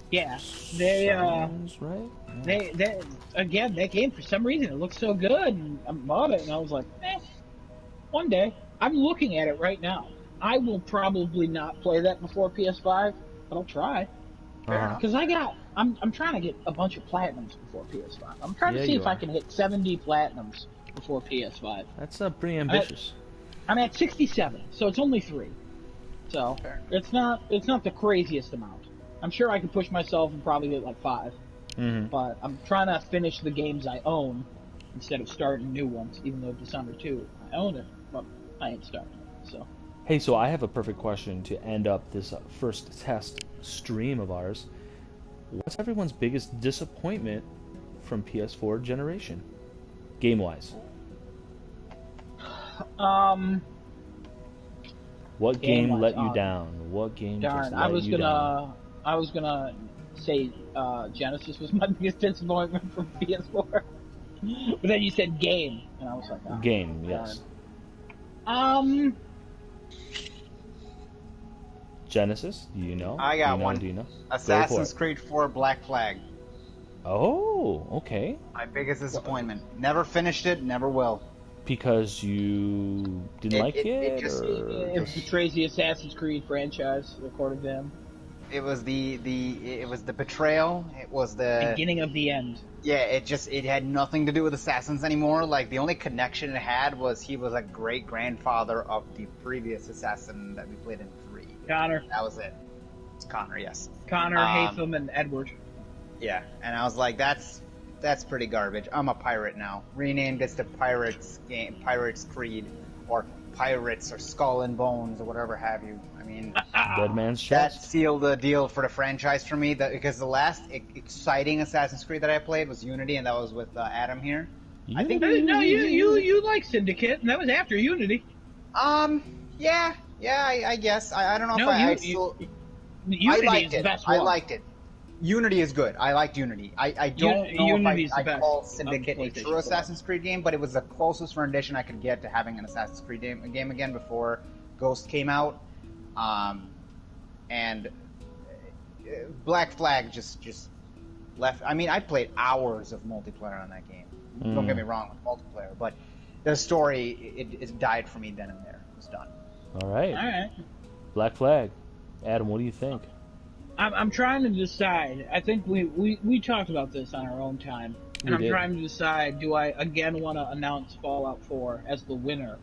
Yeah, they Sounds right. Yeah. They again, that game for some reason it looks so good, and I bought it, and I was like, one day. I'm looking at it right now. I will probably not play that before PS5, but I'll try. Because I'm trying to get a bunch of platinums before PS5. I'm trying to see if I can hit 70 platinums before PS5. That's pretty ambitious. I'm at 67, so it's only 3. So it's not the craziest amount. I'm sure I could push myself and probably get like 5. Mm-hmm. But I'm trying to finish the games I own instead of starting new ones. Even though Dishonored 2, I own it, but I ain't starting it. So. Hey, so I have a perfect question to end up this first test stream of ours. What's everyone's biggest disappointment from PS4 generation, game-wise? What game let you down? What game just let you down? I was gonna say Genesis was my biggest disappointment from PS4, but then you said game, and I was like, oh, game, yes. Genesis, do you know? I got one. Do you know? Assassin's Creed 4 Black Flag. Oh, Oh, okay. My biggest disappointment. Never finished it, never will. Because you didn't like it? It betrays the Assassin's Creed franchise, according to him. It was the betrayal. It was the beginning of the end. Yeah, it had nothing to do with Assassins anymore. Like, the only connection it had was he was a great grandfather of the previous Assassin that we played in 3. Connor. That was it. It's Connor, yes. Connor, Haytham, and Edward. Yeah, and I was like, that's pretty garbage. I'm a pirate now. Renamed this to Pirates Creed, or Pirates, or Skull and Bones, or whatever have you. I mean, Dead Man's that Chest. sealed the deal for the franchise for me. Because the last exciting Assassin's Creed that I played was Unity, and that was with Adam here. Unity? I think. No, you like Syndicate, and that was after Unity. Yeah, I guess. I don't know No, if Unity I liked is the it. best I one. liked it. Unity is good. I liked Unity. I don't know Unity's if I the best call on Syndicate a PlayStation true 4. Assassin's Creed game, but it was the closest rendition I could get to having an Assassin's Creed game again before Ghost came out. And Black Flag just left. I mean, I played hours of multiplayer on that game. Don't get me wrong with multiplayer, but the story it died for me then and there. It was done. All right. Black Flag. Adam, what do you think? I'm trying to decide. I think we talked about this on our own time, and I'm trying to decide: do I again want to announce Fallout 4 as the winner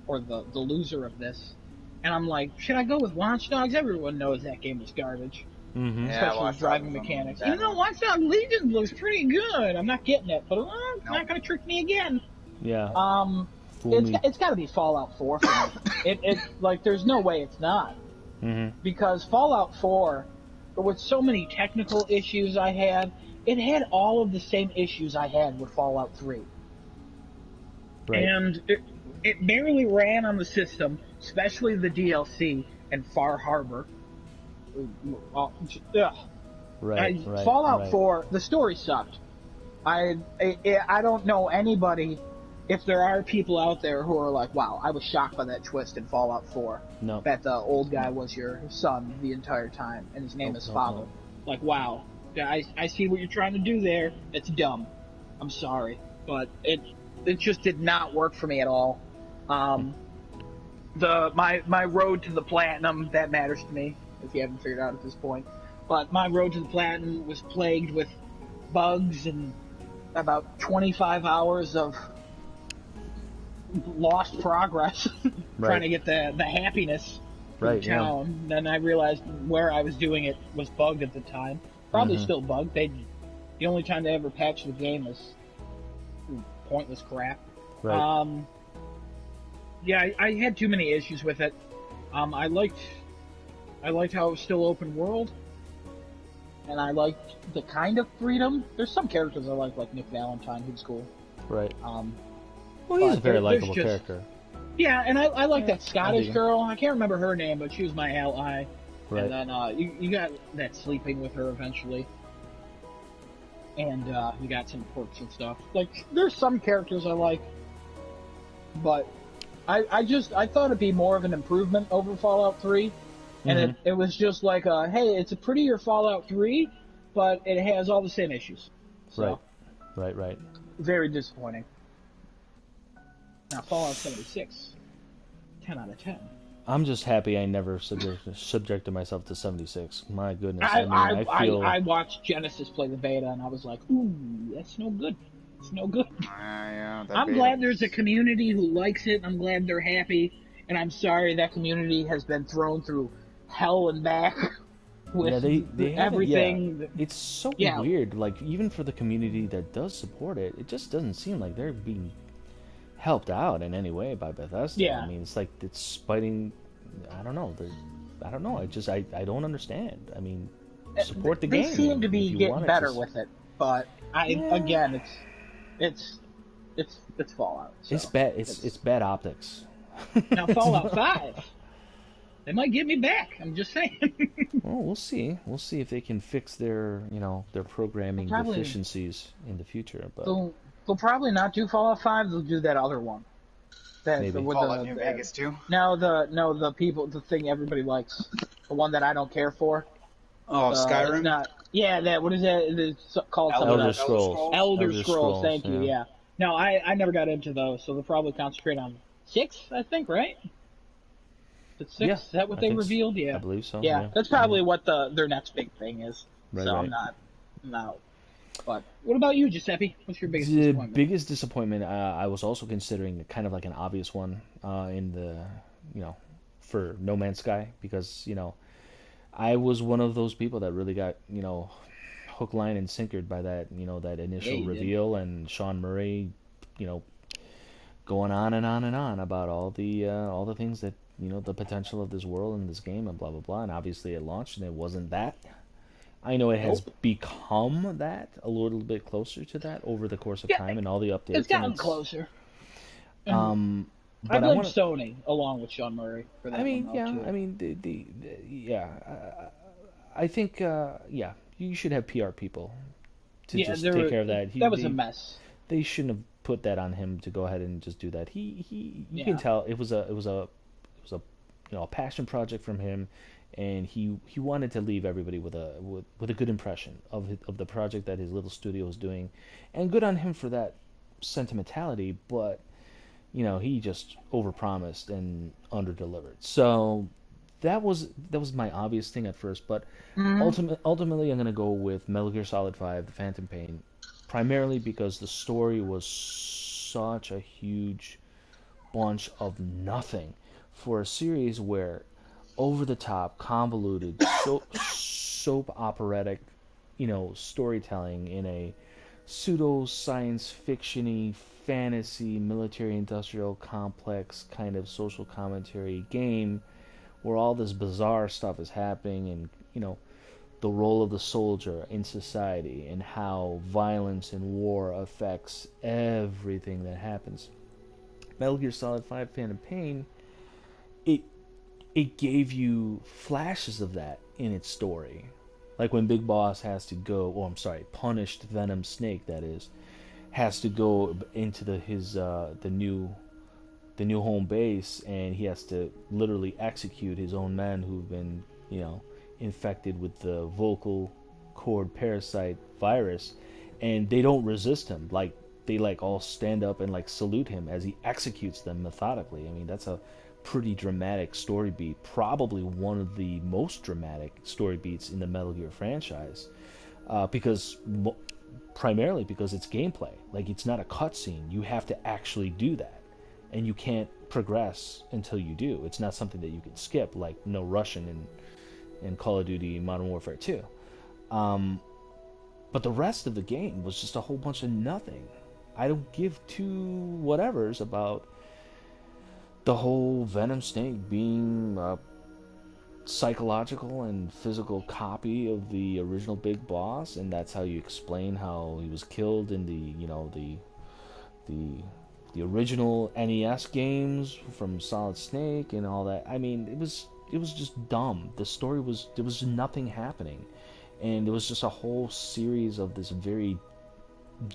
or the loser of this? And I'm like, should I go with Watch Dogs? Everyone knows that game is garbage, especially with driving mechanics. Even though Watch Dogs Legion looks pretty good, I'm not getting it. But it's not going to trick me again. Yeah. It's got to be Fallout 4 for me. It's like there's no way it's not, because Fallout 4. But with so many technical issues I had, it had all of the same issues I had with Fallout 3. Right. And it barely ran on the system, especially the DLC and Far Harbor. Fallout 4, the story sucked. I don't know anybody, if there are people out there who are like, wow, I was shocked by that twist in Fallout 4. No. That the old guy was your son the entire time, and his name is Father. Like, wow, I see what you're trying to do there. It's dumb. I'm sorry. But it just did not work for me at all. My road to the platinum, that matters to me, if you haven't figured out at this point. But my road to the platinum was plagued with bugs and about 25 hours of lost progress trying to get the happiness from town. Then I realized where I was doing it was bugged at the time. Probably still bugged. The only time they ever patched the game was pointless crap. Right. I had too many issues with it. I liked how it was still open world, and I liked the kind of freedom. There's some characters I like Nick Valentine, who's cool. Right. Well, he's a very likable just, character. Yeah, and I like that Scottish girl. I can't remember her name, but she was my ally. Right. And then you got that sleeping with her eventually. And you got some quirks and stuff. Like, there's some characters I like, but I thought it'd be more of an improvement over Fallout 3. And it was just like, hey, it's a prettier Fallout 3, but it has all the same issues. So, Right. Very disappointing. Now, Fallout 76, 10 out of 10. I'm just happy I never subjected myself to 76. My goodness. I watched Genesis play the beta, and I was like, ooh, that's no good. It's no good. I'm glad there's a community who likes it. I'm glad they're happy. And I'm sorry that community has been thrown through hell and back with they everything. Yeah. It's so weird. Like, even for the community that does support it, it just doesn't seem like they're being helped out in any way by Bethesda. Yeah. I mean, it's like it's fighting. I don't know. I don't know. I don't understand. I mean, support the game. They seem to be getting better with it, but again, it's Fallout. So it's bad. It's bad optics. Now Fallout 5, they might get me back. I'm just saying. Well, we'll see. We'll see if they can fix their programming deficiencies in the future. But they'll probably not do Fallout 5. They'll do that other one. Maybe. Fallout New Vegas too. The thing everybody likes, the one that I don't care for. Oh, Skyrim. Yeah, that what is that? It's called something Elder else. Scrolls. Elder Scrolls. Thank you. Yeah. Yeah. No, I never got into those, so they'll probably concentrate on 6, I think, right? Is it 6? Yeah, Is that what I they think revealed? I Yeah. believe so. Yeah, Yeah, that's probably what their next big thing is. Right, so right. I'm not. But what about you, Giuseppe? What's your biggest The disappointment? biggest disappointment, I was also considering kind of like an obvious one in the, you know, for No Man's Sky, because, you know, I was one of those people that really got, you know, hook, line, and sinkered by that, you know, that initial you did. reveal, and Sean Murray, you know, going on and on and on about all the things that, you know, the potential of this world and this game and blah blah blah. And obviously it launched and it wasn't that. I know it has become that, a little bit closer to that over the course of time and all the updates. It's gotten closer. But I blame Sony along with Sean Murray for that. I mean, one, yeah, too. I mean, yeah, I think, yeah, you should have PR people to just take care of that. That was a mess. They shouldn't have put that on him to go ahead and just do that. You can tell it was a you know, a passion project from him, and he wanted to leave everybody with a good impression of the project that his little studio was doing, and good on him for that sentimentality. But you know, he just overpromised and underdelivered. So that was my obvious thing at first, but ultimately I'm gonna go with Metal Gear Solid 5: The Phantom Pain, primarily because the story was such a huge bunch of nothing for a series where over the top, convoluted, soap operatic, you know, storytelling in a pseudo science fictiony fantasy military industrial complex kind of social commentary game where all this bizarre stuff is happening, and you know, the role of the soldier in society and how violence and war affects everything that happens. Metal Gear Solid 5: Phantom Pain, it gave you flashes of that in its story. Like when Big Boss has to go, oh, I'm sorry, punished Venom Snake, that is, has to go into the new home base, and he has to literally execute his own men who've been, you know, infected with the vocal cord parasite virus, and they don't resist him. Like, they like all stand up and like salute him as he executes them methodically. I mean, that's a pretty dramatic story beat, probably one of the most dramatic story beats in the Metal Gear franchise, primarily because it's gameplay. Like, it's not a cutscene. You have to actually do that, and you can't progress until you do. It's not something that you can skip, like No Russian in Call of Duty Modern Warfare 2. But the rest of the game was just a whole bunch of nothing. I don't give two whatevers about the whole Venom Snake being a psychological and physical copy of the original Big Boss, and that's how you explain how he was killed in the original NES games from Solid Snake and all that. I mean, it was just dumb. The story there was nothing happening, and it was just a whole series of this very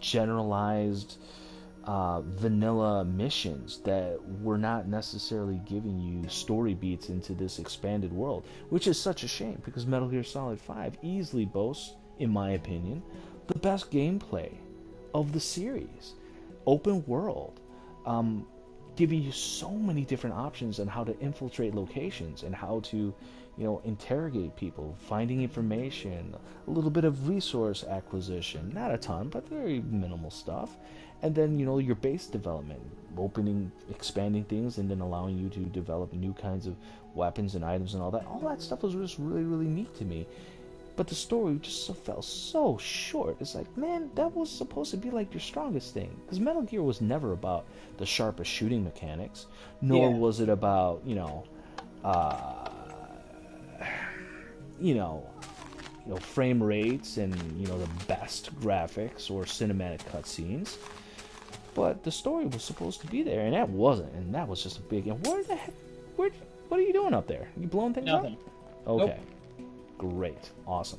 generalized vanilla missions that were not necessarily giving you story beats into this expanded world, which is such a shame, because Metal Gear Solid 5 easily boasts, in my opinion, the best gameplay of the series. Open world, giving you so many different options on how to infiltrate locations and how to, you know, interrogate people, finding information, a little bit of resource acquisition, not a ton, but very minimal stuff. And then, you know, your base development, expanding things, and then allowing you to develop new kinds of weapons and items and all that. All that stuff was just really, really neat to me. But the story just fell so short. It's like, man, that was supposed to be like your strongest thing. Because Metal Gear was never about the sharpest shooting mechanics, nor was it about, frame rates and, the best graphics or cinematic cutscenes. But the story was supposed to be there, and that wasn't. And that was just a big... And what are you doing up there? You blowing things Nothing. up? Okay. Nope. Great. Awesome.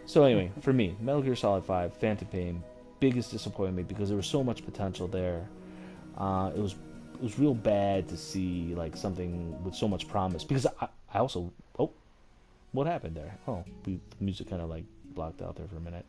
So anyway, for me, Metal Gear Solid 5, Phantom Pain, biggest disappointment because there was so much potential there. It was real bad to see like something with so much promise, because I also... Oh, what happened there? Oh, the music kind of like blocked out there for a minute.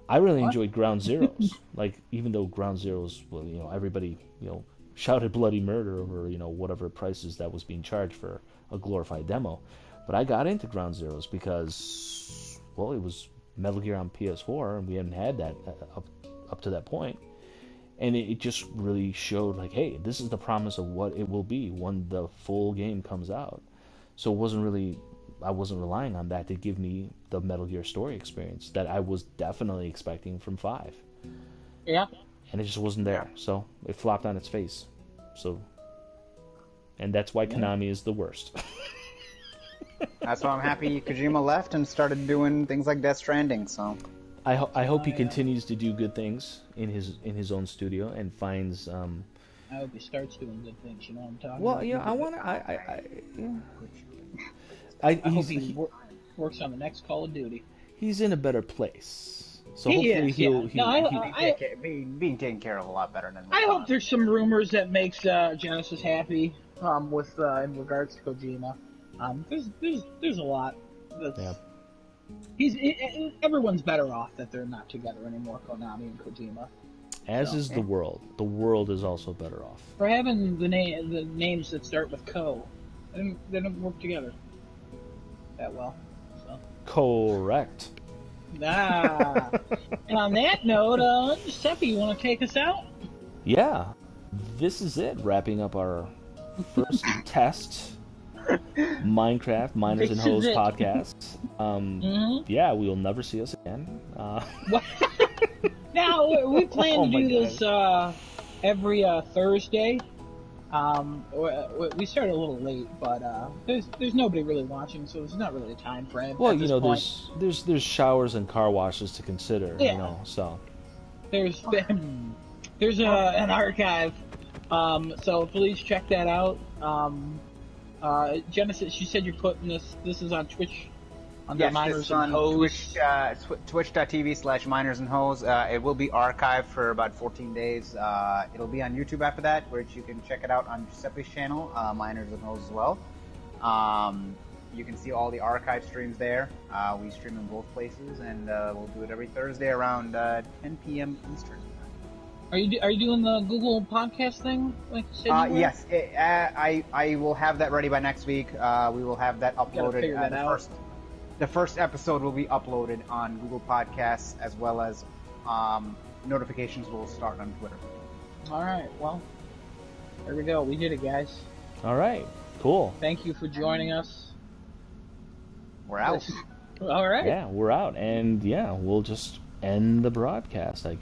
I really enjoyed Ground Zeroes. Like, even though Ground Zeroes, well, you know, everybody, you know, shouted bloody murder over, you know, whatever prices that was being charged for a glorified demo. But I got into Ground Zeroes because, well, it was Metal Gear on PS4, and we hadn't had that up to that point. And it just really showed, like, hey, this is the promise of what it will be when the full game comes out. So I wasn't relying on that to give me the Metal Gear story experience that I was definitely expecting from 5. Yeah. And it just wasn't there. So it flopped on its face. And that's why Konami is the worst. That's why I'm happy Kojima left and started doing things like Death Stranding. So I hope he continues to do good things in his own studio and finds. I hope he starts doing good things. You know what I'm talking about? Well, yeah, I want to. hope he works on the next Call of Duty. He's in a better place, so He hopefully is, he'll. being taken care of a lot better than. I hope there's some rumors that makes Genesis happy with in regards to Kojima. There's a lot. Everyone's better off that they're not together anymore, Konami and Kojima. As is the world. The world is also better off. For having the names that start with Co, they don't work together that well. So. Correct. And on that note, Seppi, you want to take us out? Yeah, this is it. Wrapping up our first test Minecraft Miners and Hoes podcast. Yeah, we will never see us again. Now we plan to do this every Thursday. We started a little late, but there's nobody really watching, so there's not really a time frame. Well, you know, there's showers and car washes to consider. Yeah. You know, so there's an archive. So please check that out. Genesis, you said you're putting this is on Twitch under Miners and Hoes. Twitch.tv/Miners and Hoes. It will be archived for about 14 days. It'll be on YouTube after that, which you can check it out on Giuseppe's channel, Miners and Hoes as well. You can see all the archive streams there. We stream in both places, and we'll do it every Thursday around 10 p.m. Eastern. Are you doing the Google podcast thing? Like you said you were? Yes, I will have that ready by next week. We will have that uploaded. The first episode will be uploaded on Google Podcasts, as well as notifications will start on Twitter. All right, well, there we go. We did it, guys. all right, cool. Thank you for joining us. We're out. All right. Yeah, we're out, and yeah, we'll just end the broadcast, I guess.